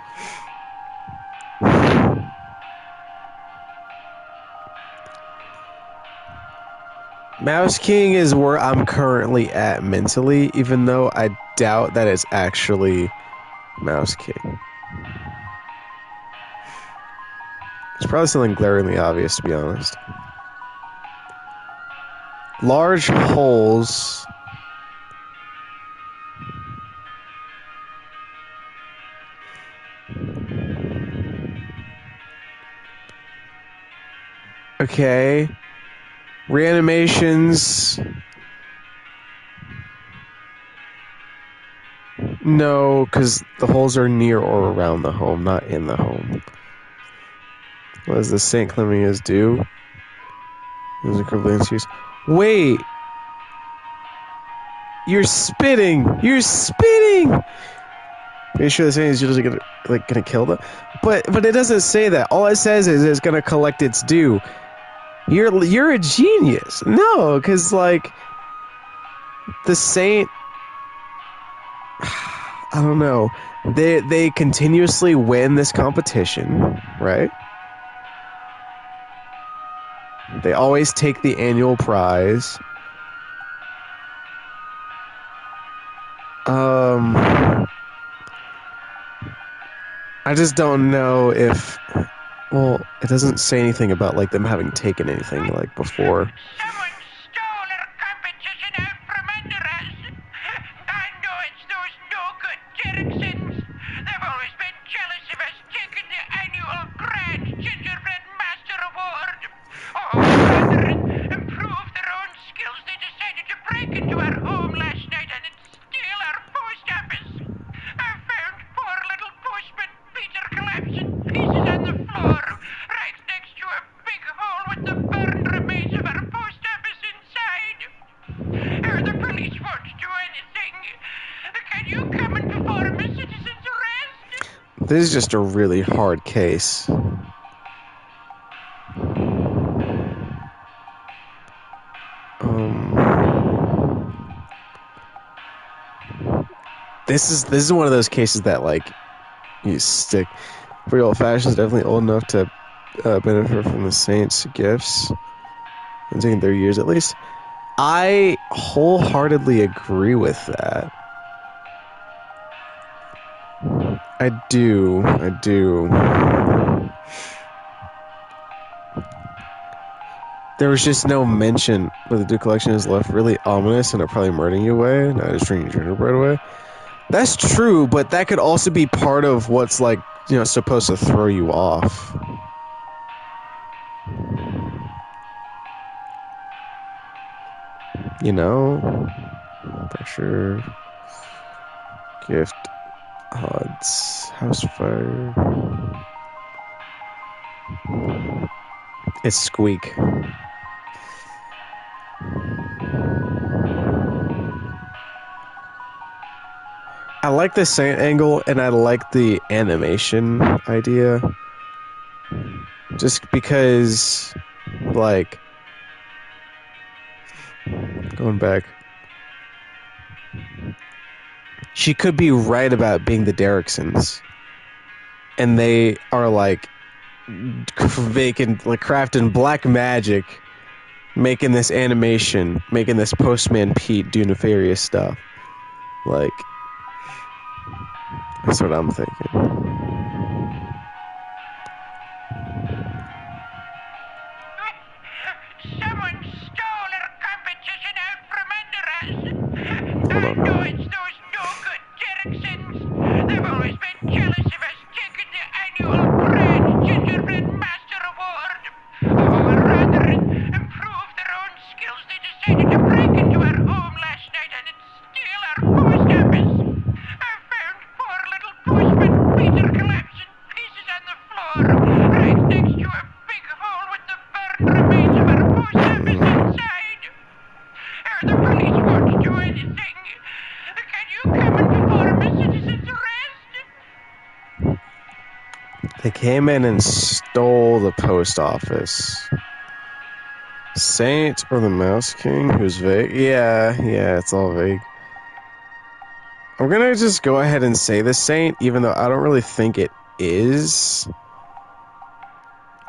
Mouse King is where I'm currently at mentally, even though I doubt that it's actually Mouse King. It's probably something glaringly obvious, to be honest. Large holes. Okay. Reanimations. No, because the holes are near or around the home, not in the home. What does the St. Clementius do? Those equivalents use. Wait! You're spitting! You're spitting! Are you sure the St. is usually gonna kill them? But it doesn't say that. All it says is it's gonna collect its due. You're a genius. No, because like the Saint, I don't know. They continuously win this competition, right? They always take the annual prize. I just don't know if... Well, it doesn't say anything about, like, them having taken anything, like, before. Someone stole our competition out from under us. I know it's those no-good Derricksons. They've always been jealous of us taking the annual Grand Gingerbread Master Award. Oh, rather than improve their own skills, they decided to break into our home last night and steal our post office. I found poor little postman Peter collapsing pieces on the floor, right next to a big hole with the burned remains of our post office inside. The police won't do anything. Can you come and perform a citizen's arrest? This is just a really hard case. This is one of those cases that, like, you stick. Pretty old fashioned is definitely old enough to benefit from the Saints' gifts. And taking their years at least. I wholeheartedly agree with that. I do. There was just no mention, but the Duke collection is left really ominous and are probably murdering you away, not just drinking gingerbread away. That's true, but that could also be part of what's, like, you know, supposed to throw you off. You know? Pressure. Gift. Odds. House fire. It's squeak. I like the Saint angle, and I like the animation idea. Just because, like, going back, she could be right about being the Derricksons, and they are like crafting black magic, making this animation, making this Postman Pete do nefarious stuff. Like, that's what I'm thinking. Someone stole our competition out from under us. Hold I on. know it's those no-good Derricksons. They've always been jealous of us taking the annual Grand Gingerbread Master Award. Oh, rather than improve their own skills, they decided to break into our home last night and steal our post office. I found poor little postman Peter anything. Can you come and perform a citizen's arrest? They came in and stole the post office. Saint or the Mouse King? Who's vague? Yeah, it's all vague. I'm gonna just go ahead and say the Saint, even though I don't really think it is.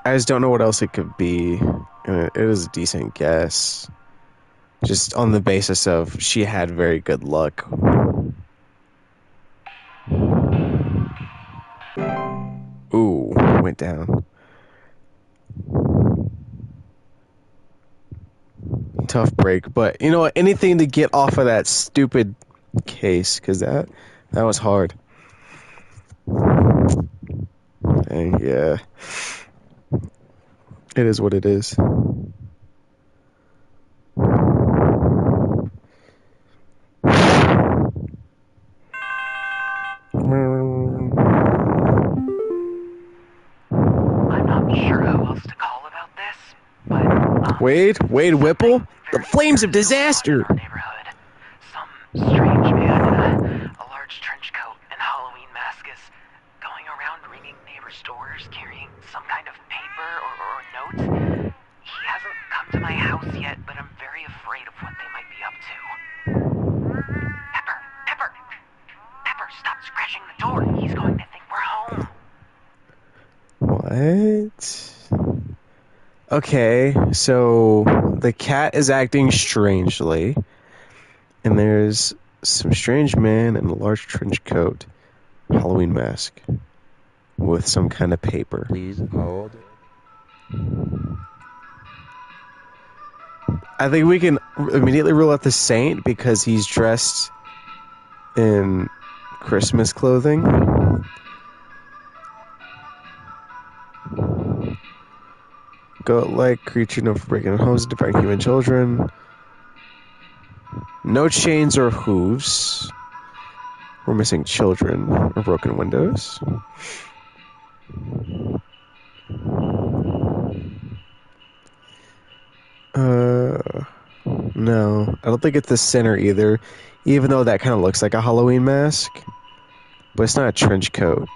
I just don't know what else it could be. And it is a decent guess. Just on the basis of she had very good luck. Ooh, went down. Tough break, but you know what? Anything to get off of that stupid case, because that was hard. Dang, yeah. It is what it is. I'm not sure who else to call about this, but Wade Whipple? The flames of disaster! in our neighborhood. Some strange man in a large trench coat and Halloween mask is going around ringing neighbor stores carrying some kind of paper or note. He hasn't come to my house yet, but I'm very afraid of what they might be up to. Pepper, stop scratching the door. He's going to think we're home. What? Okay, so the cat is acting strangely, and there's some strange man in a large trench coat, Halloween mask, with some kind of paper. Please hold. I think we can immediately rule out the Saint because he's dressed in Christmas clothing. Goat-like creature known for breaking homes and devouring human children. No chains or hooves. We're missing children or broken windows. No. I don't think it's the center either, even though that kind of looks like a Halloween mask. But it's not a trench coat.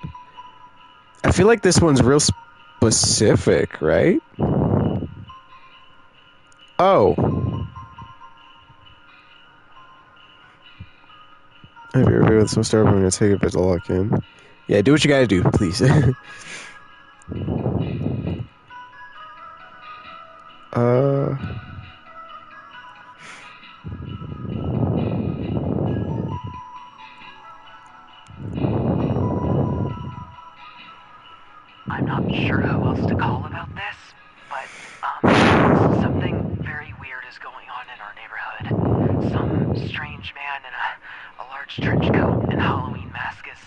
I feel like this one's real specific, right? Oh. If you're with some stuff, I'm gonna take a bit to lock in. Yeah, do what you gotta do, please. I'm not sure who else to call about this, but something very weird is going on in our neighborhood. Some strange man in a large trench coat and Halloween mask is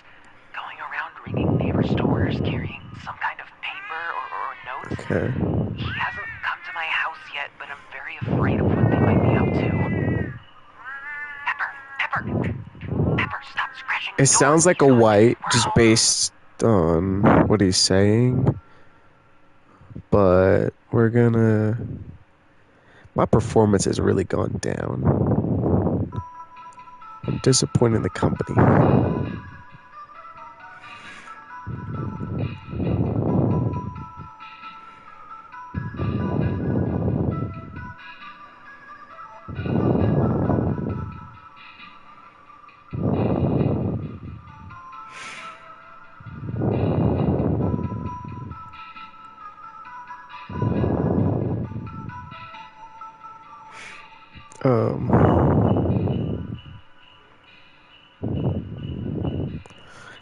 going around ringing neighbor stores carrying some kind of paper or note. Okay. He hasn't come to my house yet, but I'm very afraid of what they might be up to. Pepper, stop scratching the It door. sounds like a He's going to white, think we're just home. based on what he's saying. But we're gonna... My performance has really gone down. I'm disappointed in the company.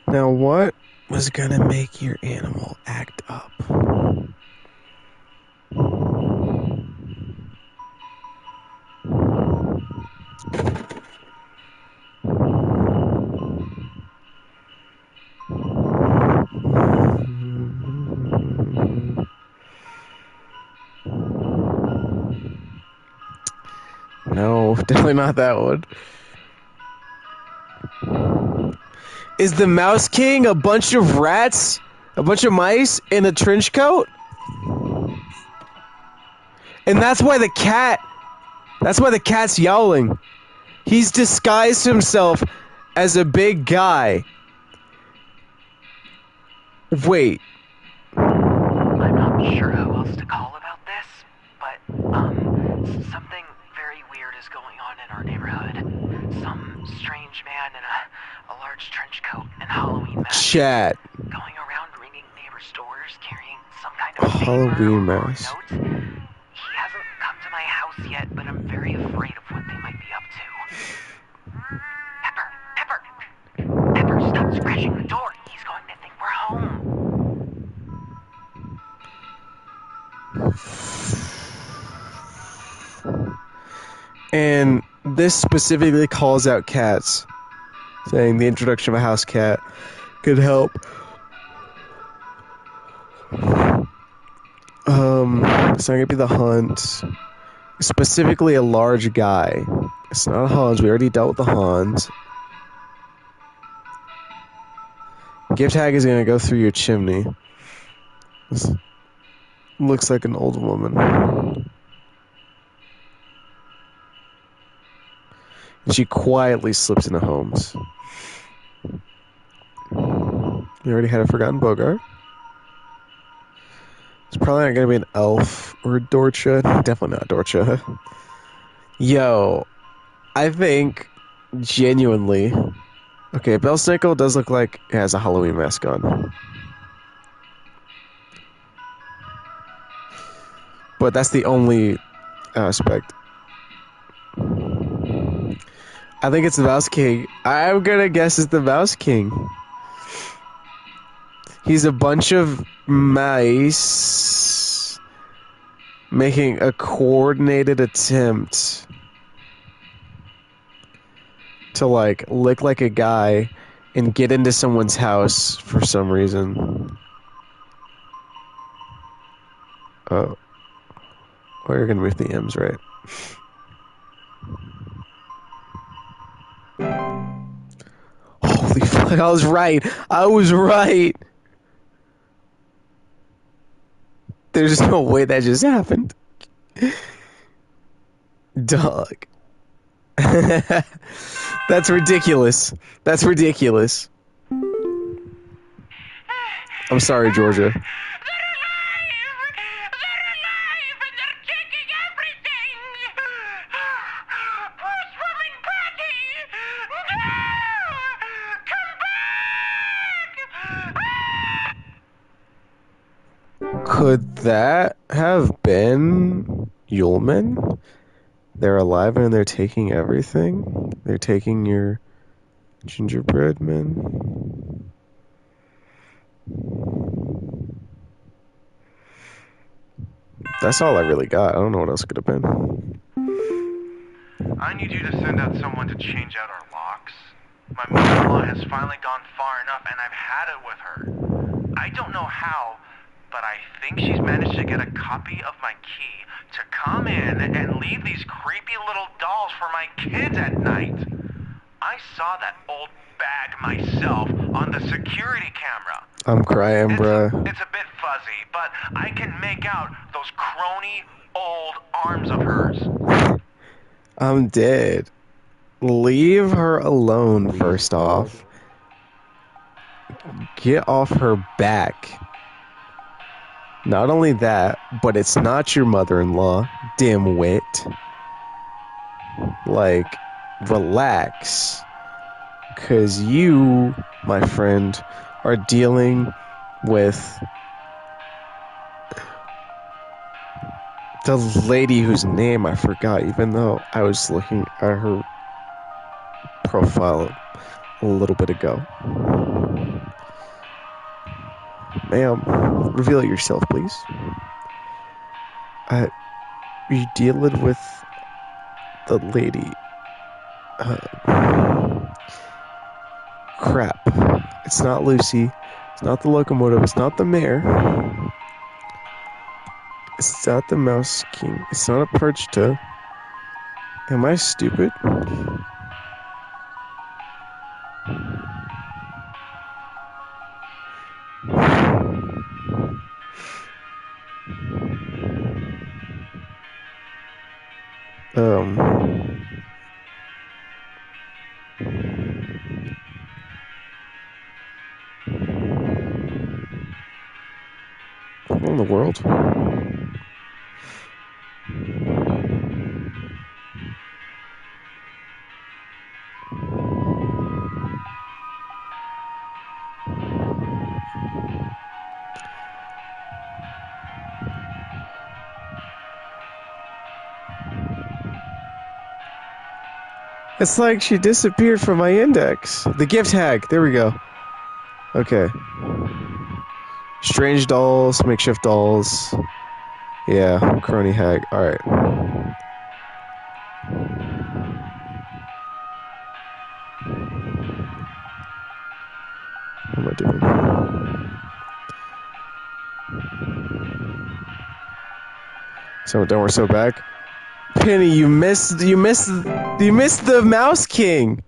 Now what was gonna make your animal act up? No, definitely not that one. Is the Mouse King a bunch of rats? A bunch of mice in a trench coat? And that's why the cat's yowling. He's disguised himself as a big guy. Wait. I'm not sure who else to call about this, but, something very weird is going on in our neighborhood. Some strange man in a large trench coat and Halloween mask. Chat. Going around ringing neighbors' doors, carrying some kind of Halloween paper or mask. note. He hasn't come to my house yet, but I'm very afraid of what they might be up to. Pepper, stop scratching the door. He's going to think we're home. And this specifically calls out cats, saying the introduction of a house cat could help. It's not gonna be the hunt. Specifically a large guy. It's not a Hans. We already dealt with the Hans. Gift tag is gonna go through your chimney. This looks like an old woman. And she quietly slips into homes. We already had a forgotten Bogart. It's probably not gonna be an elf or a Dorcha. Definitely not a Dorcha. Yo, I think genuinely. Okay, Belsnickel does look like it has a Halloween mask on. But that's the only aspect. I think it's the Mouse King. I'm gonna guess it's the Mouse King. He's a bunch of mice making a coordinated attempt to, like, look like a guy and get into someone's house for some reason. Oh. Oh, you're gonna move the M's, right? Holy fuck, I was right. I was right. There's no way that just happened. Dog. That's ridiculous. That's ridiculous. I'm sorry, Georgia. They're alive! And they're taking everything! Who's swimming Patty? No! Come back! Could that have been Yulman? They're alive and they're taking everything? They're taking your gingerbread man? That's all I really got. I don't know what else could have been. I need you to send out someone to change out our locks. My mother-in-law has finally gone far enough, and I've had it with her. I don't know how, but I think she's managed to get a copy of my key to come in and leave these creepy little dolls for my kids at night. I saw that old bag myself on the security camera. I'm crying, bruh. It's a bit fuzzy, but I can make out those crony old arms of hers. I'm dead. Leave her alone, first off. Get off her back. Not only that, but it's not your mother-in-law, dimwit. Like, relax. 'Cause you, my friend, are dealing with the lady whose name I forgot, even though I was looking at her profile a little bit ago. Ma'am, reveal yourself, please. You dealing with the lady. Crap. It's not Lucy. It's not the locomotive. It's not the mayor. It's not the Mouse King. It's not a Perchta. Am I stupid? What in the world? It's like she disappeared from my index. The gift hag. There we go. Okay. Strange dolls, makeshift dolls. Yeah, crony hag. Alright. What am I doing? So don't we're so back. Penny, you missed the Mouse King.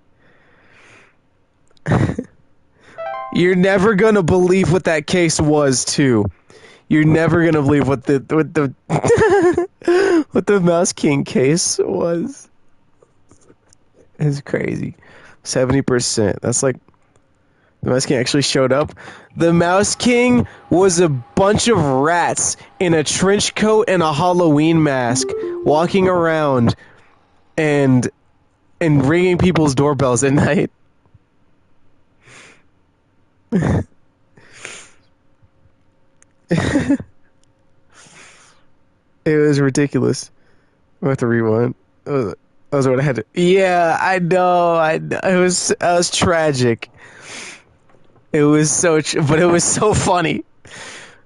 You're never gonna believe what that case was, too. You're never gonna believe what the what the Mouse King case was. It's crazy. 70%. That's like the Mouse King actually showed up. The Mouse King was a bunch of rats in a trench coat and a Halloween mask, walking around and ringing people's doorbells at night. It was ridiculous. I have to rewind. That was what I had to. Yeah, I know. It was tragic. It was but it was so funny.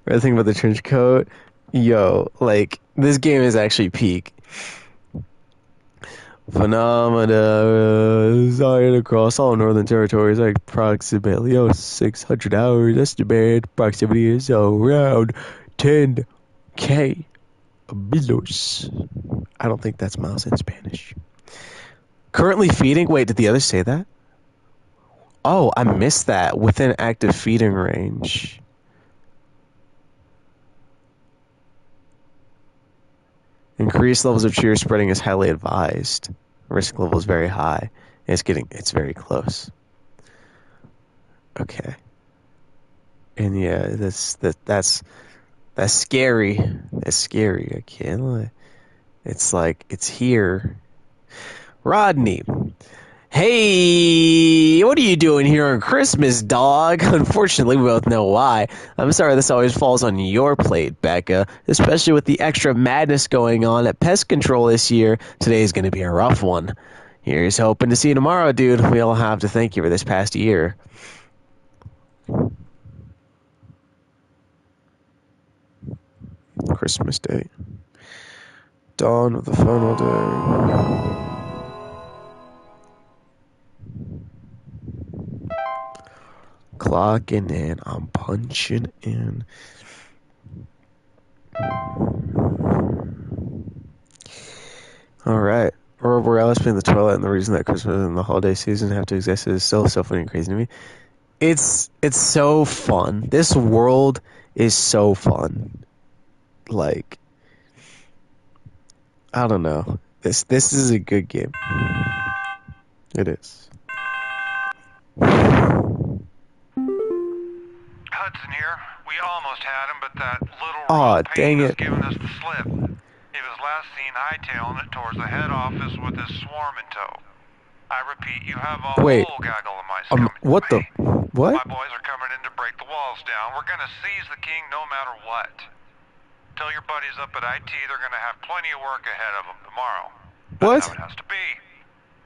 I think about the trench coat. Yo, like this game is actually peak. Phenomena reside across all northern territories, like approximately 600 hours. Estimated proximity is around 10k kilos. I don't think that's miles in Spanish. Currently feeding. Wait, did the others say that? Oh, I missed that. Within active feeding range. Increased levels of cheer spreading is highly advised. Risk level is very high. It's very close. Okay. And yeah, that's scary. That's scary. I can't lie. It's like, it's here. Rodney. Hey, what are you doing here on Christmas, dog? Unfortunately, we both know why. I'm sorry this always falls on your plate, Becca, especially with the extra madness going on at Pest Control this year. Today's going to be a rough one. Here's hoping to see you tomorrow, dude. We all have to thank you for this past year. Christmas Day. Dawn of the final day. Clocking in, I'm punching in. Alright. Aurora Borealis being the twilight, and the reason that Christmas and the holiday season have to exist is so funny and crazy to me. It's so fun. This world is so fun. Like, I don't know. This is a good game. It is. Hudson here. We almost had him, but that little dang has it. given us the slip. He was last seen hightailing it towards the head office with his swarm in tow. I repeat, you have a Wait. whole gaggle of mice coming What your the? way. What? My boys are coming in to break the walls down. We're gonna seize the king no matter what. Tell your buddies up at IT they're gonna have plenty of work ahead of them tomorrow. What? That's how it has to be.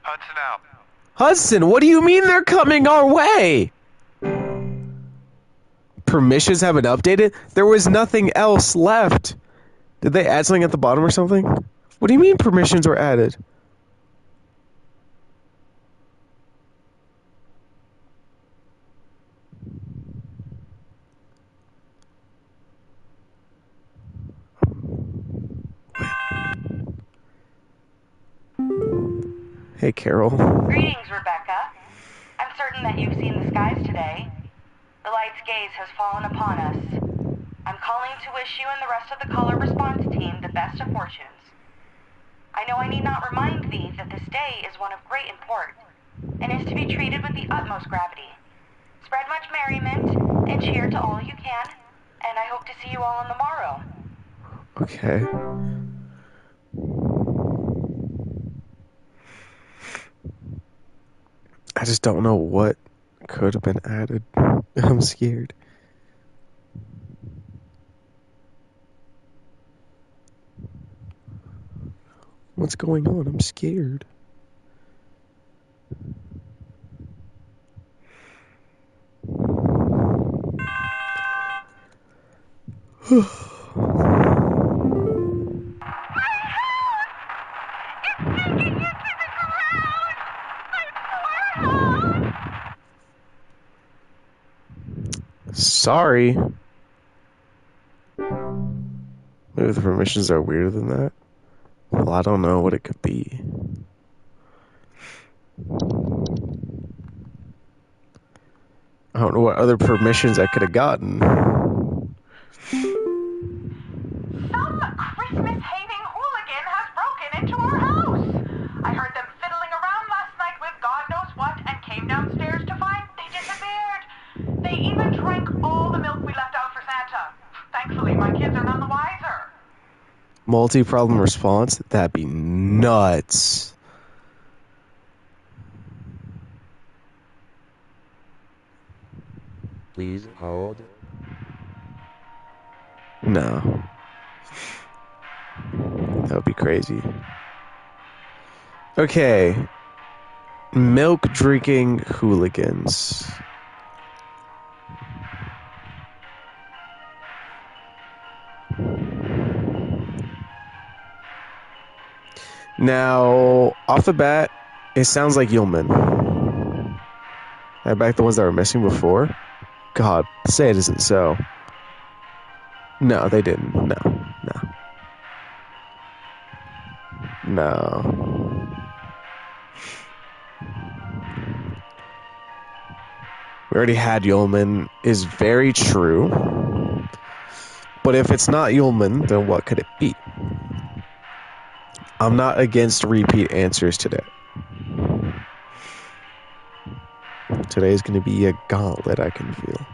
Hudson out. Hudson, what do you mean they're coming our way? Permissions haven't updated? There was nothing else left. Did they add something at the bottom or something? What do you mean permissions were added? Hey, Carol. Greetings, Rebecca. I'm certain that you've seen the skies today. The light's gaze has fallen upon us. I'm calling to wish you and the rest of the caller response team the best of fortunes. I know I need not remind thee that this day is one of great import. and is to be treated with the utmost gravity. Spread much merriment and cheer to all you can, and I hope to see you all on the morrow. Okay. I just don't know what could have been added. I'm scared. What's going on? I'm scared. Sorry. Maybe the permissions are weirder than that. Well, I don't know what it could be. I don't know what other permissions I could have gotten. Some Christmas-hating hooligan has broken into our house. I heard them fiddling around last night with God knows what and came downstairs to find they disappeared. They even drank all the milk we left out for Santa. Thankfully, my kids are none the wiser. Multi-problem response? That'd be nuts. Please hold. No. That would be crazy. Okay. Milk drinking hooligans. Now, off the bat, it sounds like Yeoman. I back the ones that were missing before. God, say it isn't so. No, they didn't. No. We already had Yeoman is very true. But if it's not Yeoman, then what could it be? I'm not against repeat answers today. Today's going to be a gauntlet, I can feel.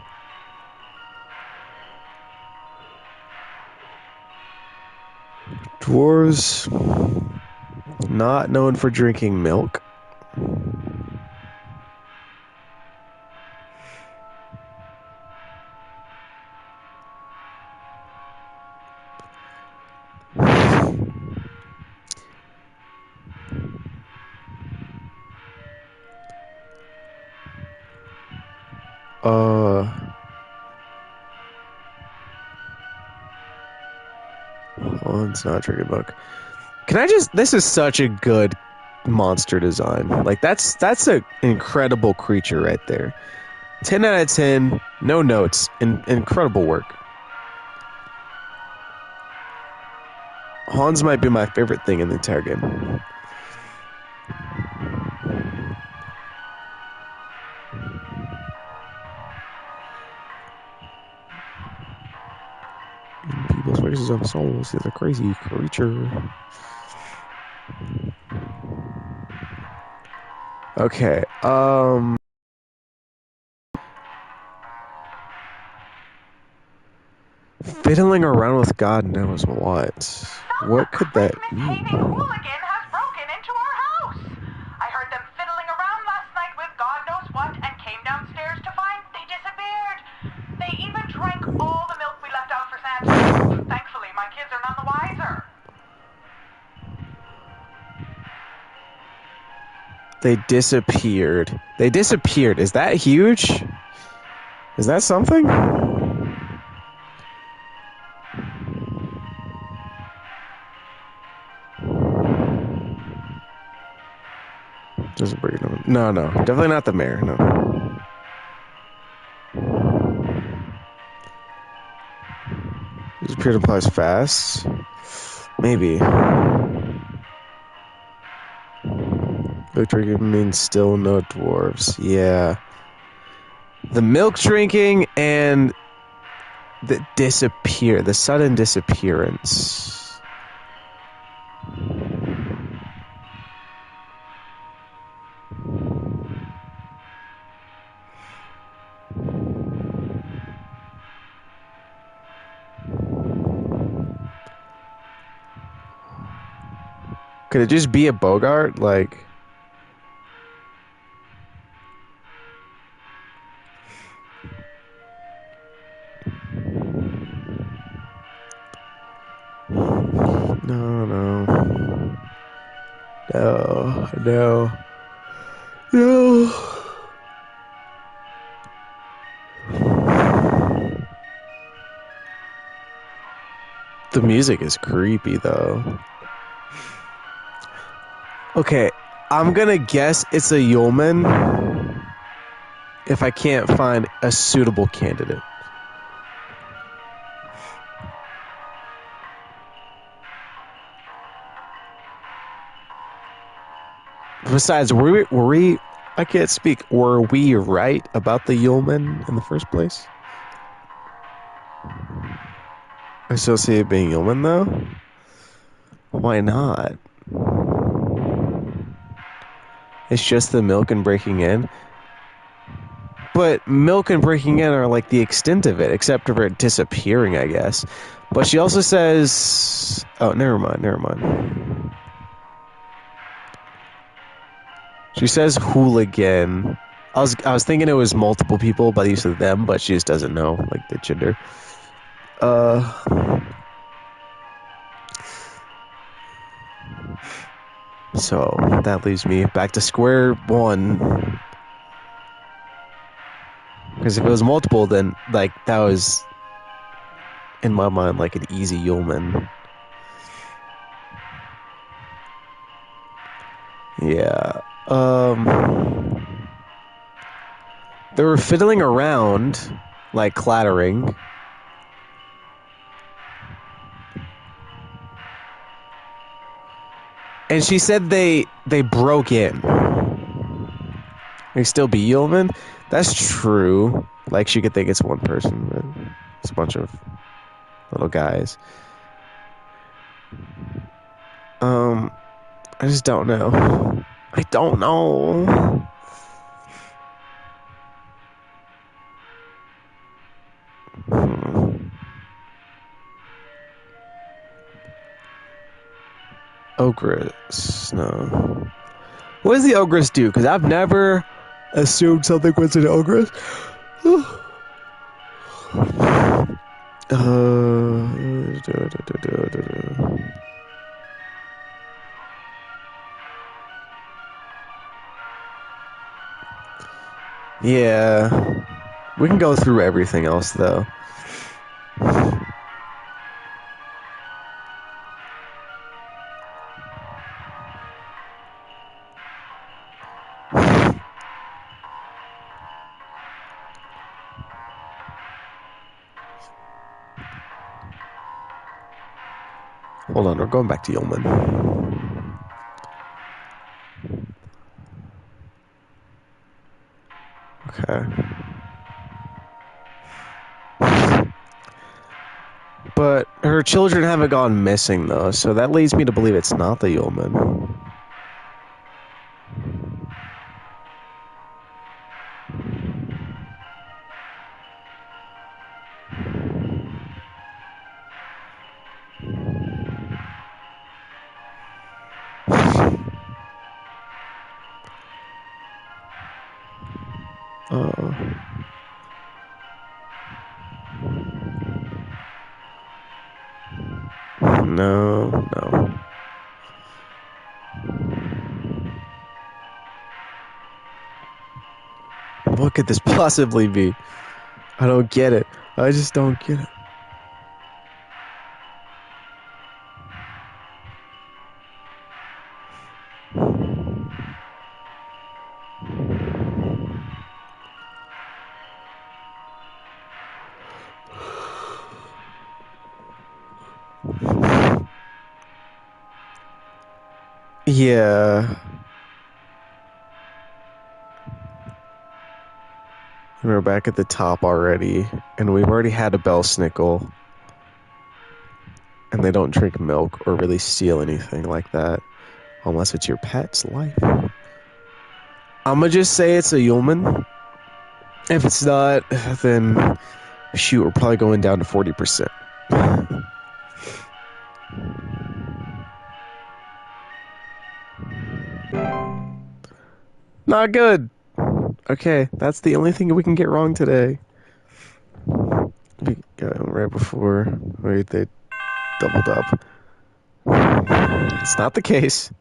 Dwarves, not known for drinking milk. Oh, it's not drinking milk. Can I just? This is such a good monster design. Like that's an incredible creature right there. 10 out of 10. No notes. Incredible work. Hans might be my favorite thing in the entire game. In people's faces of souls is a crazy creature. Okay, fiddling around with God knows what. What could that mean? Christmas-hating hooligan has broken into our house. I heard them fiddling around last night with God knows what and came downstairs to find they disappeared. They even drank all the milk we left out for Santa. Thankfully, my kids are none the wiser. They disappeared. They disappeared. Is that huge? Is that something? Doesn't bring it on. No, definitely not the mayor. No. Disappeared implies fast. Maybe. Milk drinking means still no dwarves. Yeah. The milk drinking and the sudden disappearance. Could it just be a Bogart? Like, no, no, no, no, no. The music is creepy, though. Okay, I'm gonna guess it's a Yulman if I can't find a suitable candidate. Besides, were we I can't speak. Were we right about the Yulman in the first place? I still see it being Yulman, though. Why not? It's just the milk and breaking in. But milk and breaking in are like the extent of it, except for it disappearing, I guess. But she also says... Oh, never mind. She says hooligan. I was thinking it was multiple people by the use of them, but she just doesn't know, like, the gender. So, that leaves me back to square one. Because if it was multiple, then, like, that was, in my mind, like an easy Yulman. Yeah. They were fiddling around, like, clattering. And she said they broke in. They still be Yulman? That's true. Like, she could think it's one person, but it's a bunch of little guys. I just don't know. I don't know. Ogress, no. What does the ogress do? Because I've never assumed something was an ogress. Yeah. We can go through everything else, though. Hold on, we're going back to Yeoman. Okay. But her children haven't gone missing, though, so that leads me to believe it's not the Yeoman. No. What could this possibly be? I don't get it. I just don't get it. Yeah. We're back at the top already, and we've already had a bell snickle. And they don't drink milk or really steal anything like that, unless it's your pet's life. I'ma just say it's a Yeoman. If it's not, then shoot, we're probably going down to 40%. Not good. Okay, that's the only thing we can get wrong today. We got right before. Wait, they doubled up. It's not the case.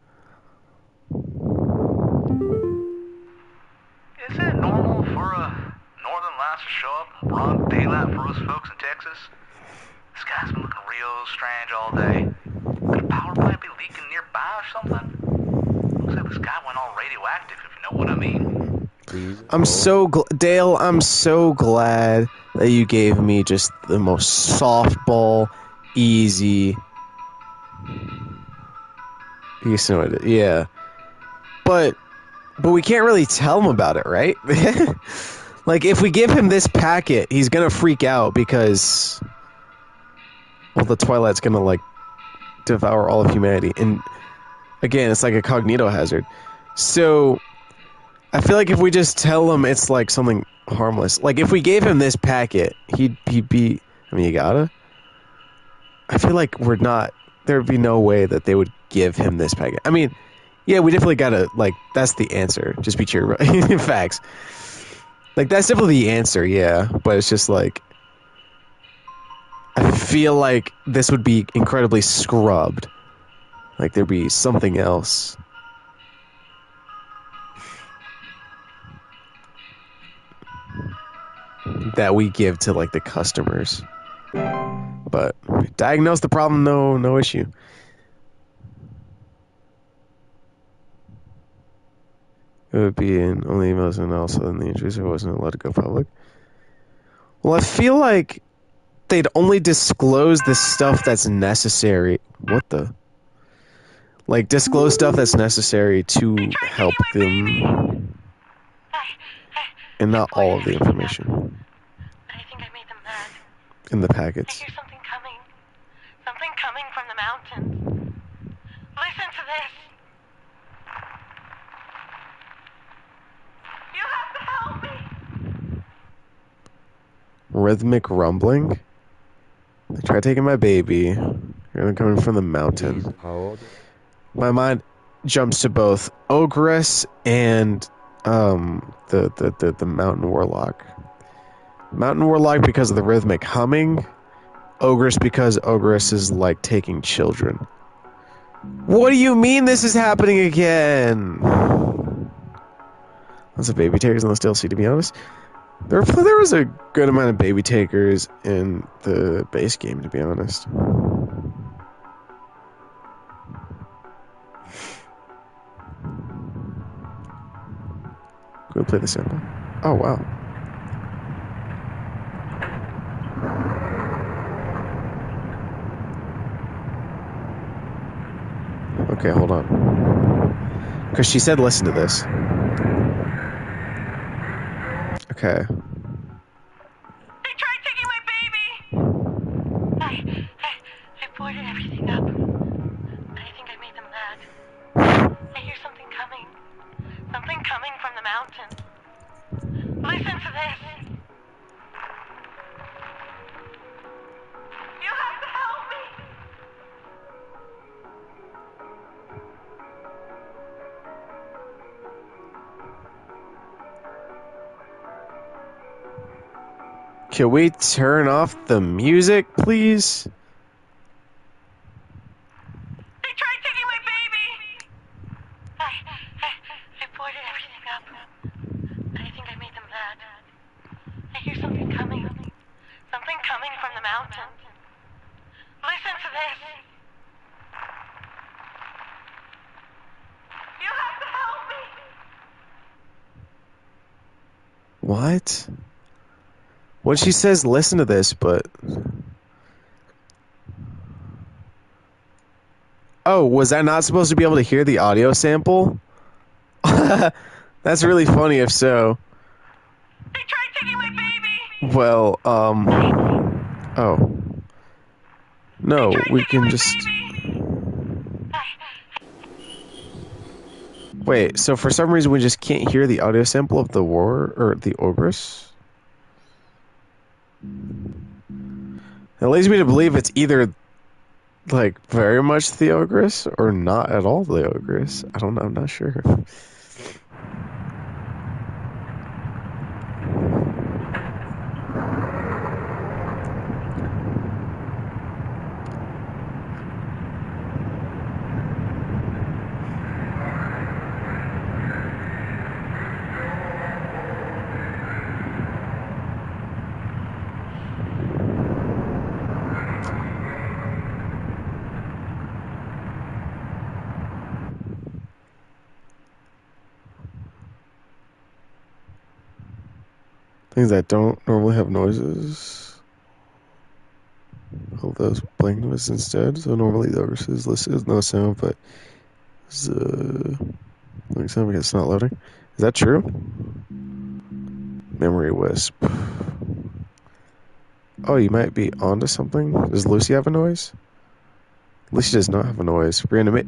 Is it normal for a northern lights to show up in broad daylight for us folks in Texas? The sky's been looking real strange all day. Could a power plant be leaking nearby or something? Looks like the sky went all radioactive, if you know what I mean. Please. I'm so Dale, I'm so glad that you gave me just the most softball, easy. You know it. Yeah. But we can't really tell him about it, right? Like, if we give him this packet, he's gonna freak out because, well, the Twilight's gonna, like, devour all of humanity. And, again, it's like a cognito hazard. So, I feel like if we just tell him it's, like, something harmless. Like, if we gave him this packet, he'd be... I mean, you gotta? I feel like there'd be no way that they would give him this packet. I mean... Yeah, we definitely gotta, like, that's the answer. Just be true. Facts. Like, that's definitely the answer, yeah. But it's just, like, I feel like this would be incredibly scrubbed. Like, there'd be something else. That we give to, like, the customers. But, diagnose the problem, no issue. It would be in only emails and also then the intruder wasn't allowed to go public. Well, I feel like they'd only disclose the stuff that's necessary. What the? Like, disclose stuff that's necessary to help them. And not all of the information. I think I made them mad. In the I packets. hear something coming. Something coming from the mountains. Listen to this. You have to help me. Rhythmic rumbling. They try taking my baby. They're coming from the mountain. Please hold. My mind jumps to both Ogress and the Mountain Warlock. Mountain Warlock because of the rhythmic humming. Ogress because Ogress is like taking children. What do you mean this is happening again? Lots of baby takers on the DLC, to be honest. There was a good amount of baby takers in the base game, to be honest. Go play the sample. Oh, wow. Okay, hold on. Because she said listen to this. Okay. They tried taking my baby. I boarded everything up. But I think I made them mad. I hear something coming. Something coming from the mountains. Listen to this. You have to help me. Can we turn off the music, please? They tried taking my baby. I boarded everything up. But I think I made them mad. I hear something coming. Something coming from the mountains. Listen to this. You have to help me. What? What she says, listen to this, but... Oh, was I not supposed to be able to hear the audio sample? That's really funny if so. They tried taking my baby. Well, oh. No, we can just... Wait, so for some reason we just can't hear the audio sample of the or the Ogress? It leads me to believe it's either, like, very much the Ogress or not at all the Ogress. I don't know, I'm not sure. Things that don't normally have noises. Hold those blank noises instead. So normally the verse is listed as no sound, but like sound because it's not loading. Is that true? Memory wisp. Oh, you might be onto something. Does Lucy have a noise? Lucy does not have a noise.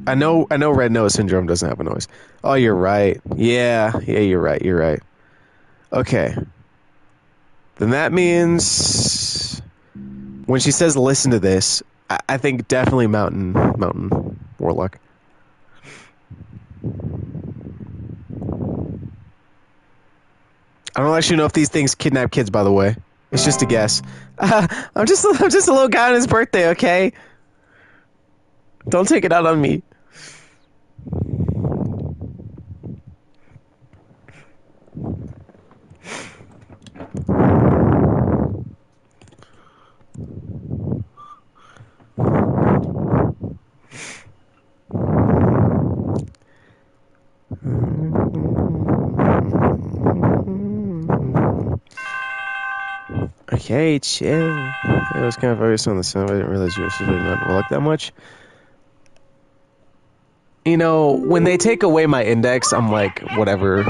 I know red nose syndrome doesn't have a noise. Oh, you're right. Yeah, you're right. Okay. Then that means when she says listen to this, I think definitely mountain warlock. I don't actually know if these things kidnap kids, by the way. It's just a guess. I'm just a little guy on his birthday, okay? Don't take it out on me. Okay, chill. I was kind of focused on the sound. I didn't realize you were specifically not warlock that much. You know, when they take away my index, I'm like, whatever.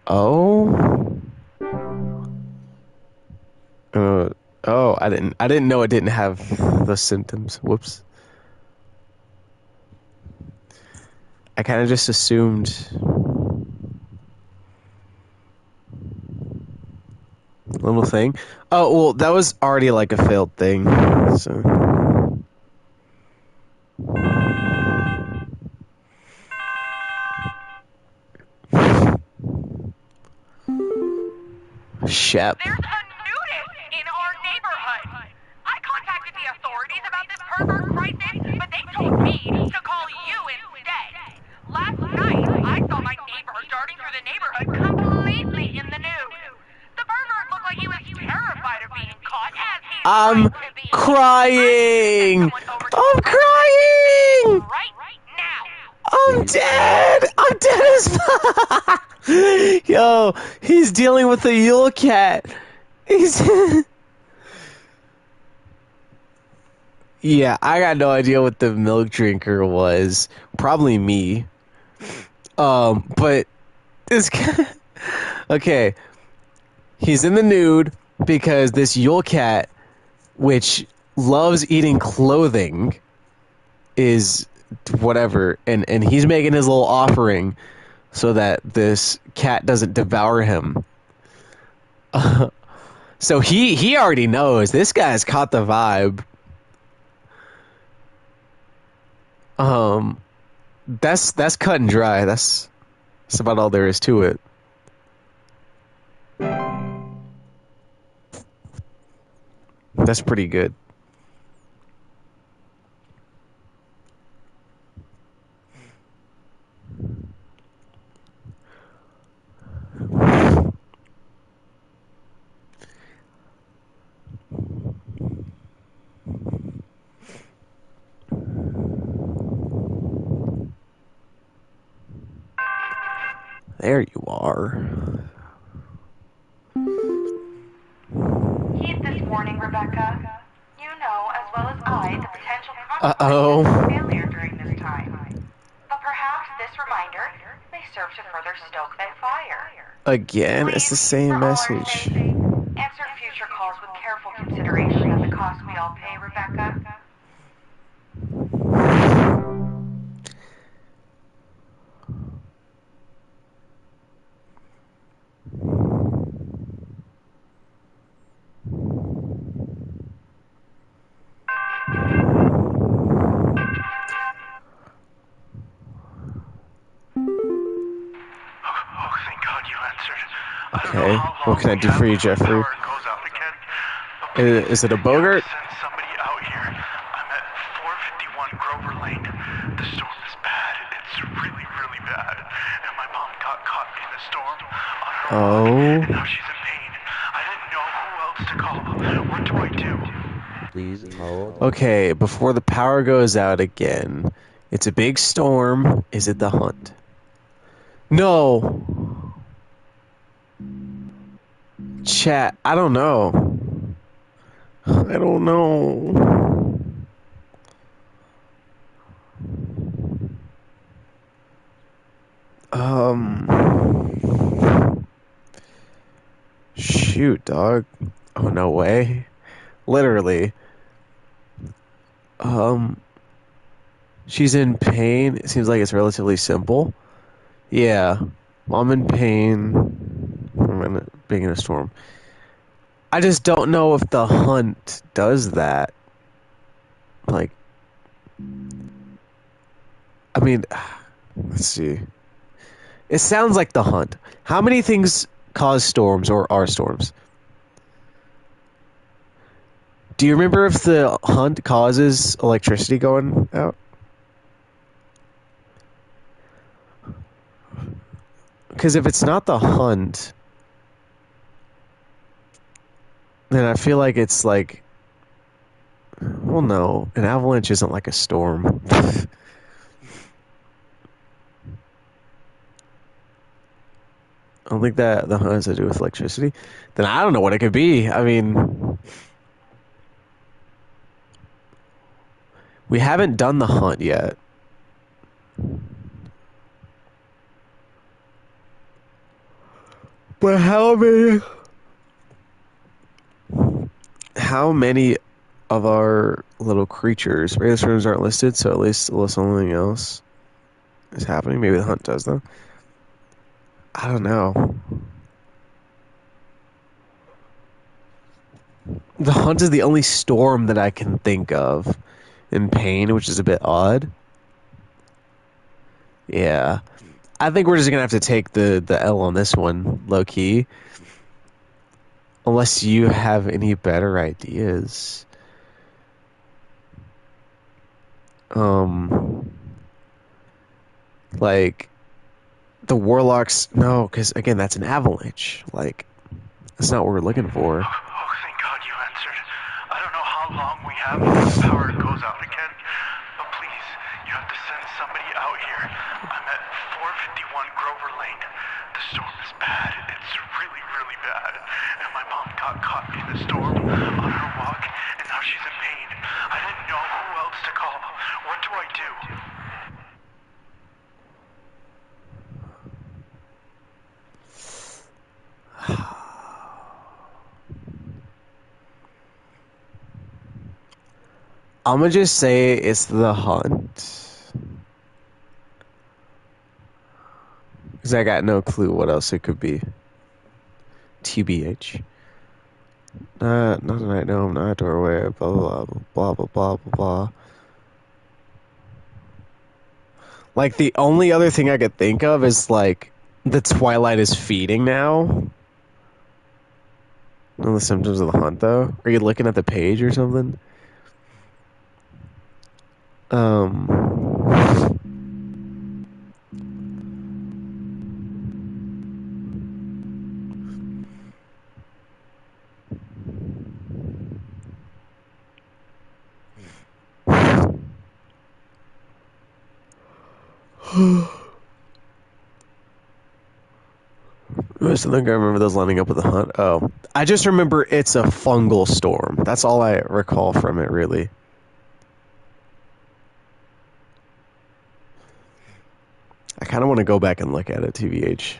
Oh. I didn't know it didn't have the symptoms. Whoops. I kind of just assumed. Little thing. Oh, well, that was already like a failed thing. So. Shep. There's a nudist in our neighborhood. I contacted the authorities about this pervert crisis, but they told me to call you instead. Last night, I saw my neighbor darting through the neighborhood completely in the nude. The pervert looked like he was terrified of being caught as he I'm crying. I'm crying. Right now. I'm dead. I'm dead as fuck. Yo, he's dealing with a Yule cat. He's. Yeah, I got no idea what the milk drinker was. Probably me. But this guy. Okay. He's in the nude because this Yule cat, which loves eating clothing, is whatever, and he's making his little offering so that this cat doesn't devour him. So he already knows this guy's caught the vibe. That's cut and dry. That's about all there is to it. That's pretty good. There you are. Heed this warning, Rebecca. You know as well as I the potential Uh-oh. consequences of failure during this time. But perhaps this reminder may serve to further stoke that fire. Again, Please, it's the same for all our message. sakes, answer future calls with careful consideration of the cost we all pay, Rebecca. Oh, thank God you answered. Okay, what can I do for you, Jeffrey? Is it a Bogart? Send somebody out here. I'm at 451 Grover Lane. The storm is bad. It's really, really bad. And my mom got caught in a storm on her walk, and now she's in pain. I didn't know who else to call. What do I do? Please hold. Okay, before the power goes out again, it's a big storm. Is it the hunt? No. Chat, I don't know. I don't know. Shoot, dog. Oh, no way. Literally. She's in pain. It seems like it's relatively simple. Yeah. Mom in pain from being in a storm. I just don't know if the hunt does that. Like, I mean, let's see. It sounds like the hunt. How many things cause storms or are storms? Do you remember if the hunt causes electricity going out? Because if it's not the hunt, then I feel like it's like, well, no, an avalanche isn't like a storm. I don't think that the hunt has to do with electricity. Then I don't know what it could be. I mean, we haven't done the hunt yet. But how many of our little creatures, radius rooms aren't listed, so at least something else is happening. Maybe the hunt does though. I don't know. The hunt is the only storm that I can think of in pain, which is a bit odd. Yeah. I think we're just gonna have to take the L on this one, low key. Unless you have any better ideas. Like the warlocks, no, because again, that's an avalanche. Like, that's not what we're looking for. Oh, thank God you answered. I don't know how long we have before the power goes out again, but please, you have to send somebody out here. I'm at 451 Grover Lane. The storm is bad. It's really, really bad. And my mom got caught in the storm on her walk, and now she's in pain. I didn't know who else to call. What do I do? I'm gonna just say it's the hunt. Because I got no clue what else it could be. TBH. Not tonight, no, I'm not doorway, blah, blah, blah, blah, blah, blah, blah, blah. Like, the only other thing I could think of is, like, the Twilight is feeding now. None of the symptoms of the hunt, though. Are you looking at the page or something? I still think I remember those lining up with the hunt. Oh, I just remember it's a fungal storm. That's all I recall from it, really. I kind of want to go back and look at it, TVH.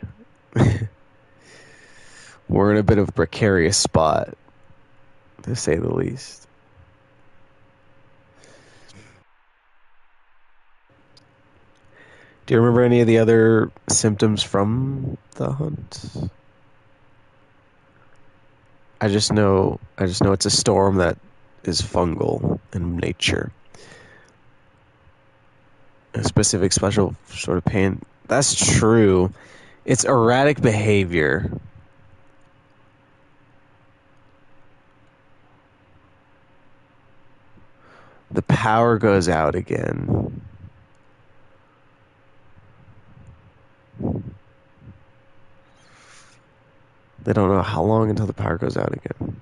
We're in a bit of a precarious spot, to say the least. Do you remember any of the other symptoms from the hunt? I just know it's a storm that is fungal in nature. A specific special sort of pain. That's true. It's erratic behavior. The power goes out again. They don't know how long until the power goes out again.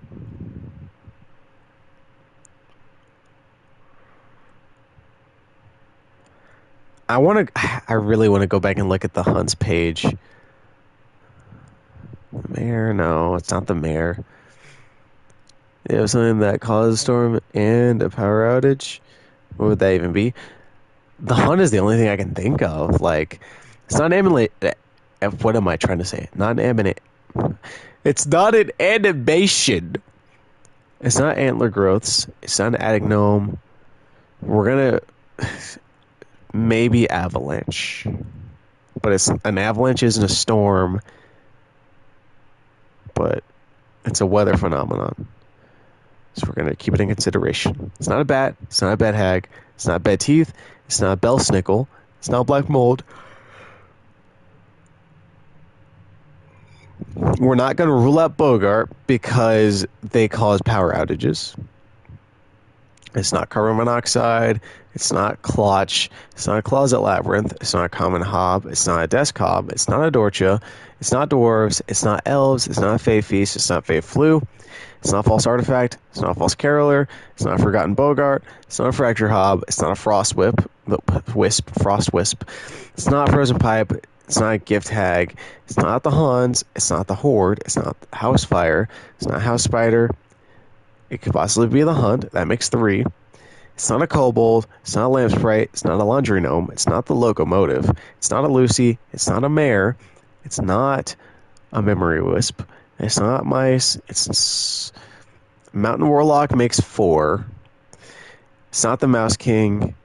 I really want to go back and look at the hunts page. The mayor? No, it's not the mayor. It was something that caused a storm and a power outage. What would that even be? The hunt is the only thing I can think of. Like, it's not what am I trying to say? Not an It's not an animation. It's not antler growths. It's not an attic gnome. We're gonna maybe avalanche, but it's an avalanche isn't a storm, but it's a weather phenomenon. So we're gonna keep it in consideration. It's not a bat. It's not a bed hag. It's not bed teeth. It's not a bell snickle. It's not black mold. We're not going to rule out Bogart because they cause power outages. It's not carbon monoxide. It's not Clutch. It's not a Closet Labyrinth. It's not a Common Hob. It's not a Desk Hob. It's not a Dorcha. It's not Dwarves. It's not Elves. It's not a Fey Feast. It's not Fey Flu. It's not a False Artifact. It's not a False Caroler. It's not a Forgotten Bogart. It's not a Fracture Hob. It's not a Frost Wisp. It's not a Frozen Pipe. It's not a Gift Hag. It's not the Huns. It's not the Horde. It's not House Fire. It's not House Spider. It could possibly be the Hunt. That makes 3. It's not a Kobold. It's not a Lamp Sprite. It's not a Laundry Gnome. It's not the Locomotive. It's not a Lucy. It's not a Mare. It's not a Memory Wisp. It's not Mice. It's Mountain Warlock makes 4. It's not the Mouse King.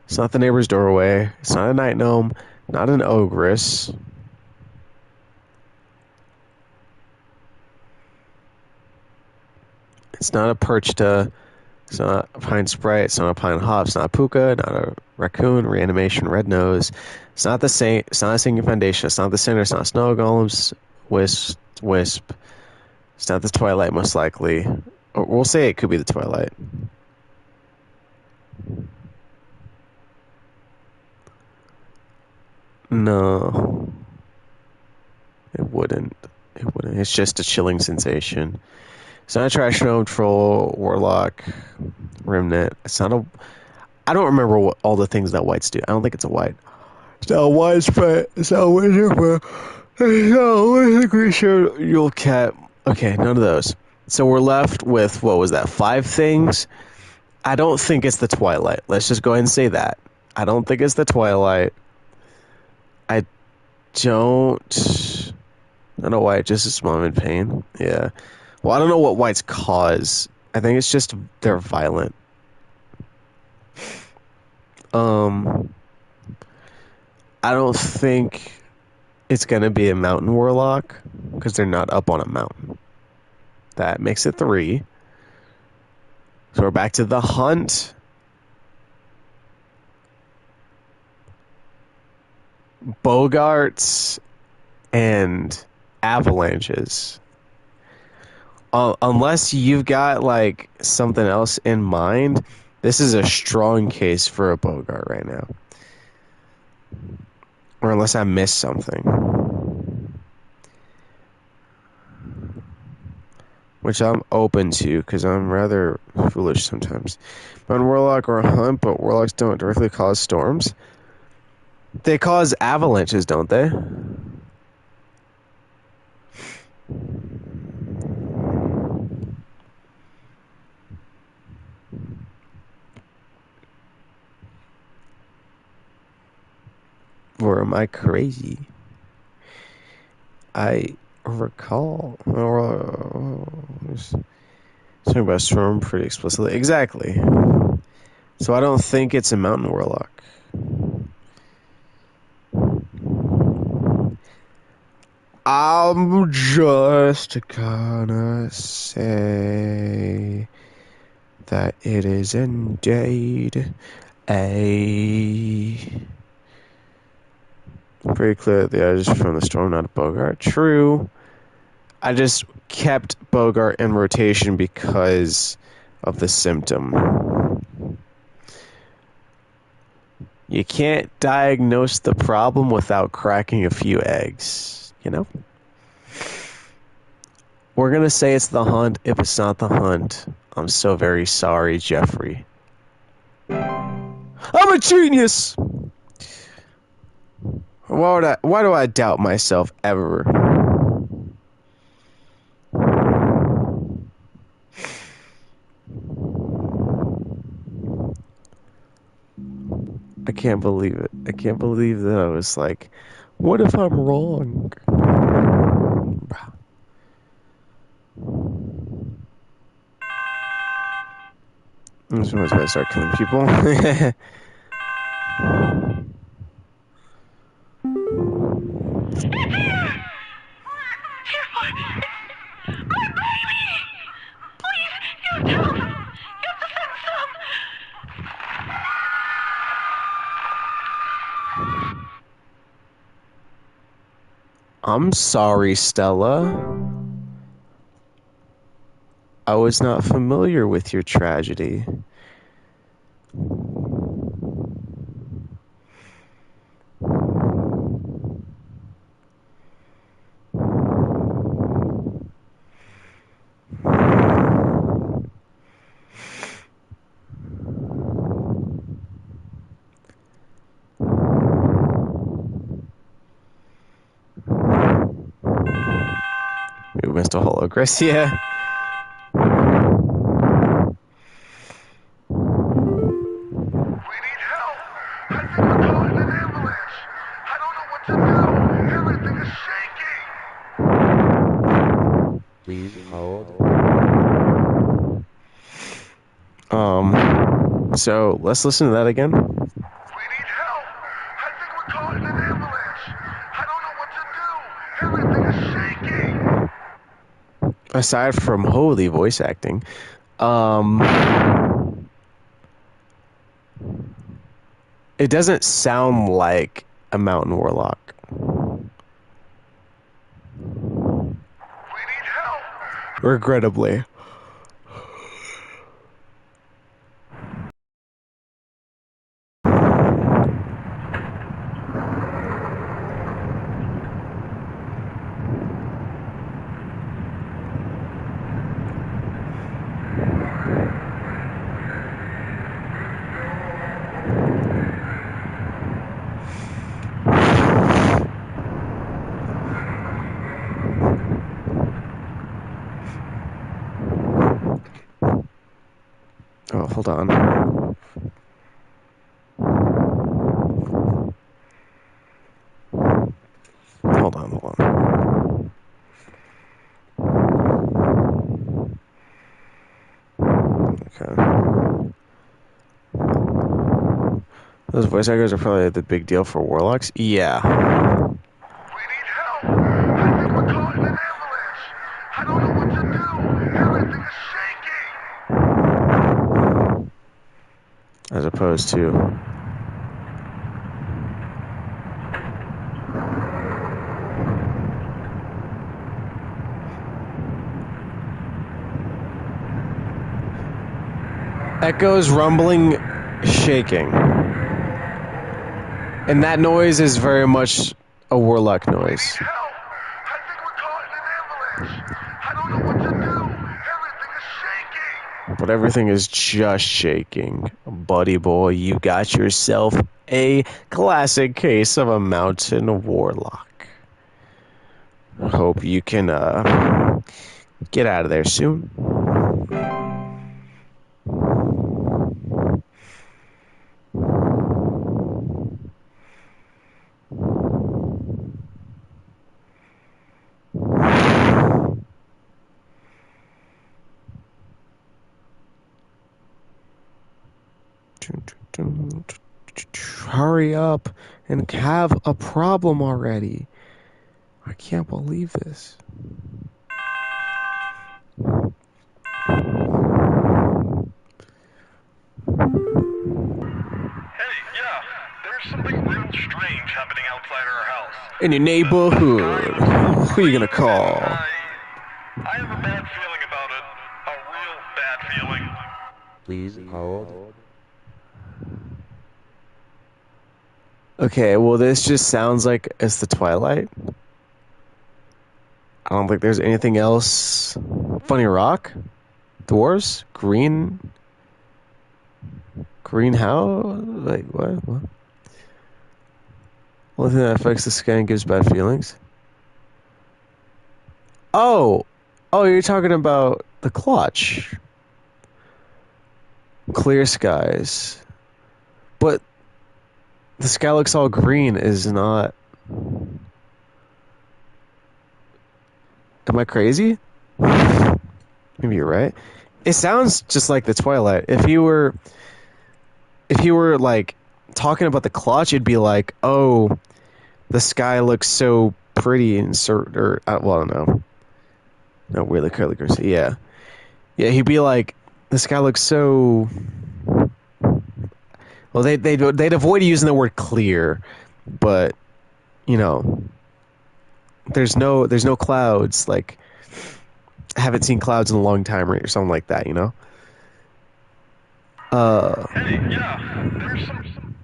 It's not the Neighbor's Doorway. It's not a Night Gnome. Not an Ogress. It's not a Perchta. It's not a Pine Sprite. It's not a Pine Hop. It's not a Puka. Not a Raccoon. Reanimation. Red Nose. It's not the Saint. It's not a Sinking Foundation. It's not the Sinner. It's not Snow Golems. Wisp. It's not the Twilight, most likely. Or we'll say it could be the Twilight. No. It wouldn't. It's just a chilling sensation. It's not a Trash Gnome, Troll, Warlock, Remnant. It's not a... I don't remember what all the things that whites do. I don't think it's a white. It's not a white sprite. It's not a wizard. It's not a wizard creature. You'll cat. Okay, none of those. So we're left with, what was that, 5 things? I don't think it's the Twilight. Let's just go ahead and say that. I don't think it's the Twilight. I don't know why. Just a small in pain. Yeah. Well, I don't know what whites cause. I think it's just they're violent. I don't think it's gonna be a mountain warlock because they're not up on a mountain. That makes it 3. So we're back to the hunt. Bogarts and avalanches. Unless you've got like something else in mind, this is a strong case for a Bogart right now. Or unless I missed something. Which I'm open to, because I'm rather foolish sometimes. But on Warlock or a Hunt, but Warlocks don't directly cause storms. They cause avalanches, don't they? Or am I crazy? I recall talking about storm pretty explicitly. Exactly. So I don't think it's a mountain warlock. I'm just gonna say that it is indeed a... Very clear that the edge is from the storm, not a Bogart. True. I just kept Bogart in rotation because of the symptom. You can't diagnose the problem without cracking a few eggs, you know? We're going to say it's the hunt. If it's not the hunt, I'm so very sorry, Jeffrey. I'm a genius! Why do I doubt myself ever? I can't believe it. I can't believe that I was like, what if I'm wrong? Someone's gonna start killing people. I'm sorry, Stella. I was not familiar with your tragedy. We missed a holograph. Yeah. We need help. I think we're caught in an avalanche. I don't know what to do. Everything is shaking. Please hold. So let's listen to that again. We need help. I think we're caught in an avalanche. I don't know what to do. Everything is shaking. Aside from holy voice acting, it doesn't sound like a mountain warlock. We need help. Regrettably. Oh, hold on. Hold on. Okay. Those voice actors are probably the big deal for warlocks. Yeah. We need help. I think we're caught in an avalanche. I don't know what to do. Everything is shaking. As opposed to... echoes, rumbling, shaking. And that noise is very much a warlock noise. Help! I think we're caught in an avalanche. I don't know what to do. Everything is shaking. But everything is just shaking. Buddy boy, you got yourself a classic case of a mountain warlock. Hope you can get out of there soon. Hurry up and have a problem already. I can't believe this. Hey, yeah, there's something real strange happening outside our house. In your neighborhood, who are you gonna call? I have a bad feeling about it. A real bad feeling. Please hold. Okay, well, this just sounds like it's the Twilight. I don't think there's anything else. Funny Rock? Dwarves? Green how? Like, what? Only thing that affects the skin gives bad feelings. Oh, you're talking about the clutch. Clear skies, but the sky looks all green. Is not. Am I crazy? Maybe you're right. It sounds just like the Twilight. If you were like talking about the clutch, it'd be like, oh, the sky looks so pretty and well, no, really curly green. Yeah, he'd be like, the sky looks so. Well, they'd avoid using the word clear, but you know, there's no clouds. Like, I haven't seen clouds in a long time, or something like that. You know. Hey, yeah, there's some...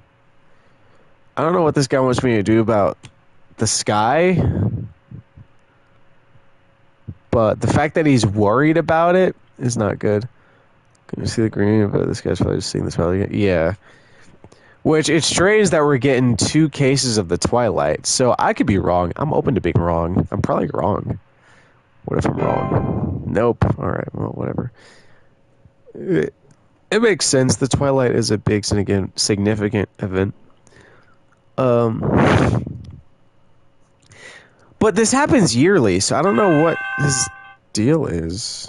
I don't know what this guy wants me to do about the sky, but the fact that he's worried about it is not good. Can you see the green? But this guy's probably just seeing this probably. Yeah. Which, it's strange that we're getting 2 cases of the Twilight. So I could be wrong. I'm open to being wrong. I'm probably wrong. What if I'm wrong? Nope. Alright, well, whatever. It makes sense. The Twilight is a big significant event. But this happens yearly, so I don't know what his deal is.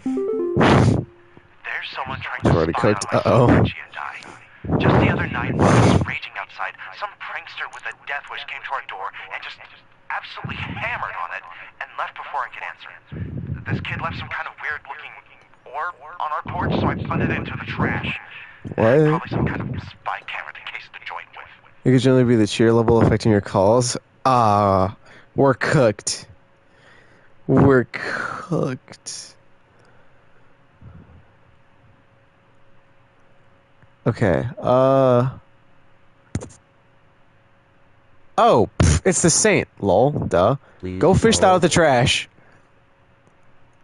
There's someone trying It's to already spy cooked. on my Uh-oh. son Reggie and I. Just the other night, while it was raging outside, some prankster with a death wish came to our door and just absolutely hammered on it and left before I could answer. This kid left some kind of weird-looking orb on our porch, so I put it into the trash. What? Probably some kind of spy camera to case the joint with. It could generally be the cheer level affecting your calls. We're cooked. We're cooked. Okay, oh, it's the Saint. Lol, duh. Please Go fish that out of hold. the trash.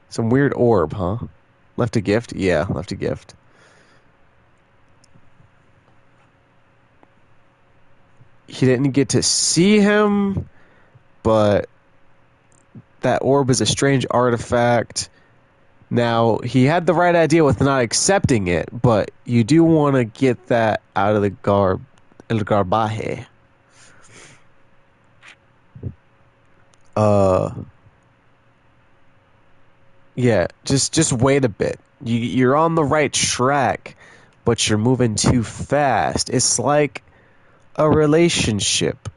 Some weird orb, huh? Left a gift? Yeah, left a gift. He didn't get to see him, but that orb is a strange artifact. Now, he had the right idea with not accepting it, but you do want to get that out of the el garbaje. Yeah, just wait a bit. You're on the right track, but you're moving too fast. It's like a relationship.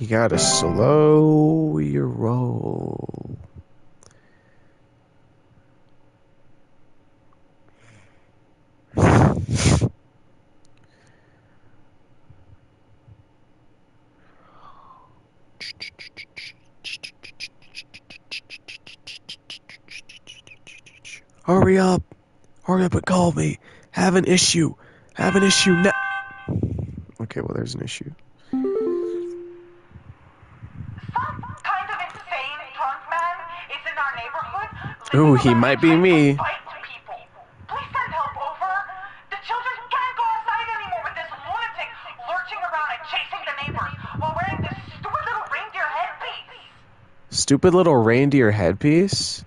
You gotta slow your roll. Hurry up. Hurry up and call me. Have an issue. Have an issue now. Okay, well, there's an issue. Some kind of insane drunk man is in our neighborhood. Ooh, leaping he around might be trying to me. fight people. Please send help over. The children can't go outside anymore with this lunatic lurching around and chasing the neighbors while wearing this stupid little reindeer headpiece. Stupid little reindeer headpiece?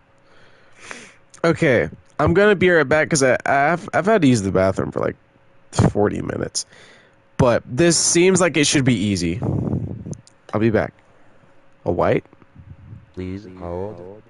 Okay, I'm gonna be right back because I've had to use the bathroom for like 40 minutes. But this seems like it should be easy. I'll be back. A white? Please hold.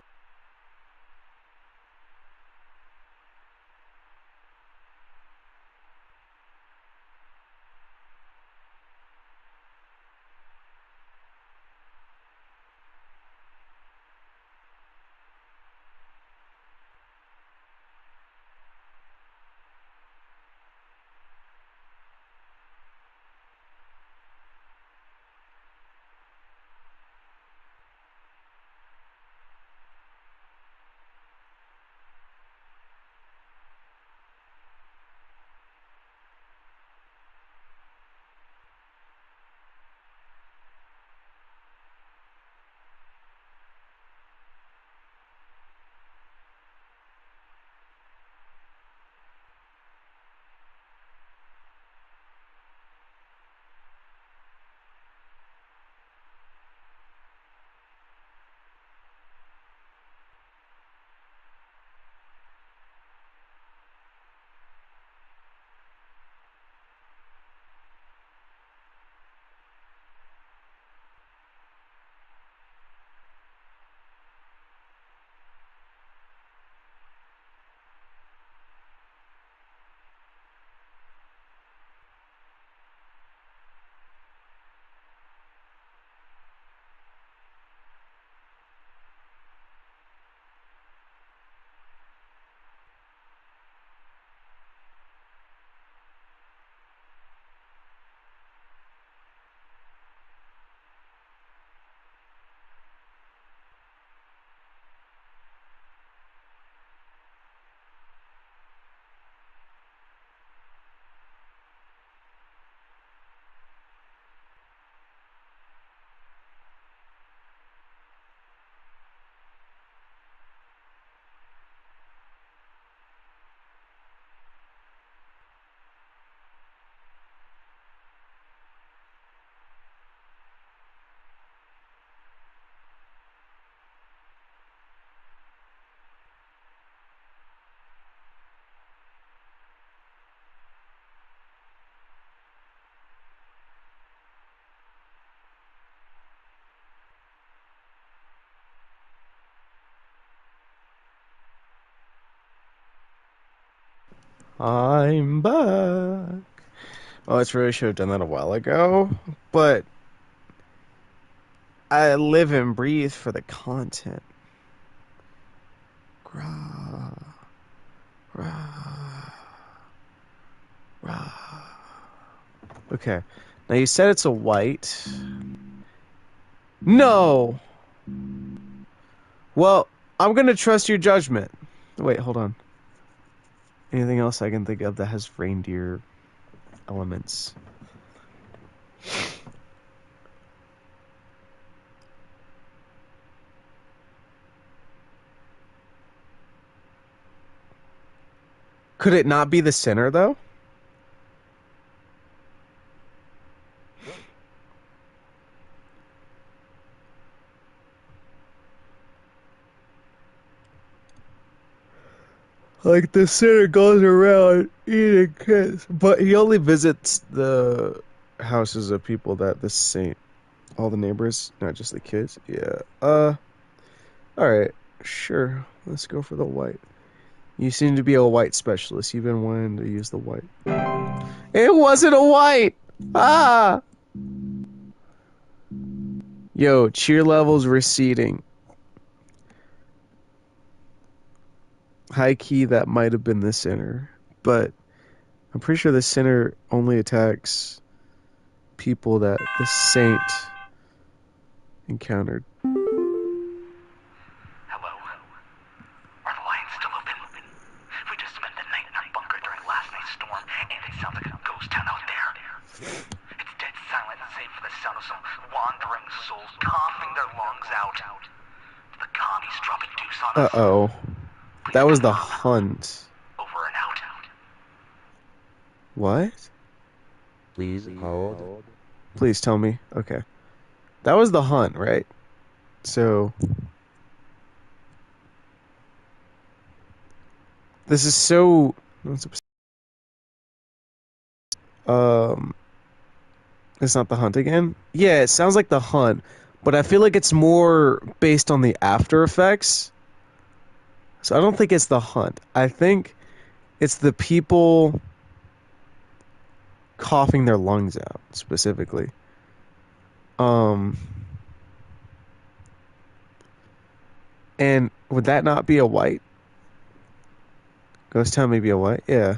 I'm back. Oh, I really should have done that a while ago, but I live and breathe for the content. Grah, rah, rah. Okay, now you said it's a white. No! Well, I'm gonna trust your judgment. Wait, hold on. Anything else I can think of that has reindeer elements? Could it not be the center, though? Like, the center goes around eating kids. But he only visits the houses of people that the saint... All the neighbors, not just the kids. Yeah. Alright. Sure. Let's go for the white. You seem to be a white specialist. You've been wanting to use the white. It wasn't a white! Ah! Yo, cheer levels receding. High key, that might have been the center. But I'm pretty sure the center only attacks people that the saint encountered. Hello? Are the lines still open? We just spent the night in our bunker during last night's storm, and it sounds like a ghost town out there. It's dead silent, save for the sound of some wandering souls coughing their lungs out. The commies dropping deuce on us. Uh-oh. Please That was the confirm. hunt. Over and out. What? Please hold. Please tell me. Okay. That was the hunt, right? So... This is so... It's not the hunt again? Yeah, it sounds like the hunt, but I feel like it's more based on the after effects. So I don't think it's the hunt. I think it's the people coughing their lungs out, specifically. And would that not be a white? Ghost Town may be a white? Yeah.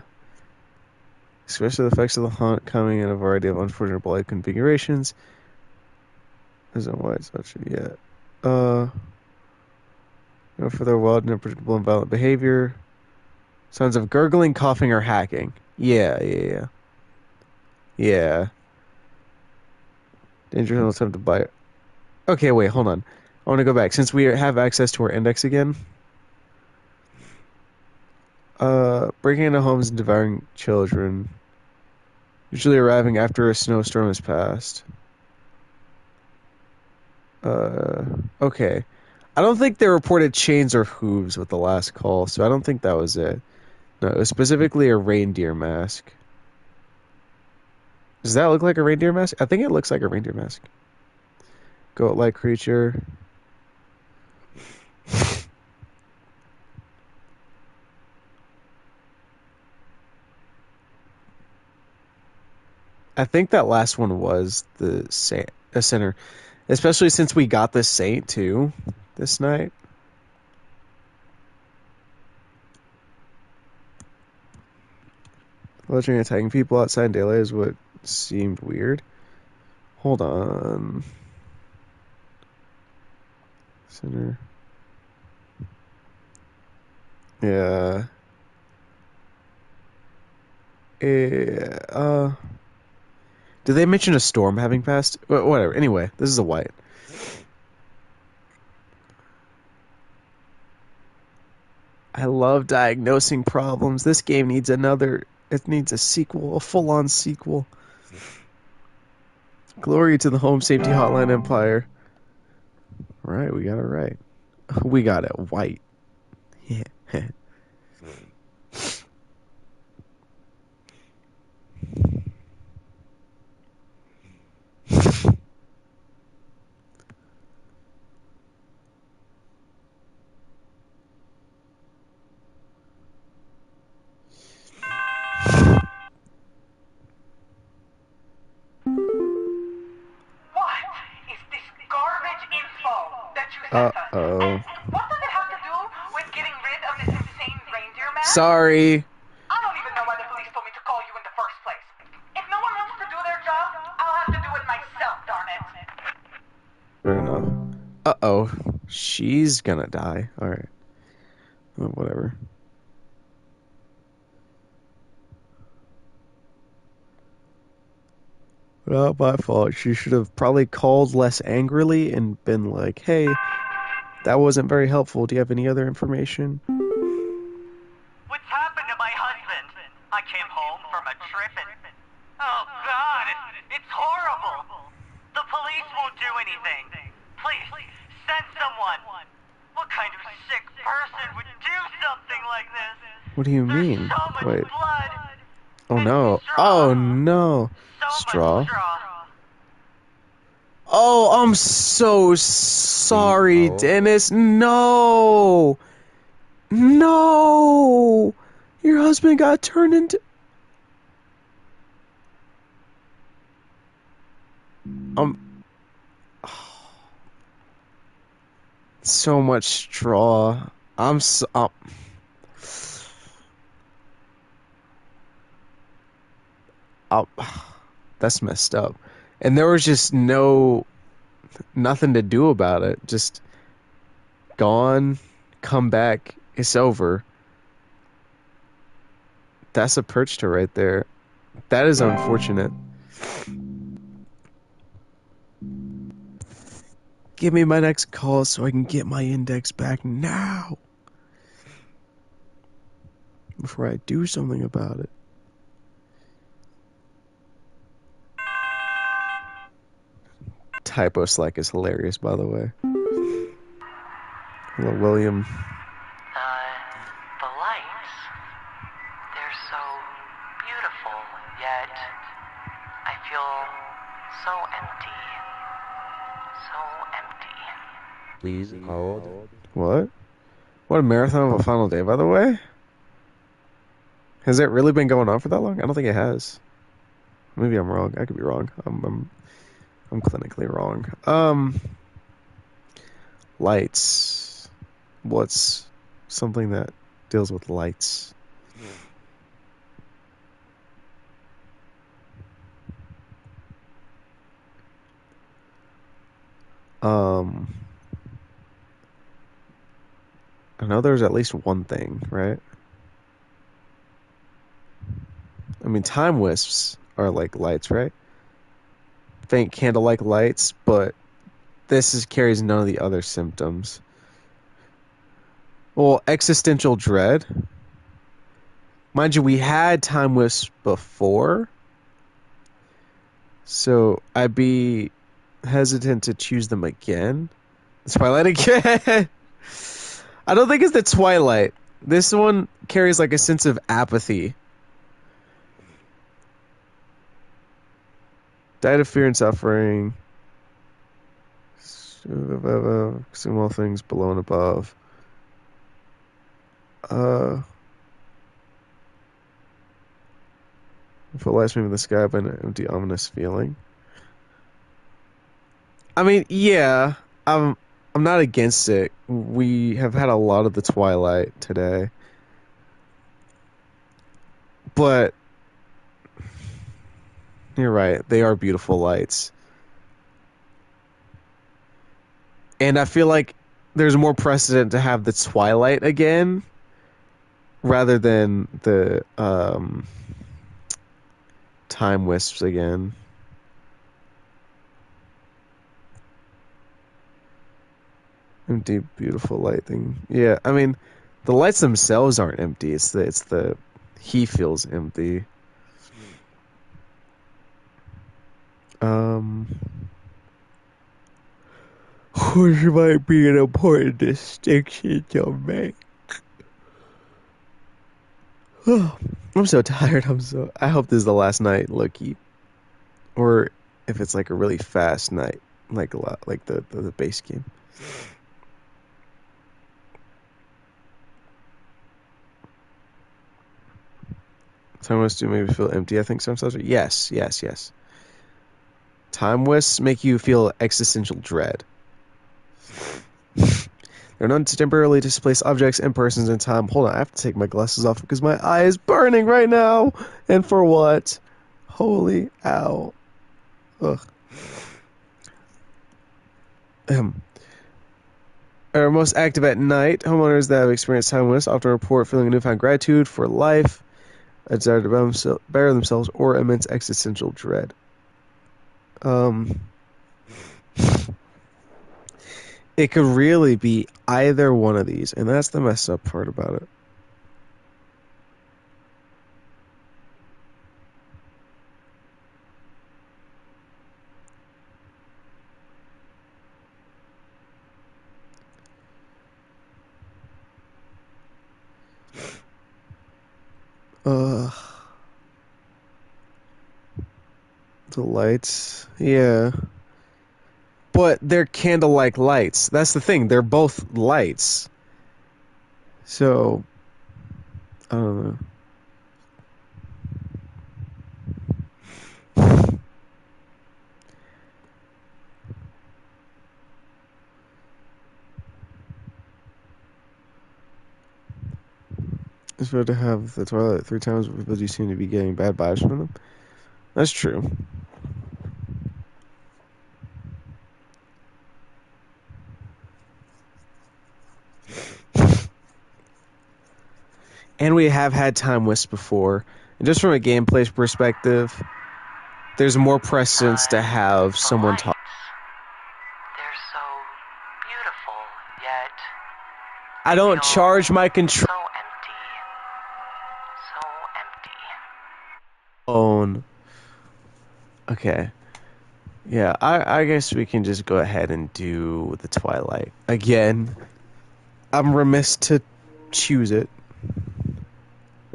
Especially the effects of the hunt coming in a variety of unfortunate light configurations. Isn't white, such yeah. For their wild and unpredictable and violent behavior. Sounds of gurgling, coughing, or hacking. Yeah. Dangerous attempt to bite. Okay, wait, hold on. I want to go back. Since we have access to our index again. Breaking into homes and devouring children. Usually arriving after a snowstorm has passed. Okay. I don't think they reported chains or hooves with the last call, so I don't think that was it. No, it was specifically a reindeer mask. Does that look like a reindeer mask? I think it looks like a reindeer mask. Goat-like creature. I think that last one was the center. Especially since we got the saint, too, this night. Allegedly attacking people outside in daylight is what seemed weird. Hold on. Center. Yeah. Did they mention a storm having passed? Whatever. Anyway, this is a white. I love diagnosing problems. This game needs another... It needs a sequel, a full-on sequel. Glory to the Home Safety Hotline Empire. Right, we got it right. We got it white. Yeah. Oh. What does it have to do with getting rid of this insane reindeer man? Sorry. I don't even know why the police told me to call you in the first place. If no one wants to do their job, I'll have to do it myself, darn it. Fair enough. Uh-oh. She's gonna die. Alright. Well, whatever. Not my fault. She should have probably called less angrily and been like, hey, that wasn't very helpful. Do you have any other information? What's happened to my husband? I came home from a trip and... Oh, God, it's horrible. The police won't do anything. Please, send someone. What kind of sick person would do something like this? What do you mean? There's so much Wait. blood. Oh And no. straw. Oh no. So Straw. much straw. Oh, I'm so sorry, Oh. Dennis. No. No. Your husband got turned into... So much straw. I'm so... that's messed up. And there was just nothing to do about it. Just gone, come back, it's over. That's a perch right there. That is unfortunate. Give me my next call so I can get my index back now. Before I do something about it. Typo Slack is hilarious, by the way. Hello, William. The lights, they're so beautiful, yet I feel so empty. So empty. Please hold. What? What a marathon of a final day, by the way? Has it really been going on for that long? I don't think it has. Maybe I'm wrong. I could be wrong. I'm clinically wrong. Lights. What's something that deals with lights? I know there's at least one thing, right? I mean, time wisps are like lights, right? Faint candle-like lights, but this carries none of the other symptoms. Well, existential dread. Mind you, we had time wisps before, so I'd be hesitant to choose them again. Twilight again. I don't think it's the Twilight. This one carries like a sense of apathy. Died of fear and suffering. Seeing all things below and above. If it lights me in the sky by an empty, ominous feeling. I mean, yeah, I'm not against it. We have had a lot of the Twilight today. But you're right, they are beautiful lights. And I feel like there's more precedent to have the Twilight again rather than the time wisps again. Empty, beautiful light thing. Yeah, I mean, the lights themselves aren't empty. It's the he feels empty. Which might be an important distinction to make. I'm so tired. I hope this is the last night, Loki. Or if it's like a really fast night, like a lot, like the base game. Time wisps do make me feel empty. I think sometimes. Yes. Time wisps make you feel existential dread. They're known to temporarily displace objects and persons in time. Hold on, I have to take my glasses off because my eye is burning right now. And for what? Holy ow. Ugh. Are most active at night. Homeowners that have experienced time with us often report feeling a newfound gratitude for life, a desire to better themselves, or immense existential dread. It could really be either one of these, and that's the messed up part about it. The lights, yeah. But they're candle-like lights. That's the thing. They're both lights. So, I don't know. It's better to have the toilet 3 times because you seem to be getting bad vibes from them. That's true. And we have had time wisps before. And just from a gameplay perspective, there's more precedence to have someone talk. They're so beautiful, yet I don't charge my control. so empty. So empty. Phone. Okay. Yeah, I guess we can just go ahead and do the Twilight. Again, I'm remiss to choose it.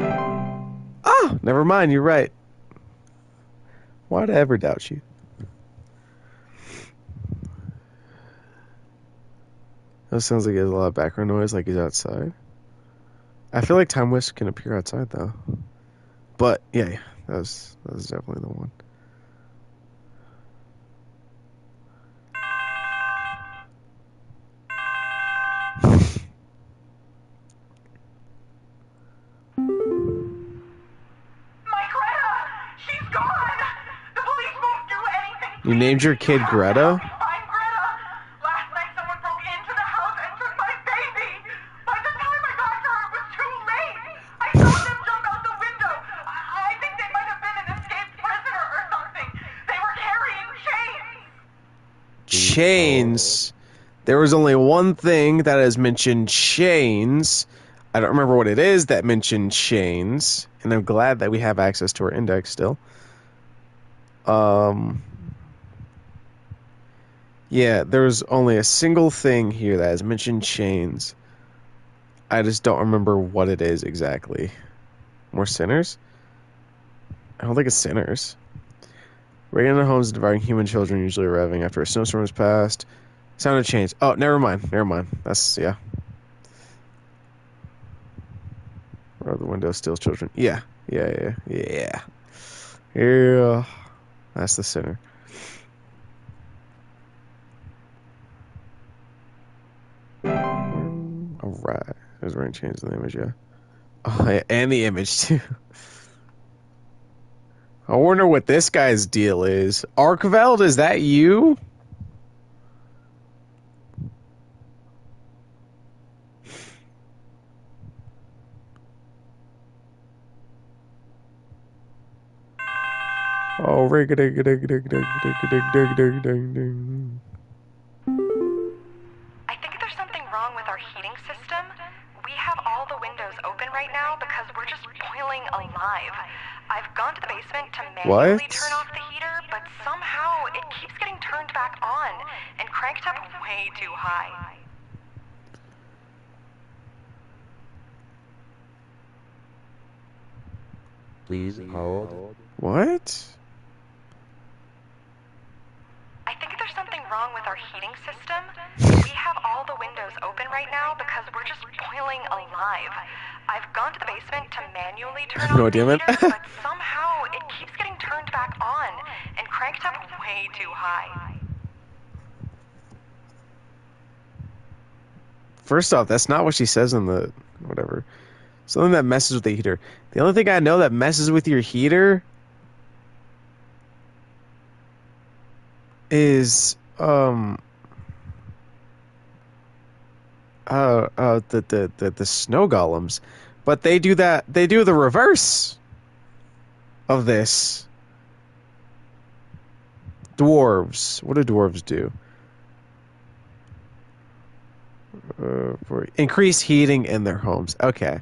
Oh, never mind, you're right. Why'd I ever doubt you? That sounds like there's a lot of background noise, like he's outside. I feel like Time Wisp can appear outside, though. But, yeah, that was definitely the one. She's gone! The police won't do anything! You named your kid Greta? I'm Greta! Last night someone broke into the house and took my baby! By the time I got to her, it was too late! I saw them jump out the window! I think they might have been an escaped prisoner or something! They were carrying chains! Chains? There was only one thing that has mentioned chains. I don't remember what it is that mentioned chains, and I'm glad that we have access to our index still. Yeah, there's only a single thing here that has mentioned chains. I just don't remember what it is exactly. More sinners? I don't think it's sinners. Breaking into homes and devouring human children, usually arriving after a snowstorm has passed. Sound of chains. Oh, never mind. That's, yeah. Or the window steals children. Yeah. That's the sinner. Alright. There's wearing chains in the image, yeah. Oh, yeah, and the image, too. I wonder what this guy's deal is. Arkveld, is that you? Oh, rig a dig a dig a dig a dig a dig a dig dig dig dig dig. I think there's something wrong with our heating system. We have all the windows open right now because we're just boiling alive. I've gone to the basement to manually turn off the heater, but somehow it keeps getting turned back on and cranked up way too high. Please hold. What? I think there's something wrong with our heating system. We have all the windows open right now because we're just boiling alive. I've gone to the basement to manually turn off the heater, but somehow it keeps getting turned back on and cranked up way too high. First off, that's not what she says in the whatever. Something that messes with the heater. The only thing I know that messes with your heater is the snow golems, but they do the reverse of this. Dwarves. What do dwarves do? For increase heating in their homes. Okay.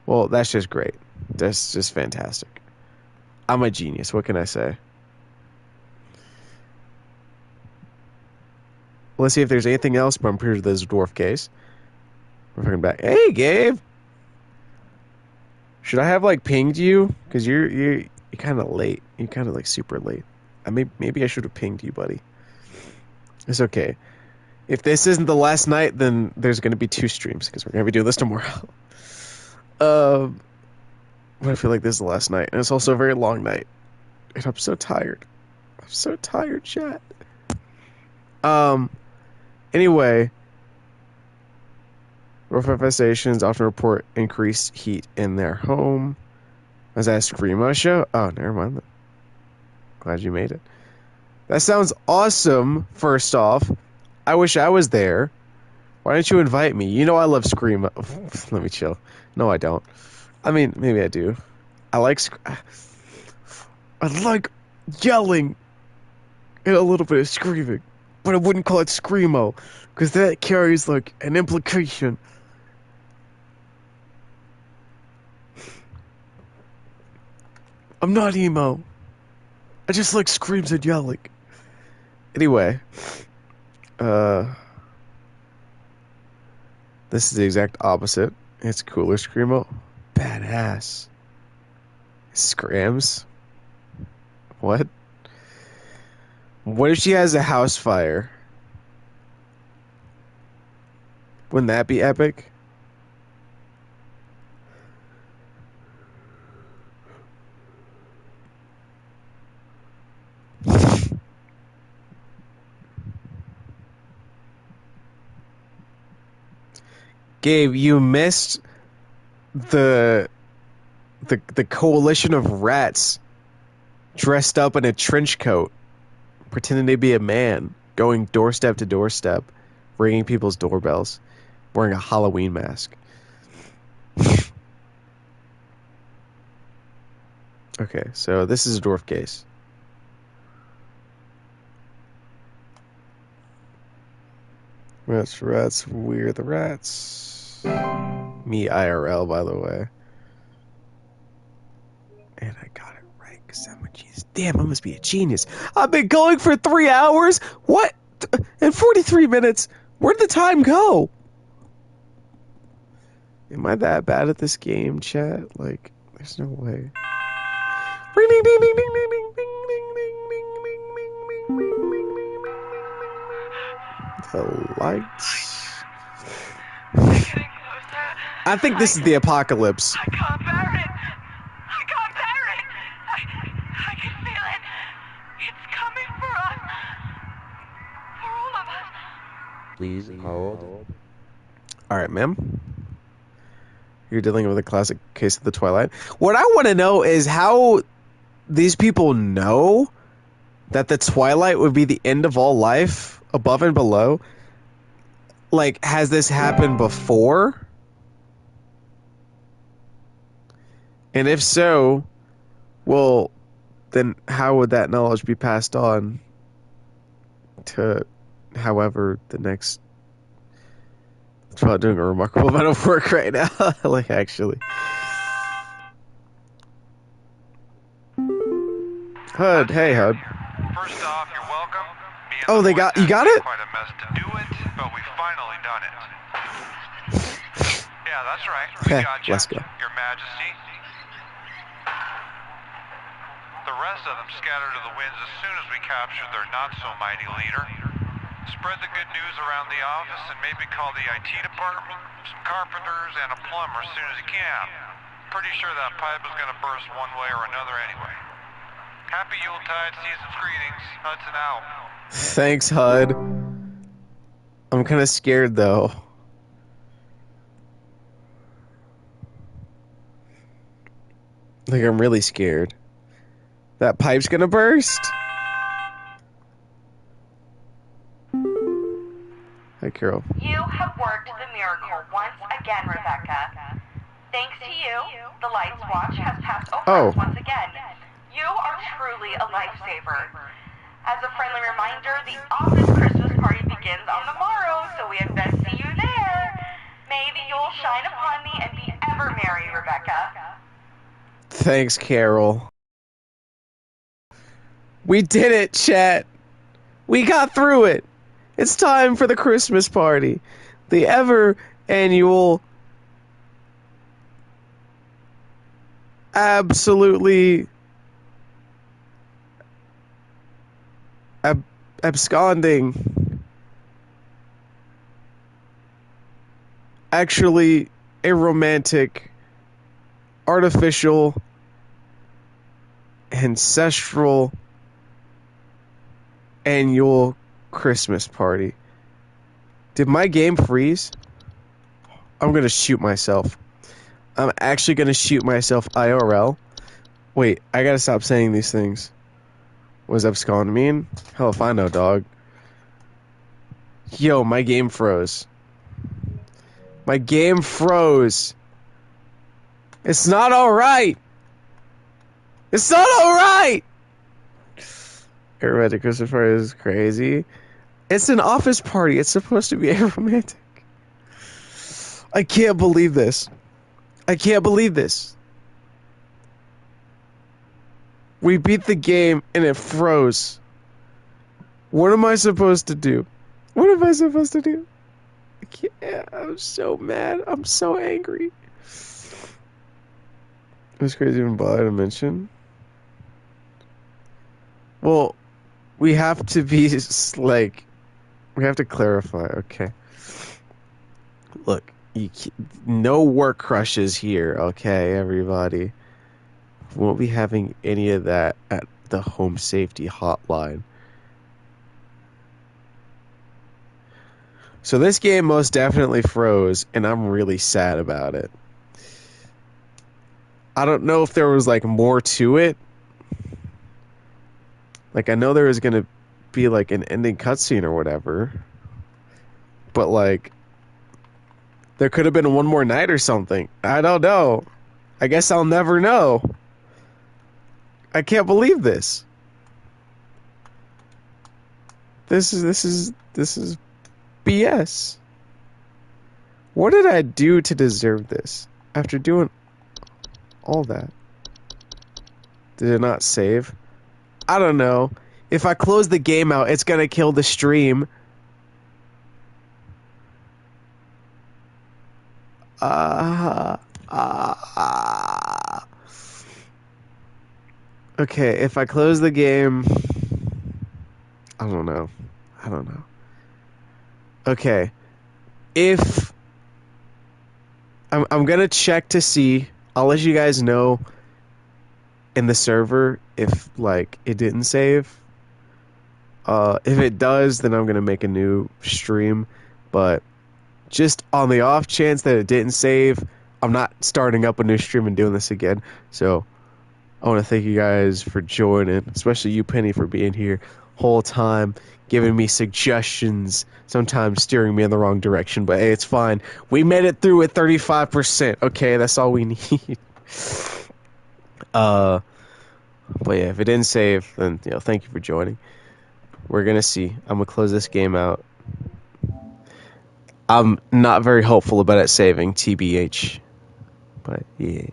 Well, that's just great. That's just fantastic. I'm a genius. What can I say? Let's see if there's anything else, but I'm pretty sure there's a dwarf case. We're fucking back. Hey, Gabe. Should I have like pinged you? Because you're kind of late. You're kind of like super late. Maybe I should have pinged you, buddy. It's okay. If this isn't the last night, then there's going to be 2 streams because we're going to be doing this tomorrow. But I feel like this is the last night, and it's also a very long night, and I'm so tired. I'm so tired, chat. Anyway, roof infestations often report increased heat in their home. Was that a Screamo show? Oh, never mind. Glad you made it. That sounds awesome, first off. I wish I was there. Why didn't you invite me? You know I love Screamo. Let me chill. No, I don't. I mean, maybe I do. I like yelling and a little bit of screaming. But I wouldn't call it Screamo, because that carries, like, an implication. I'm not emo. I just like screams and yelling. Anyway. This is the exact opposite. It's cooler Screamo. Badass. Scrams? What? What if she has a house fire? Wouldn't that be epic? Gabe, you missed the coalition of rats dressed up in a trench coat, pretending to be a man, going doorstep to doorstep, ringing people's doorbells, wearing a Halloween mask. Okay, so this is a dwarf case. Rats, we're the rats. Me IRL, by the way. And I got it right, because I'm a genius. Damn, I must be a genius. I've been going for 3 hours? What? And 43 minutes? Where'd the time go? Am I that bad at this game, chat? Like, there's no way. Ring ding ding ding ding ding ding ding ding ding ding ding ding ding. The lights. I think this is the apocalypse. I can't bear it. I can't bear it. I can feel it. It's coming for us. For all of us. Please hold. Alright, ma'am. You're dealing with a classic case of the Twilight. What I want to know is how these people know that the Twilight would be the end of all life, above and below. Like, has this happened before? And if so, well, then how would that knowledge be passed on to however the next... It's probably doing a remarkable amount of work right now. Like, actually. Hud, hey, Hud. First off, you're welcome. Oh, you got it? Quite a mess to do it, but we finally done it. Yeah, that's right. We got you, Let's go. Your Majesty. The rest of them scattered to the winds as soon as we captured their not-so-mighty leader. Spread the good news around the office and maybe call the IT department, some carpenters, and a plumber as soon as you can. Pretty sure that pipe is going to burst one way or another anyway. Happy Yuletide, season's greetings. Hudson out. Thanks, Hud. I'm kind of scared, though. Like, I'm really scared. That pipe's gonna burst? Hi, Carol. You have worked the miracle once again, Rebecca. Thanks to you, the Lights Watch has passed over us once again. You are truly a lifesaver. As a friendly reminder, the office Christmas party begins on the morrow, so we had best see you there. May the Yule shine upon thee and be ever merry, Rebecca. Thanks, Carol. We did it, chat. We got through it. It's time for the Christmas party. The ever annual, absolutely absconding, actually a romantic, artificial, ancestral annual Christmas party. Did my game freeze? I'm gonna shoot myself. I'm actually gonna shoot myself IRL. Wait, I gotta stop saying these things. What does abscond mean? Hell if I know, dog. Yo, my game froze. My game froze. It's not alright. It's not alright. Aromantic Christmas party is crazy. It's an office party. It's supposed to be aromantic. I can't believe this. I can't believe this. We beat the game and it froze. What am I supposed to do? What am I supposed to do? I can't. I'm so mad. I'm so angry. It was crazy even bother to mention. Well, we have to be like, we have to clarify. Okay. Look, no work crushes here. Okay, everybody. We won't be having any of that at the home safety hotline. So this game most definitely froze, and I'm really sad about it. I don't know if there was like more to it. Like, I know there was gonna be like an ending cutscene or whatever, but like there could have been one more night or something. I don't know. I guess I'll never know. I can't believe this. This is BS. What did I do to deserve this? After doing all that. Did it not save? I don't know. If I close the game out, it's gonna kill the stream. Okay, if I close the game, I don't know. Okay, if I'm gonna check to see. I'll let you guys know in the server if like it didn't save. If it does, then I'm gonna make a new stream. But just on the off chance that it didn't save, I'm not starting up a new stream and doing this again. So I want to thank you guys for joining, especially you, Penny, for being here whole time, giving me suggestions, sometimes steering me in the wrong direction. But hey, it's fine. We made it through at 35%. Okay, that's all we need. But yeah, if it didn't save, then thank you for joining. We're gonna see. I'm gonna close this game out. I'm not very hopeful about it saving, TBH. But yeah,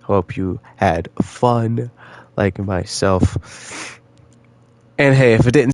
hope you had fun, like myself. And hey, if it didn't